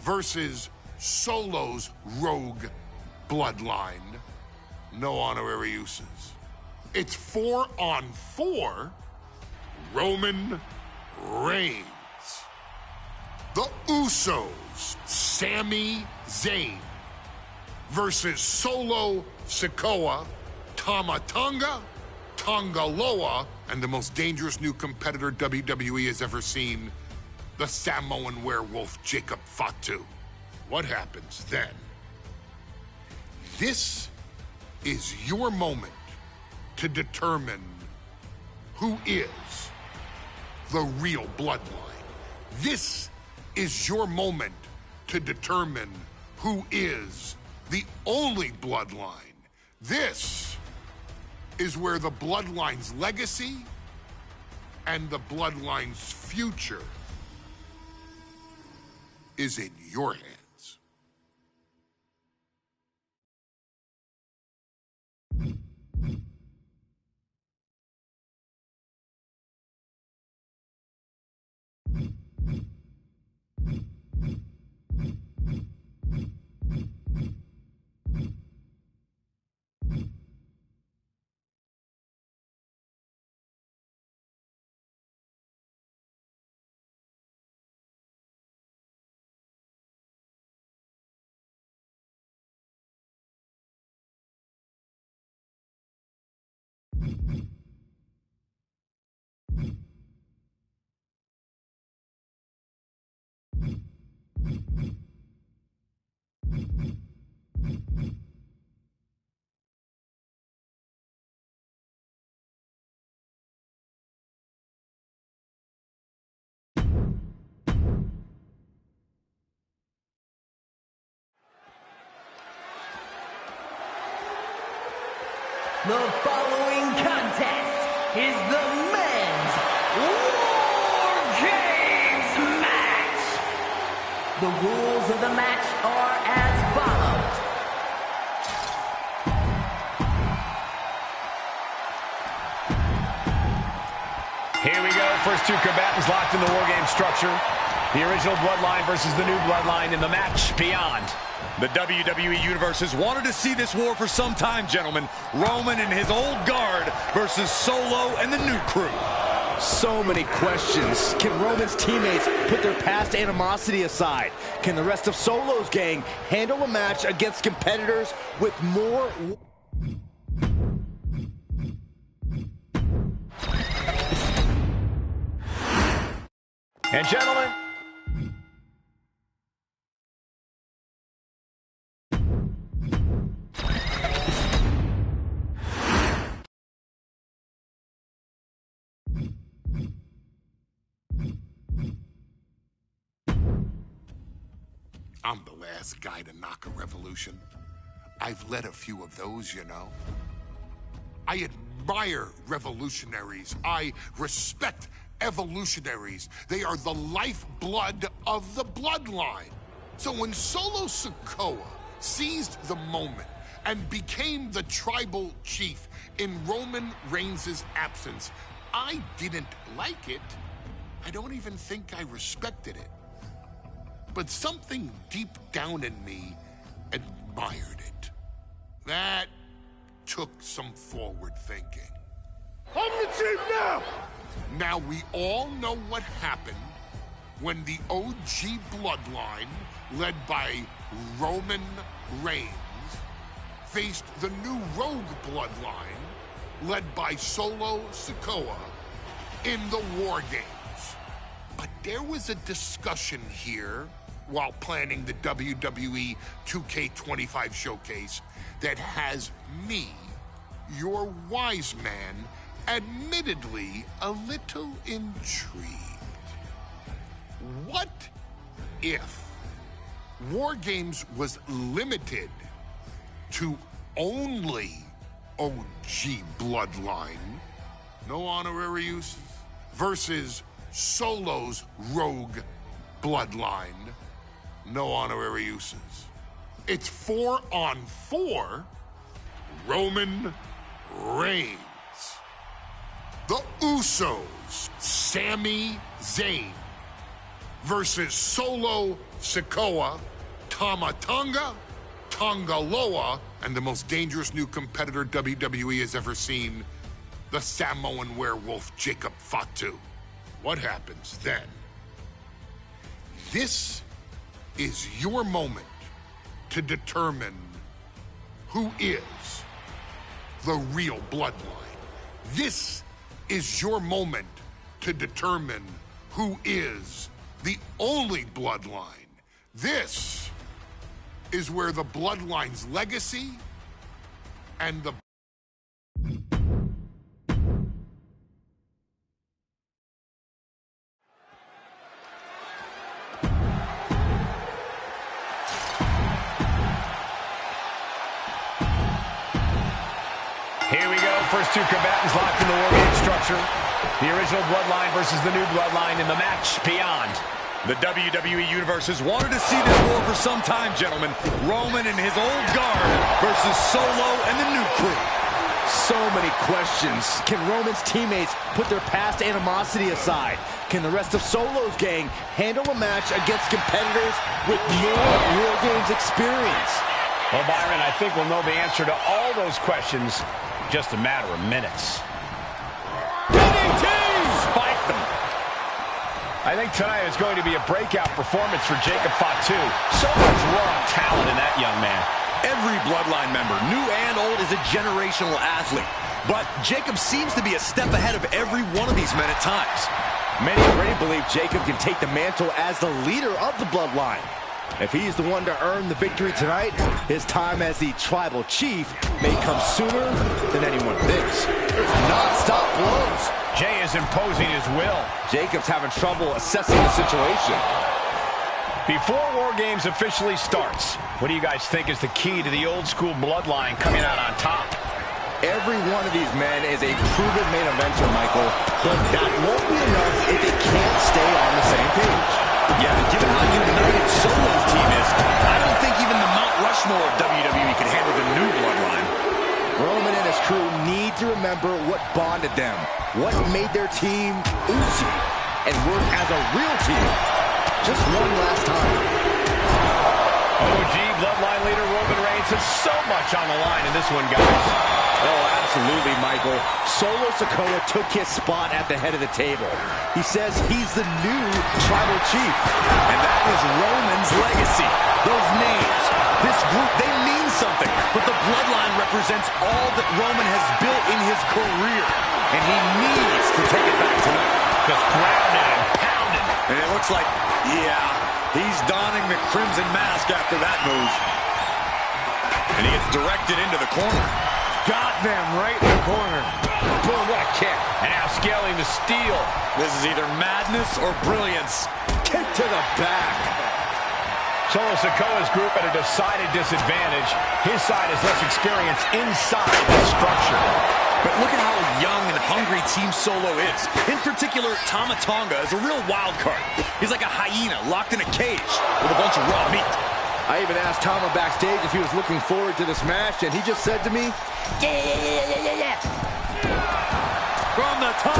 [SPEAKER 1] versus Solo's rogue bloodline, no honorary uses? It's 4-on-4 Roman Reigns. The Usos, Sami Zayn, versus Solo Sikoa, Tama Tonga, Tonga Loa, and the most dangerous new competitor WWE has ever seen, the Samoan werewolf Jacob Fatu. What happens then? This is your moment to determine who is the real bloodline. This is your moment to determine who is the only bloodline. This is where the bloodline's legacy and the bloodline's future is in your hands.
[SPEAKER 10] The following contest is the men's War Games match. The rules of the match are as follows.
[SPEAKER 3] Here we go. First two combatants locked in the War Game structure. The original Bloodline versus the new Bloodline in the match beyond.
[SPEAKER 4] The WWE Universe has wanted to see this war for some time, gentlemen. Roman and his old guard versus Solo and the new crew.
[SPEAKER 2] So many questions. Can Roman's teammates put their past animosity aside? Can the rest of Solo's gang handle a match against competitors with more...
[SPEAKER 3] And gentlemen,
[SPEAKER 1] I'm the last guy to knock a revolution. I've led a few of those, you know. I admire revolutionaries. I respect evolutionaries. They are the lifeblood of the bloodline. So when Solo Sikoa seized the moment and became the tribal chief in Roman Reigns' absence. I didn't like it. I don't even think I respected it. But something deep down in me admired it. That took some forward thinking.
[SPEAKER 8] I'm the chief now!
[SPEAKER 1] Now we all know what happened when the OG Bloodline, led by Roman Reigns, faced the new Rogue Bloodline, led by Solo Sikoa, in the War Games. But there was a discussion here while planning the WWE 2k25 showcase that has me, your wise man, admittedly a little intrigued. What if War Games was limited to only OG Bloodline, no honorary uses, versus Solo's Rogue Bloodline, no honorary uses? It's 4-on-4 Roman Reigns. The Usos, Sami Zayn, versus Solo Sikoa, Tama Tonga, Tonga Loa, and the most dangerous new competitor WWE has ever seen, the Samoan werewolf Jacob Fatu. What happens then? This is your moment to determine who is the real Bloodline. This is your moment to determine who is the only Bloodline. This is where the Bloodline's legacy and the
[SPEAKER 3] Here we go. First two combatants locked in the War Game structure. The original Bloodline versus the new Bloodline in the match beyond.
[SPEAKER 4] The WWE Universe has wanted to see this war for some time, gentlemen. Roman and his old guard versus Solo and the new crew.
[SPEAKER 2] So many questions. Can Roman's teammates put their past animosity aside? Can the rest of Solo's gang handle a match against competitors with more War Games experience?
[SPEAKER 3] Well, Byron, I think we'll know the answer to all those questions in just a matter of minutes.
[SPEAKER 4] DDT!
[SPEAKER 3] Spike them. I think tonight is going to be a breakout performance for Jacob Fatu. So much raw talent in that young man.
[SPEAKER 4] Every Bloodline member, new and old, is a generational athlete. But Jacob seems to be a step ahead of every one of these men at times.
[SPEAKER 2] Many already believe Jacob can take the mantle as the leader of the Bloodline. If he's the one to earn the victory tonight, his time as the tribal chief may come sooner than anyone thinks. There's non-stop blows.
[SPEAKER 3] Jay is imposing his will.
[SPEAKER 2] Jacob's having trouble assessing the situation.
[SPEAKER 3] Before War Games officially starts, what do you guys think is the key to the old school Bloodline coming out on top?
[SPEAKER 2] Every one of these men is a proven main eventer, Michael, but that won't be enough if they can't stay on the same page.
[SPEAKER 4] Yeah, given how united Solo's team is, I don't think even the Mount Rushmore of WWE can handle the new Bloodline.
[SPEAKER 2] Roman and his crew need to remember what bonded them, what made their team oozy, and work as a real team. Just one last time.
[SPEAKER 3] OG Bloodline leader Roman Reigns has so much on the line in this one, guys.
[SPEAKER 2] Oh, absolutely, Michael. Solo Sikoa took his spot at the head of the table. He says he's the new tribal chief.
[SPEAKER 4] And that was Roman's legacy. Those names, this group, they mean something. But the Bloodline represents all that Roman has built in his career. And he needs to take it back tonight.
[SPEAKER 3] Just grounded and pounded.
[SPEAKER 4] And it looks like, yeah, he's donning the crimson mask after that move. And he gets directed into the corner.
[SPEAKER 2] Got them right in the corner.
[SPEAKER 3] Boom, what a kick. And now scaling the steel.
[SPEAKER 4] This is either madness or brilliance.
[SPEAKER 2] Kick to the back.
[SPEAKER 3] Solo Sikoa's group at a decided disadvantage. His side is less experienced inside the structure.
[SPEAKER 4] But look at how young and hungry Team Solo is. In particular, Tama Tonga is a real wild card. He's like a hyena locked in a cage with a bunch of raw meat.
[SPEAKER 2] I even asked Tama backstage if he was looking forward to this match, and he just said to me, yeah.
[SPEAKER 4] From the top.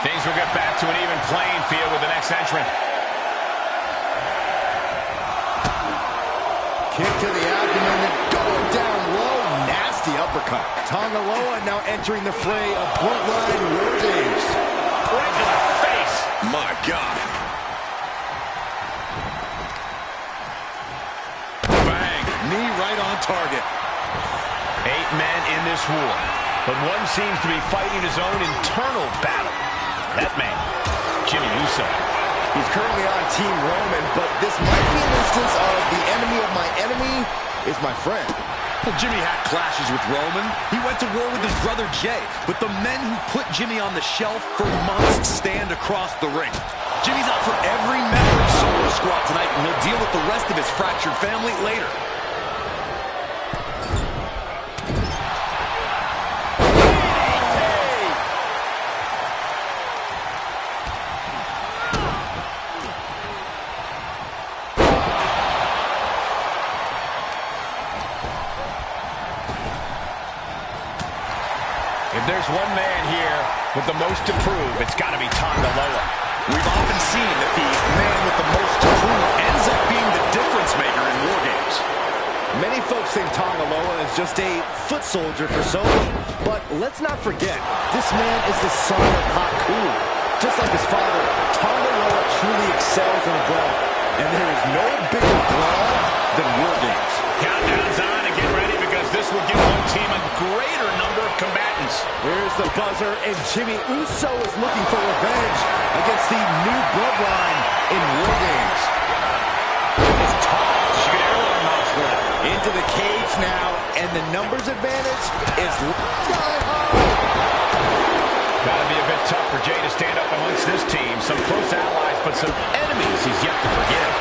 [SPEAKER 3] Things will get back to an even playing field with the next entrant.
[SPEAKER 2] Kick to the abdomen, going down low, nasty uppercut. Tonga Loa now entering the fray of Bloodline War Games.
[SPEAKER 3] Right to the face.
[SPEAKER 4] My God. Bang. Knee right on target.
[SPEAKER 3] 8 men in this war, but one seems to be fighting his own internal battle. That man, Jimmy Uso.
[SPEAKER 2] He's currently on Team Roman, but this might be an instance of the enemy of my enemy is my friend.
[SPEAKER 4] Well, Jimmy had clashes with Roman. He went to war with his brother Jay, but the men who put Jimmy on the shelf for months stand across the ring. Jimmy's out for every member of Solo Squad tonight, and he'll deal with the rest of his fractured family later.
[SPEAKER 3] If there's one man here with the most to prove, it's got to be Tonga Loa.
[SPEAKER 4] We've often seen that the man with the most to prove ends up being the difference maker in War Games.
[SPEAKER 2] Many folks think Tonga Loa is just a foot soldier for Solo, but let's not forget, this man is the son of Haku. Just like his father, Tonga Loa truly excels in a brawl, and there is no bigger brawl than War Games.
[SPEAKER 3] Countdown's on and get ready because this will give one team a greater number of combatants.
[SPEAKER 2] Here's the buzzer, and Jimmy Uso is looking for revenge against the new Bloodline in War Games.
[SPEAKER 3] It's tough. She could airline mouse for it.
[SPEAKER 2] Into the cage now, and the numbers advantage is sky high.
[SPEAKER 3] Gotta be a bit tough for Jay to stand up amongst this team. Some close allies, but some enemies he's yet to forgive.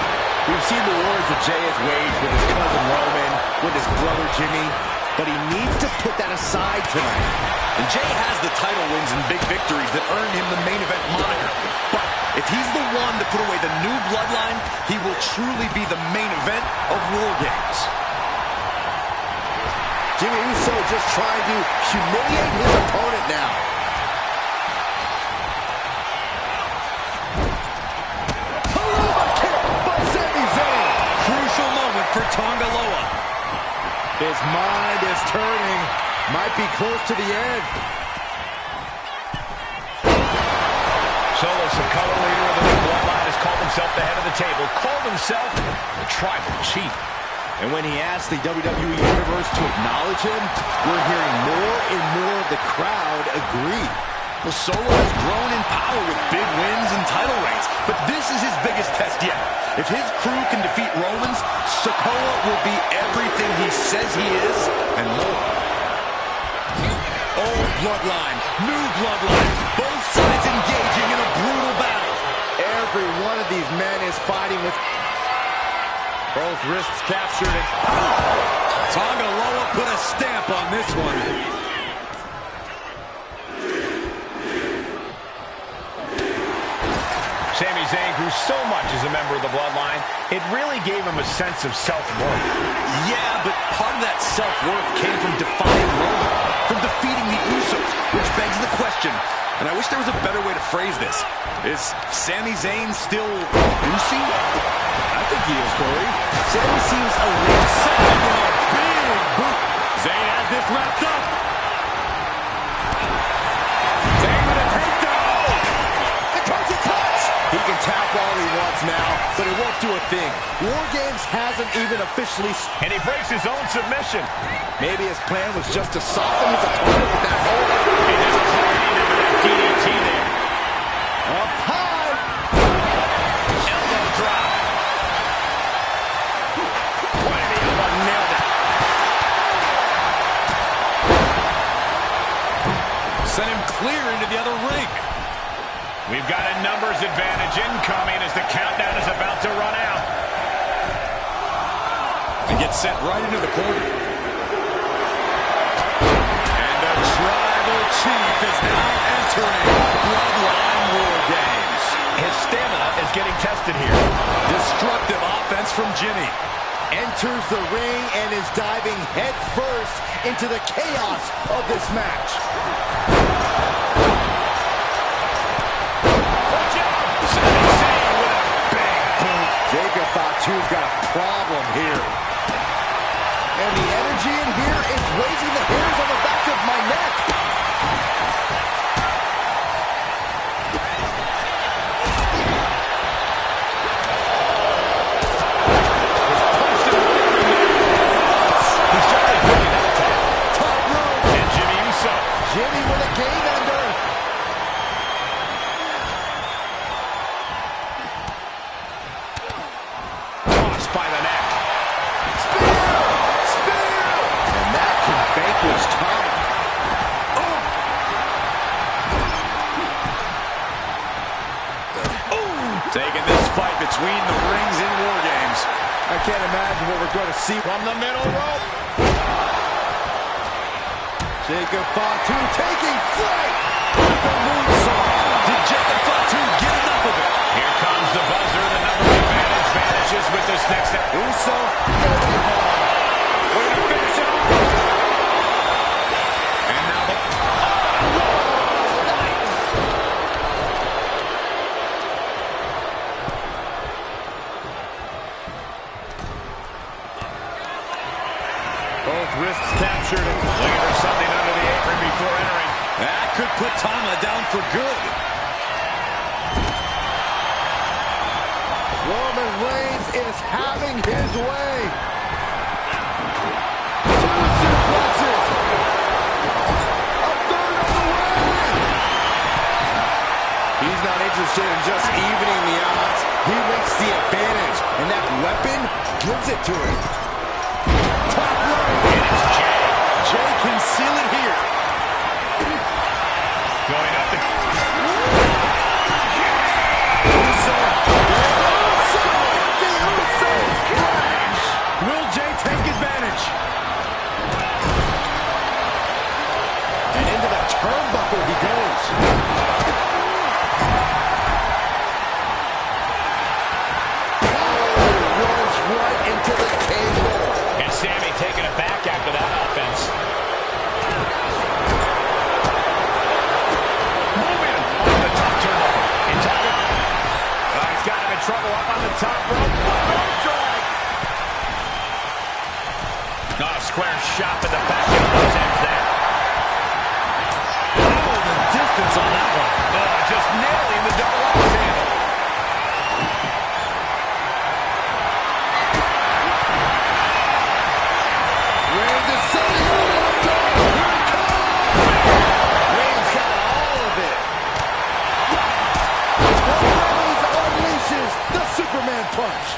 [SPEAKER 2] We've seen the wars that Jay has waged with his cousin Roman, with his brother Jimmy, but he needs to put that aside tonight.
[SPEAKER 4] And Jay has the title wins and big victories that earned him the main event moniker. But if he's the one to put away the new Bloodline, he will truly be the main event of War Games.
[SPEAKER 2] Jimmy Uso just trying to humiliate his opponent now.
[SPEAKER 4] Crucial moment for Tonga Loa.
[SPEAKER 2] His mind is turning. Might be close to the end.
[SPEAKER 3] Solo Sikoa, leader of the new Bloodline, has called himself the head of the table, called himself the tribal chief.
[SPEAKER 2] And when he asked the WWE Universe to acknowledge him, we're hearing more and more of the crowd agree.
[SPEAKER 4] Well, Solo has grown in power with big wins and title reigns, but this is his biggest test yet. If his crew can defeat Roman's, Sikoa will be everything he says he is and more. Old Bloodline, new Bloodline, both sides engaging in a brutal battle.
[SPEAKER 2] Every one of these men is fighting with both wrists captured.
[SPEAKER 4] Tonga Loa put a stamp on this one.
[SPEAKER 3] Sami Zayn grew so much as a member of the Bloodline, it really gave him a sense of self-worth.
[SPEAKER 4] Yeah, but part of that self-worth came from defying Roman, from defeating the Usos, which begs the question, and I wish there was a better way to phrase this. Is Sami Zayn still Usi?
[SPEAKER 2] I think he is, Corey. Sami seems a little sad in a big boot.
[SPEAKER 4] Zayn has this wrapped up.
[SPEAKER 2] Zayn with a takedown. The Carter clutch. He can tap all he wants now, but it won't do a thing. War Games hasn't even officially...
[SPEAKER 3] And he breaks his own submission.
[SPEAKER 2] Maybe his plan was just to soften his opponent with that hold.
[SPEAKER 3] He just cleared into that DDT there.
[SPEAKER 2] Up high.
[SPEAKER 3] Elbow drop. Right in the elbow, nailed it.
[SPEAKER 4] Sent him clear into the other ring.
[SPEAKER 3] We've got a numbers advantage incoming as the countdown is about to run out.
[SPEAKER 4] And gets sent right into the corner. And the tribal chief is now entering Bloodline War Games.
[SPEAKER 3] His stamina is getting tested here.
[SPEAKER 4] Destructive from Jimmy.
[SPEAKER 5] Enters the ring and is diving headfirst into the chaos of this match. Jacob Fatu's got a problem here. And the energy in here is raising the hairs on the back of my neck. Jimmy with a game ender.
[SPEAKER 3] Tossed by the neck.
[SPEAKER 5] Spear! Spear! And that can vanquish time.
[SPEAKER 3] Taking this fight between the rings in War Games.
[SPEAKER 5] I can't imagine what we're going to see
[SPEAKER 3] From the middle rope.
[SPEAKER 5] Jacob Fatu taking flight with the moonsault.
[SPEAKER 4] Did Jacob Fatu get enough of it?
[SPEAKER 3] Here comes the buzzer. The number advantage vanishes with this next step.
[SPEAKER 5] Uso going hard.
[SPEAKER 3] We're going to finish it off. And now the...
[SPEAKER 4] Both wrists captured.
[SPEAKER 3] Looking for something under the apron before entering.
[SPEAKER 4] That could put Tama down for good.
[SPEAKER 5] Roman Reigns is having his way. Two suplexes. A third of the way. He's not interested in just evening the odds. He wants the advantage, and that weapon gives it to him. Top rope.
[SPEAKER 3] And it's Jay.
[SPEAKER 5] Jay can seal it here.
[SPEAKER 3] Going up the...
[SPEAKER 5] Will Jay take advantage? And into the turnbuckle he goes. Runs right into the table.
[SPEAKER 3] And Sammy taking it back after that offense. Moving on the top turnbuckle. In time. He's got him in trouble up on the top rope. Not a square shot to the back of those ends there.
[SPEAKER 4] Oh, the distance on that one.
[SPEAKER 3] Just nailing the double axe handle.
[SPEAKER 5] Reigns is setting up. Reigns got all of it. Reigns unleashes the Superman punch.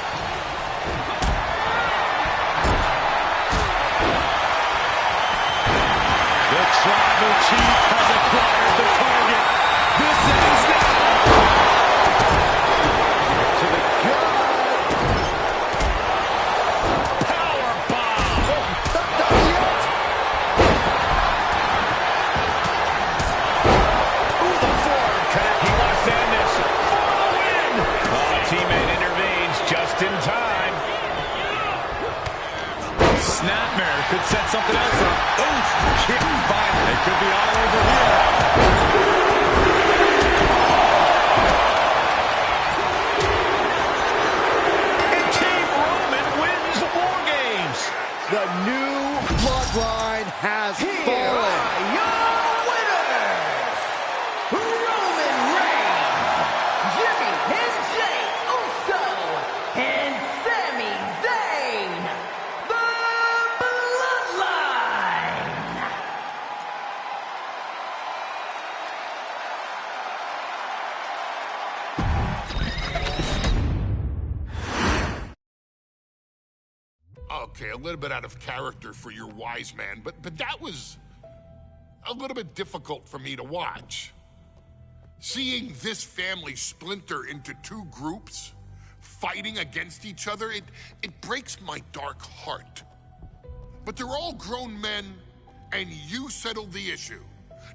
[SPEAKER 4] The tribal chief has acquired the target. This ends now.
[SPEAKER 5] To the gut.
[SPEAKER 3] Power bomb.
[SPEAKER 5] Not done yet.
[SPEAKER 3] Ooh, the forearm connect. He wants to end this. For the win. A teammate intervenes just in time.
[SPEAKER 4] Snapmare could set something else up. Oof, kick finally. It could be all over here.
[SPEAKER 3] And Team Roman wins War Games.
[SPEAKER 5] The new Bloodline has fallen.
[SPEAKER 10] Your winners, Roman Reigns, Jimmy and Jay Uso, and Sami Zayn, the Bloodline.
[SPEAKER 1] Okay, a little bit out of character for your wise man, but that was a little bit difficult for me to watch. Seeing this family splinter into two groups, fighting against each other, it breaks my dark heart. But they're all grown men, and you settled the issue.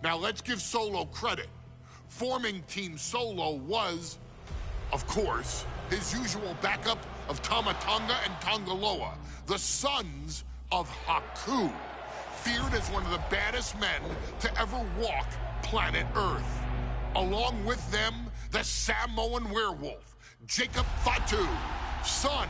[SPEAKER 1] Now let's give Solo credit. Forming Team Solo was Of course, his usual backup of Tama Tonga and Tonga Loa, the sons of Haku, feared as one of the baddest men to ever walk planet Earth. Along with them, the Samoan werewolf, Jacob Fatu, son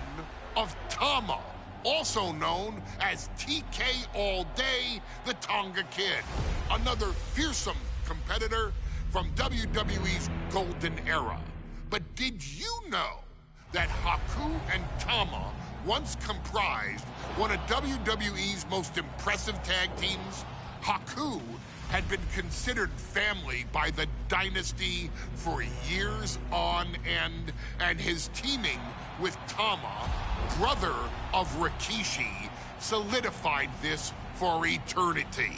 [SPEAKER 1] of Tama, also known as TK All Day, the Tonga Kid, another fearsome competitor from WWE's golden era. But did you know that Haku and Tama once comprised one of WWE's most impressive tag teams? Haku had been considered family by the Dynasty for years on end, and his teaming with Tama, brother of Rikishi, solidified this for eternity.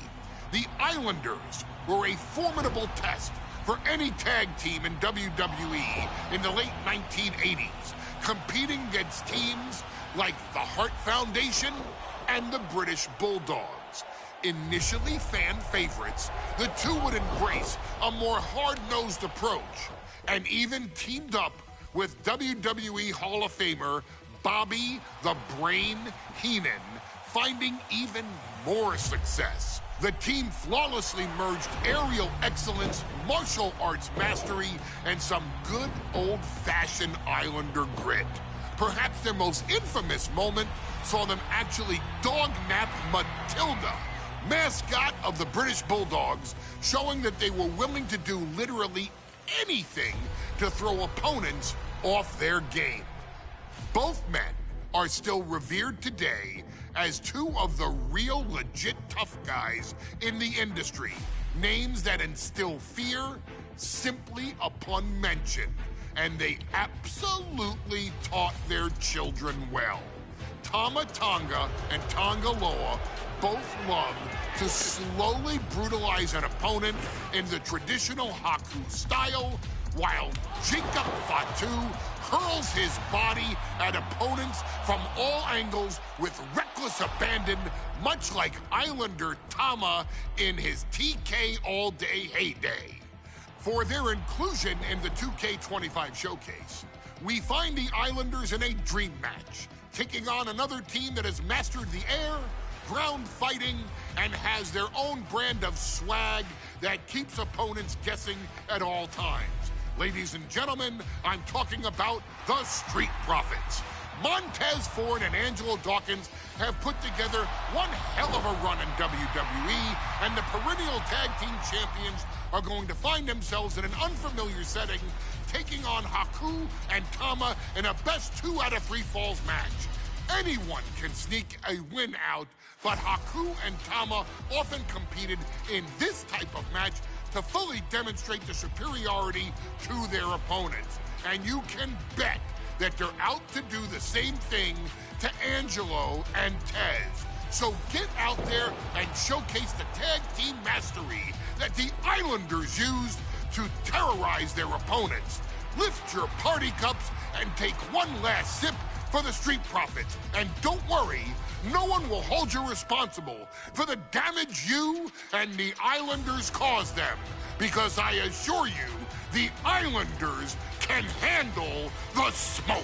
[SPEAKER 1] The Islanders were a formidable test for any tag team in WWE in the late 1980s, competing against teams like the Hart Foundation and the British Bulldogs. Initially fan favorites, the two would embrace a more hard-nosed approach and even teamed up with WWE Hall of Famer Bobby the Brain Heenan, finding even more success. The team flawlessly merged aerial excellence, martial arts mastery, and some good old-fashioned Islander grit. Perhaps their most infamous moment saw them actually dog-nap Matilda, mascot of the British Bulldogs, showing that they were willing to do literally anything to throw opponents off their game. Both men are still revered today as two of the real legit tough guys in the industry, names that instill fear simply upon mention, and they absolutely taught their children well. Tama Tonga and Tonga Loa both love to slowly brutalize an opponent in the traditional Haku style, while Jacob Fatu hurls his body at opponents from all angles with reckless abandon, much like Islander Tama in his TK All Day heyday. For their inclusion in the 2K25 showcase, we find the Islanders in a dream match, taking on another team that has mastered the air, ground fighting, and has their own brand of swag that keeps opponents guessing at all times. Ladies and gentlemen, I'm talking about the Street Profits. Montez Ford and Angelo Dawkins have put together one hell of a run in WWE, and the perennial tag team champions are going to find themselves in an unfamiliar setting, taking on Haku and Tama in a best 2 out of 3 falls match. Anyone can sneak a win out, but Haku and Tama often competed in this type of match to fully demonstrate the superiority to their opponents. And you can bet that they're out to do the same thing to Angelo and Tez. So get out there and showcase the tag team mastery that the Islanders used to terrorize their opponents. Lift your party cups and take one last sip for the Street Profits. And don't worry, no one will hold you responsible for the damage you and the Islanders caused them, because I assure you, the Islanders can handle the smoke.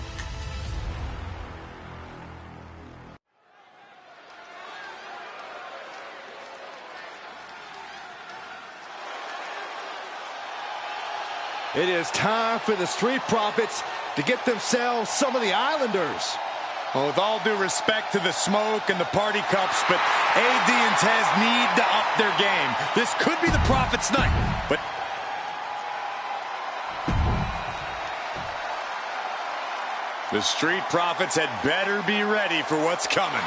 [SPEAKER 5] It is time for the Street Profits to get themselves some of the Islanders.
[SPEAKER 3] Well, with all due respect to the smoke and the party cups, but AD and Tez need to up their game. This could be the Profits' night, but the Street Profits had better be ready for what's coming.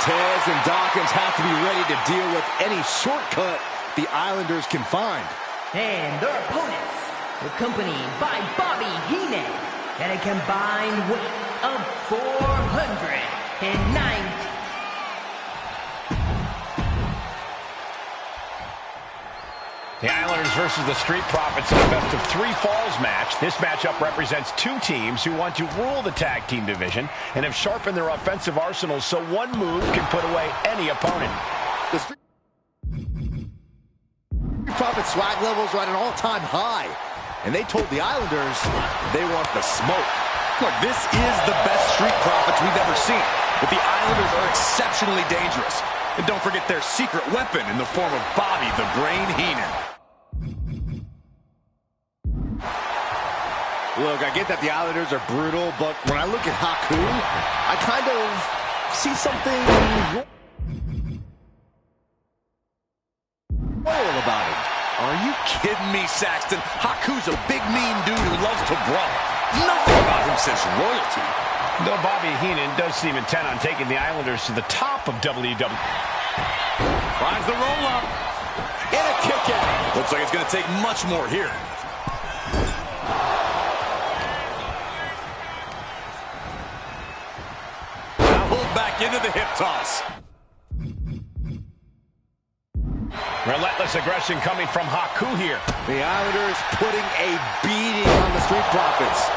[SPEAKER 5] Tez and Dawkins have to be ready to deal with any shortcut the Islanders can find.
[SPEAKER 10] And their opponents, accompanied by Bobby Heenan, at a combined weight of 490.
[SPEAKER 3] The Islanders versus the Street Profits in a best of 3 falls match. This matchup represents 2 teams who want to rule the tag team division and have sharpened their offensive arsenals so one move can put away any opponent.
[SPEAKER 2] The Street Profits swag levels are at an all-time high. And they told the Islanders they want the smoke.
[SPEAKER 4] Look, this is the best Street Profits we've ever seen. But the Islanders are exceptionally dangerous. And don't forget their secret weapon in the form of Bobby the Brain Heenan.
[SPEAKER 2] Look, I get that the Islanders are brutal, but when I look at Haku, I kind of see something royal about him.
[SPEAKER 4] Are you kidding me, Saxton? Haku's a big, mean dude who loves to brawl. Nothing about him says royalty.
[SPEAKER 3] Though Bobby Heenan does seem intent on taking the Islanders to the top of WWE.
[SPEAKER 4] Finds the roll-up. And a kick out. Looks like it's going to take much more here. Now pulled back into the hip toss.
[SPEAKER 3] Relentless aggression coming from Haku here.
[SPEAKER 2] The Islanders putting a beating on the Street Profits.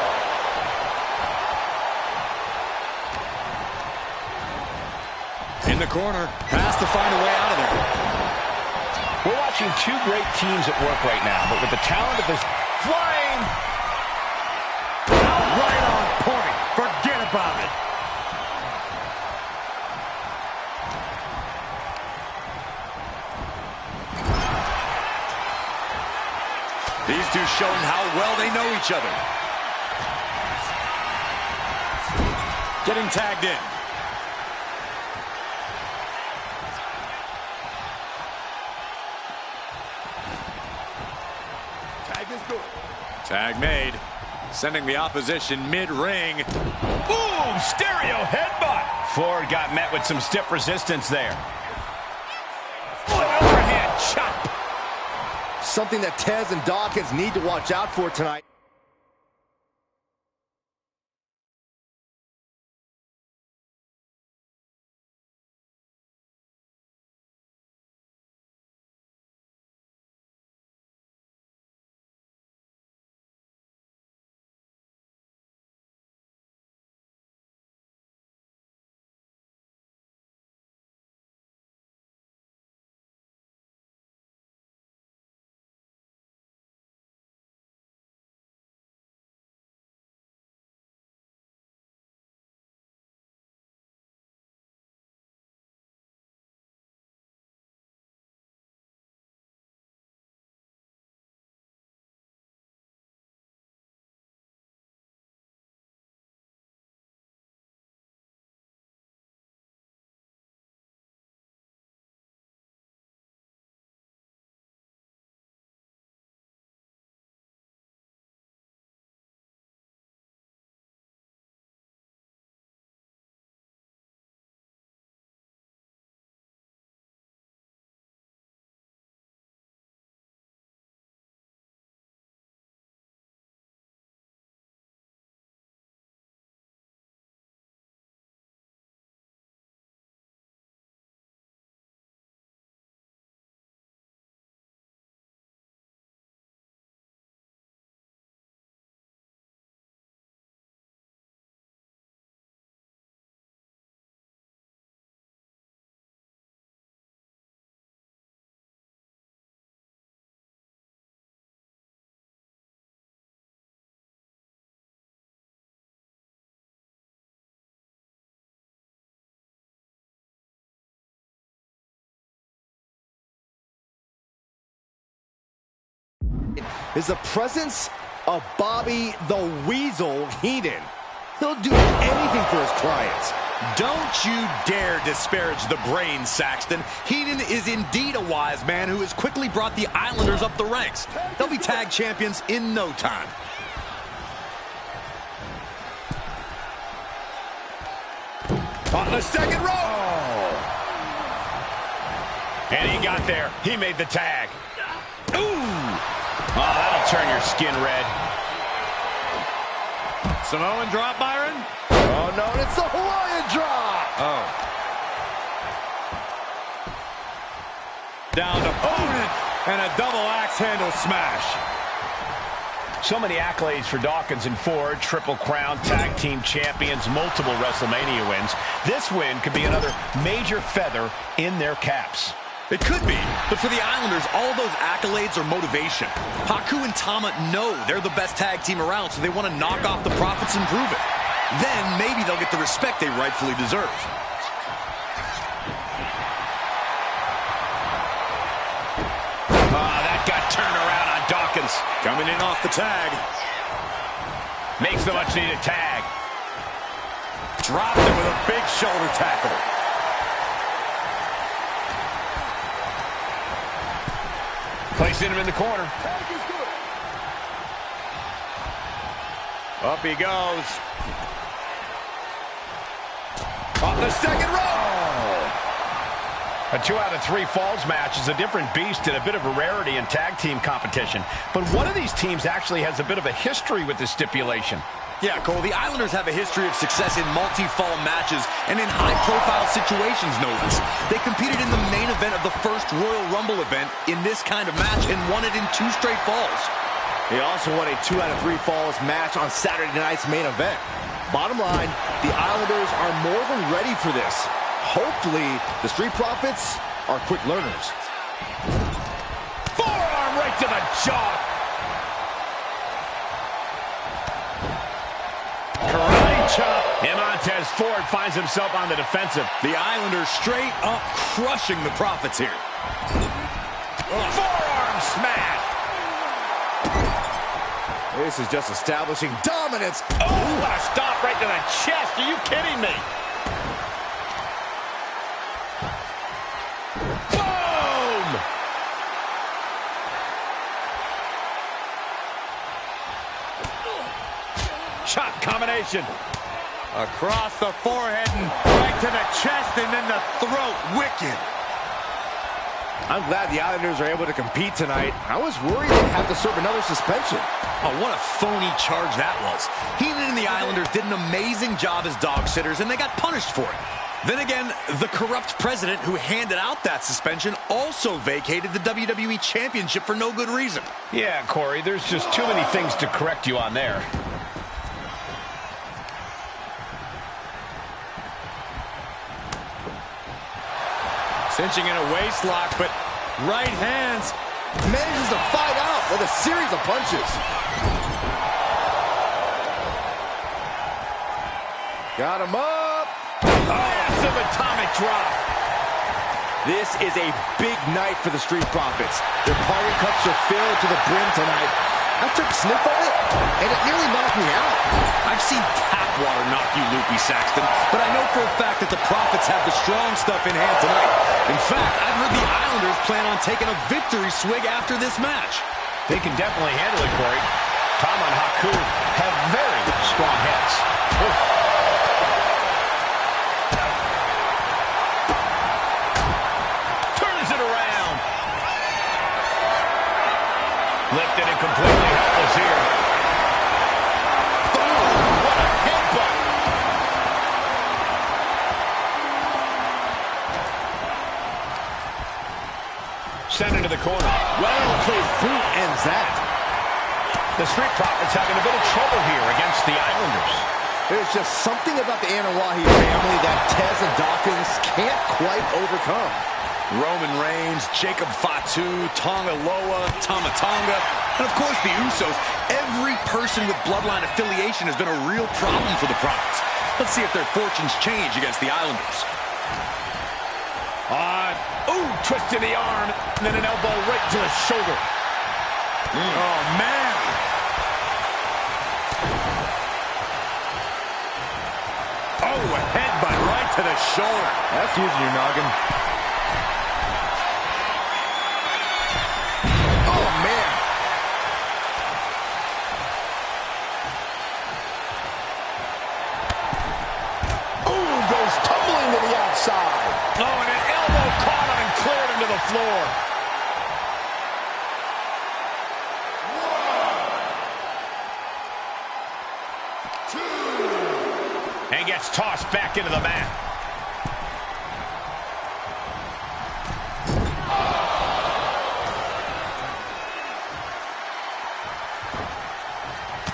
[SPEAKER 4] In the corner, has to find a way out of there.
[SPEAKER 3] We're watching two great teams at work right now, but with the talent of this flying
[SPEAKER 4] Right on point. Forget about it. These two showing how well they know each other. Getting tagged in.
[SPEAKER 2] Tag is good.
[SPEAKER 4] Tag made. Sending the opposition mid-ring.
[SPEAKER 3] boom, stereo headbutt. Ford got met with some stiff resistance there. An overhand chop.
[SPEAKER 2] Something that Tez and Dawkins need to watch out for tonight. Is the presence of Bobby the Weasel Heenan. He'll do anything for his clients.
[SPEAKER 4] Don't you dare disparage the brain, Saxton. Heenan is indeed a wise man who has quickly brought the Islanders up the ranks. They'll be tag champions in no time. On the second row.
[SPEAKER 3] Oh. And he got there. He made the tag. Ooh. Oh, that'll turn your skin red.
[SPEAKER 4] Samoan drop, Byron.
[SPEAKER 2] Oh, no, it's the Hawaiian drop.
[SPEAKER 4] Oh. Down to opponent and a double axe handle smash.
[SPEAKER 3] So many accolades for Dawkins and Ford. Triple Crown, tag team champions, multiple WrestleMania wins. This win could be another major feather in their caps.
[SPEAKER 4] It could be, but for the Islanders, all those accolades are motivation. Haku and Tama know they're the best tag team around, so they want to knock off the Profits and prove it. Then maybe they'll get the respect they rightfully deserve.
[SPEAKER 3] That got turned around on Dawkins.
[SPEAKER 4] Coming in off the tag.
[SPEAKER 3] Makes the much-needed tag.
[SPEAKER 4] Dropped it with a big shoulder tackle.
[SPEAKER 3] Placing him in the corner.
[SPEAKER 4] Up he goes. Off the second row.
[SPEAKER 3] A 2 out of 3 falls match is a different beast and a bit of a rarity in tag team competition. But one of these teams actually has a bit of a history with this stipulation.
[SPEAKER 4] Yeah, Cole, the Islanders have a history of success in multi-fall matches and in high-profile situations, no less. They competed in the main event of the first Royal Rumble event in this kind of match and won it in 2 straight falls.
[SPEAKER 2] They also won a 2 out of 3 falls match on Saturday night's main event. Bottom line, the Islanders are more than ready for this. Hopefully, the Street Profits are quick learners.
[SPEAKER 3] Forearm right to the jaw. Karate chop. And Montez Ford finds himself on the defensive.
[SPEAKER 4] The Islanders straight up crushing the Profits here.
[SPEAKER 3] Forearm smash.
[SPEAKER 2] This is just establishing dominance.
[SPEAKER 3] Oh, what a stop right to the chest. Are you kidding me? Boom! Shot combination.
[SPEAKER 4] Across the forehead and right to the chest and then the throat. Wicked.
[SPEAKER 2] I'm glad the Islanders are able to compete tonight. I was worried they'd have to serve another suspension.
[SPEAKER 4] Oh, what a phony charge that was. Heenan and the Islanders did an amazing job as dog sitters, and they got punished for it. Then again, the corrupt president who handed out that suspension also vacated the WWE Championship for no good reason.
[SPEAKER 3] Yeah, Corey, there's just too many things to correct you on there.
[SPEAKER 4] Cinching in a waist lock, but right hands.
[SPEAKER 2] Manages to fight out with a series of punches. Got him up.
[SPEAKER 3] Massive atomic drop.
[SPEAKER 2] This is a big night for the Street Profits. Their party cups are filled to the brim tonight. I took a sniff of it, and it nearly knocked me out.
[SPEAKER 4] I've seen tap water knock you loopy, Saxton, but I know for a fact that the Profits have the strong stuff in hand tonight. In fact, I've heard the Islanders plan on taking a victory swig after this match.
[SPEAKER 3] They can definitely handle it, Corey. Tom and Haku have very strong heads. Oof. Turns it around. Lifted and completely helpless here. Oh, what a headbutt. Sent into the corner.
[SPEAKER 2] Well played through ends that.
[SPEAKER 3] The Street Profits having a bit of trouble here against the Islanders.
[SPEAKER 2] There's just something about the Anawahi family that Tez and Dawkins can't quite overcome.
[SPEAKER 4] Roman Reigns, Jacob Fatu, Tonga Loa, Tama Tonga, and of course the Usos. Every person with Bloodline affiliation has been a real problem for the Profits. Let's see if their fortunes change against the Islanders.
[SPEAKER 3] Ooh, twist to the arm, and then an elbow right to the shoulder.
[SPEAKER 4] Oh, man. Oh, a headbutt right to the shoulder.
[SPEAKER 2] That's using your noggin. Oh, man.
[SPEAKER 1] Ooh, goes tumbling to the outside.
[SPEAKER 3] Oh, and an elbow caught him and cleared him to the floor. And gets tossed back into the mat.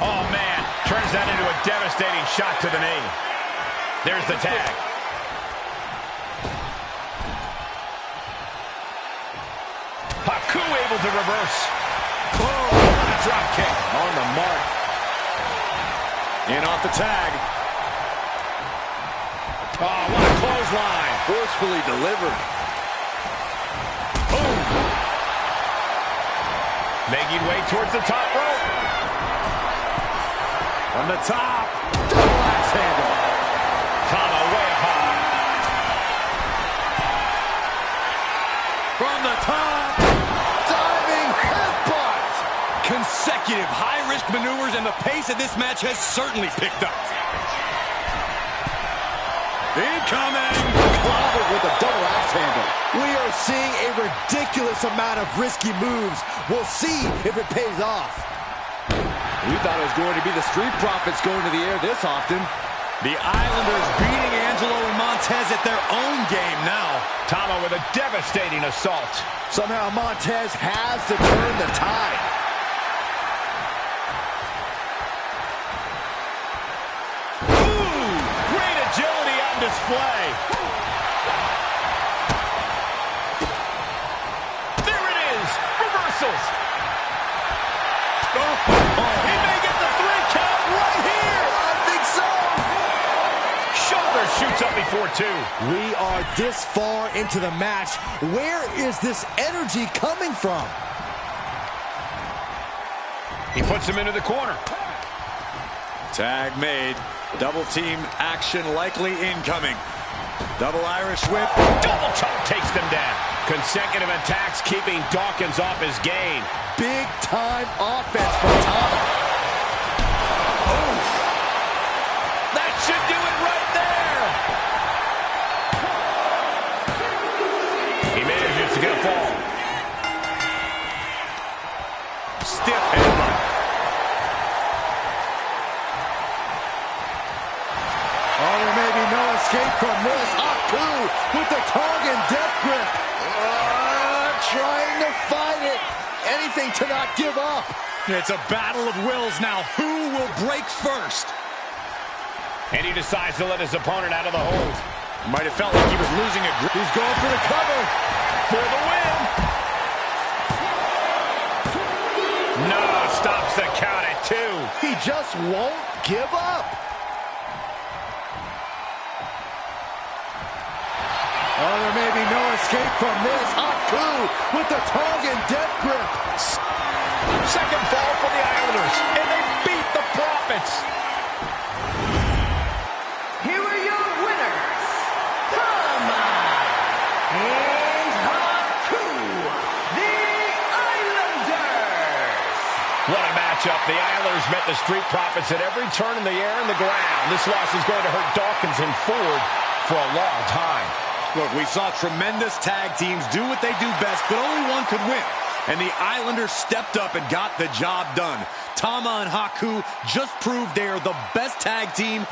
[SPEAKER 3] Oh, man. Turns that into a devastating shot to the knee. There's the tag. Haku able to reverse. Oh, what a drop kick.
[SPEAKER 5] On the mark. In off the tag.
[SPEAKER 3] Oh, what a clothesline.
[SPEAKER 5] Forcefully delivered.
[SPEAKER 3] Boom. Making way towards the top rope.
[SPEAKER 5] From the top. Double axe handle.
[SPEAKER 3] Tama way high.
[SPEAKER 5] From the top. Diving headbutt.
[SPEAKER 4] Consecutive high-risk maneuvers, and the pace of this match has certainly picked up.
[SPEAKER 5] Incoming! Clobbered with a double axe handle. We are seeing a ridiculous amount of risky moves. We'll see if it pays off. We thought it was going to be the Street Profits going to the air this often.
[SPEAKER 4] The Islanders beating Angelo and Montez at their own game now.
[SPEAKER 3] Tama with a devastating assault.
[SPEAKER 5] Somehow Montez has to turn the tide.
[SPEAKER 3] Ooh, great agility on display. There it is, reversals. He may get the 3 count right here.
[SPEAKER 5] I think so.
[SPEAKER 3] Shoulder shoots up before 2.
[SPEAKER 5] We are this far into the match. Where is this energy coming from?
[SPEAKER 3] He puts him into the corner.
[SPEAKER 5] Tag made. Double team action likely incoming. Double Irish whip.
[SPEAKER 3] Double chop takes them down. Consecutive attacks keeping Dawkins off his game.
[SPEAKER 5] Big time offense from Tama.
[SPEAKER 3] Oh, that should do it right there. He manages to get a fall. Stiff headbutt.
[SPEAKER 5] Oh, there may be no escape from this. Haku with the Tongan death grip. Trying to fight it. Anything to not give up.
[SPEAKER 4] It's a battle of wills now. Who will break first?
[SPEAKER 3] And he decides to let his opponent out of the hold.
[SPEAKER 4] Might have felt like he was losing a grip.
[SPEAKER 5] He's going for the cover.
[SPEAKER 3] For the win. No, stops the count at 2.
[SPEAKER 5] He just won't give up. Oh, there may be no escape from this. Haku with the Tongan death grip.
[SPEAKER 3] Second fall for the Islanders, and they beat the Profits.
[SPEAKER 10] Here are your winners, Tama and Haku, the Islanders.
[SPEAKER 3] What a matchup. The Islanders met the Street Profits at every turn in the air and the ground. This loss is going to hurt Dawkins and Ford for a long time.
[SPEAKER 4] Look, we saw tremendous tag teams do what they do best, but only one could win. And the Islanders stepped up and got the job done. Tama and Haku just proved they are the best tag team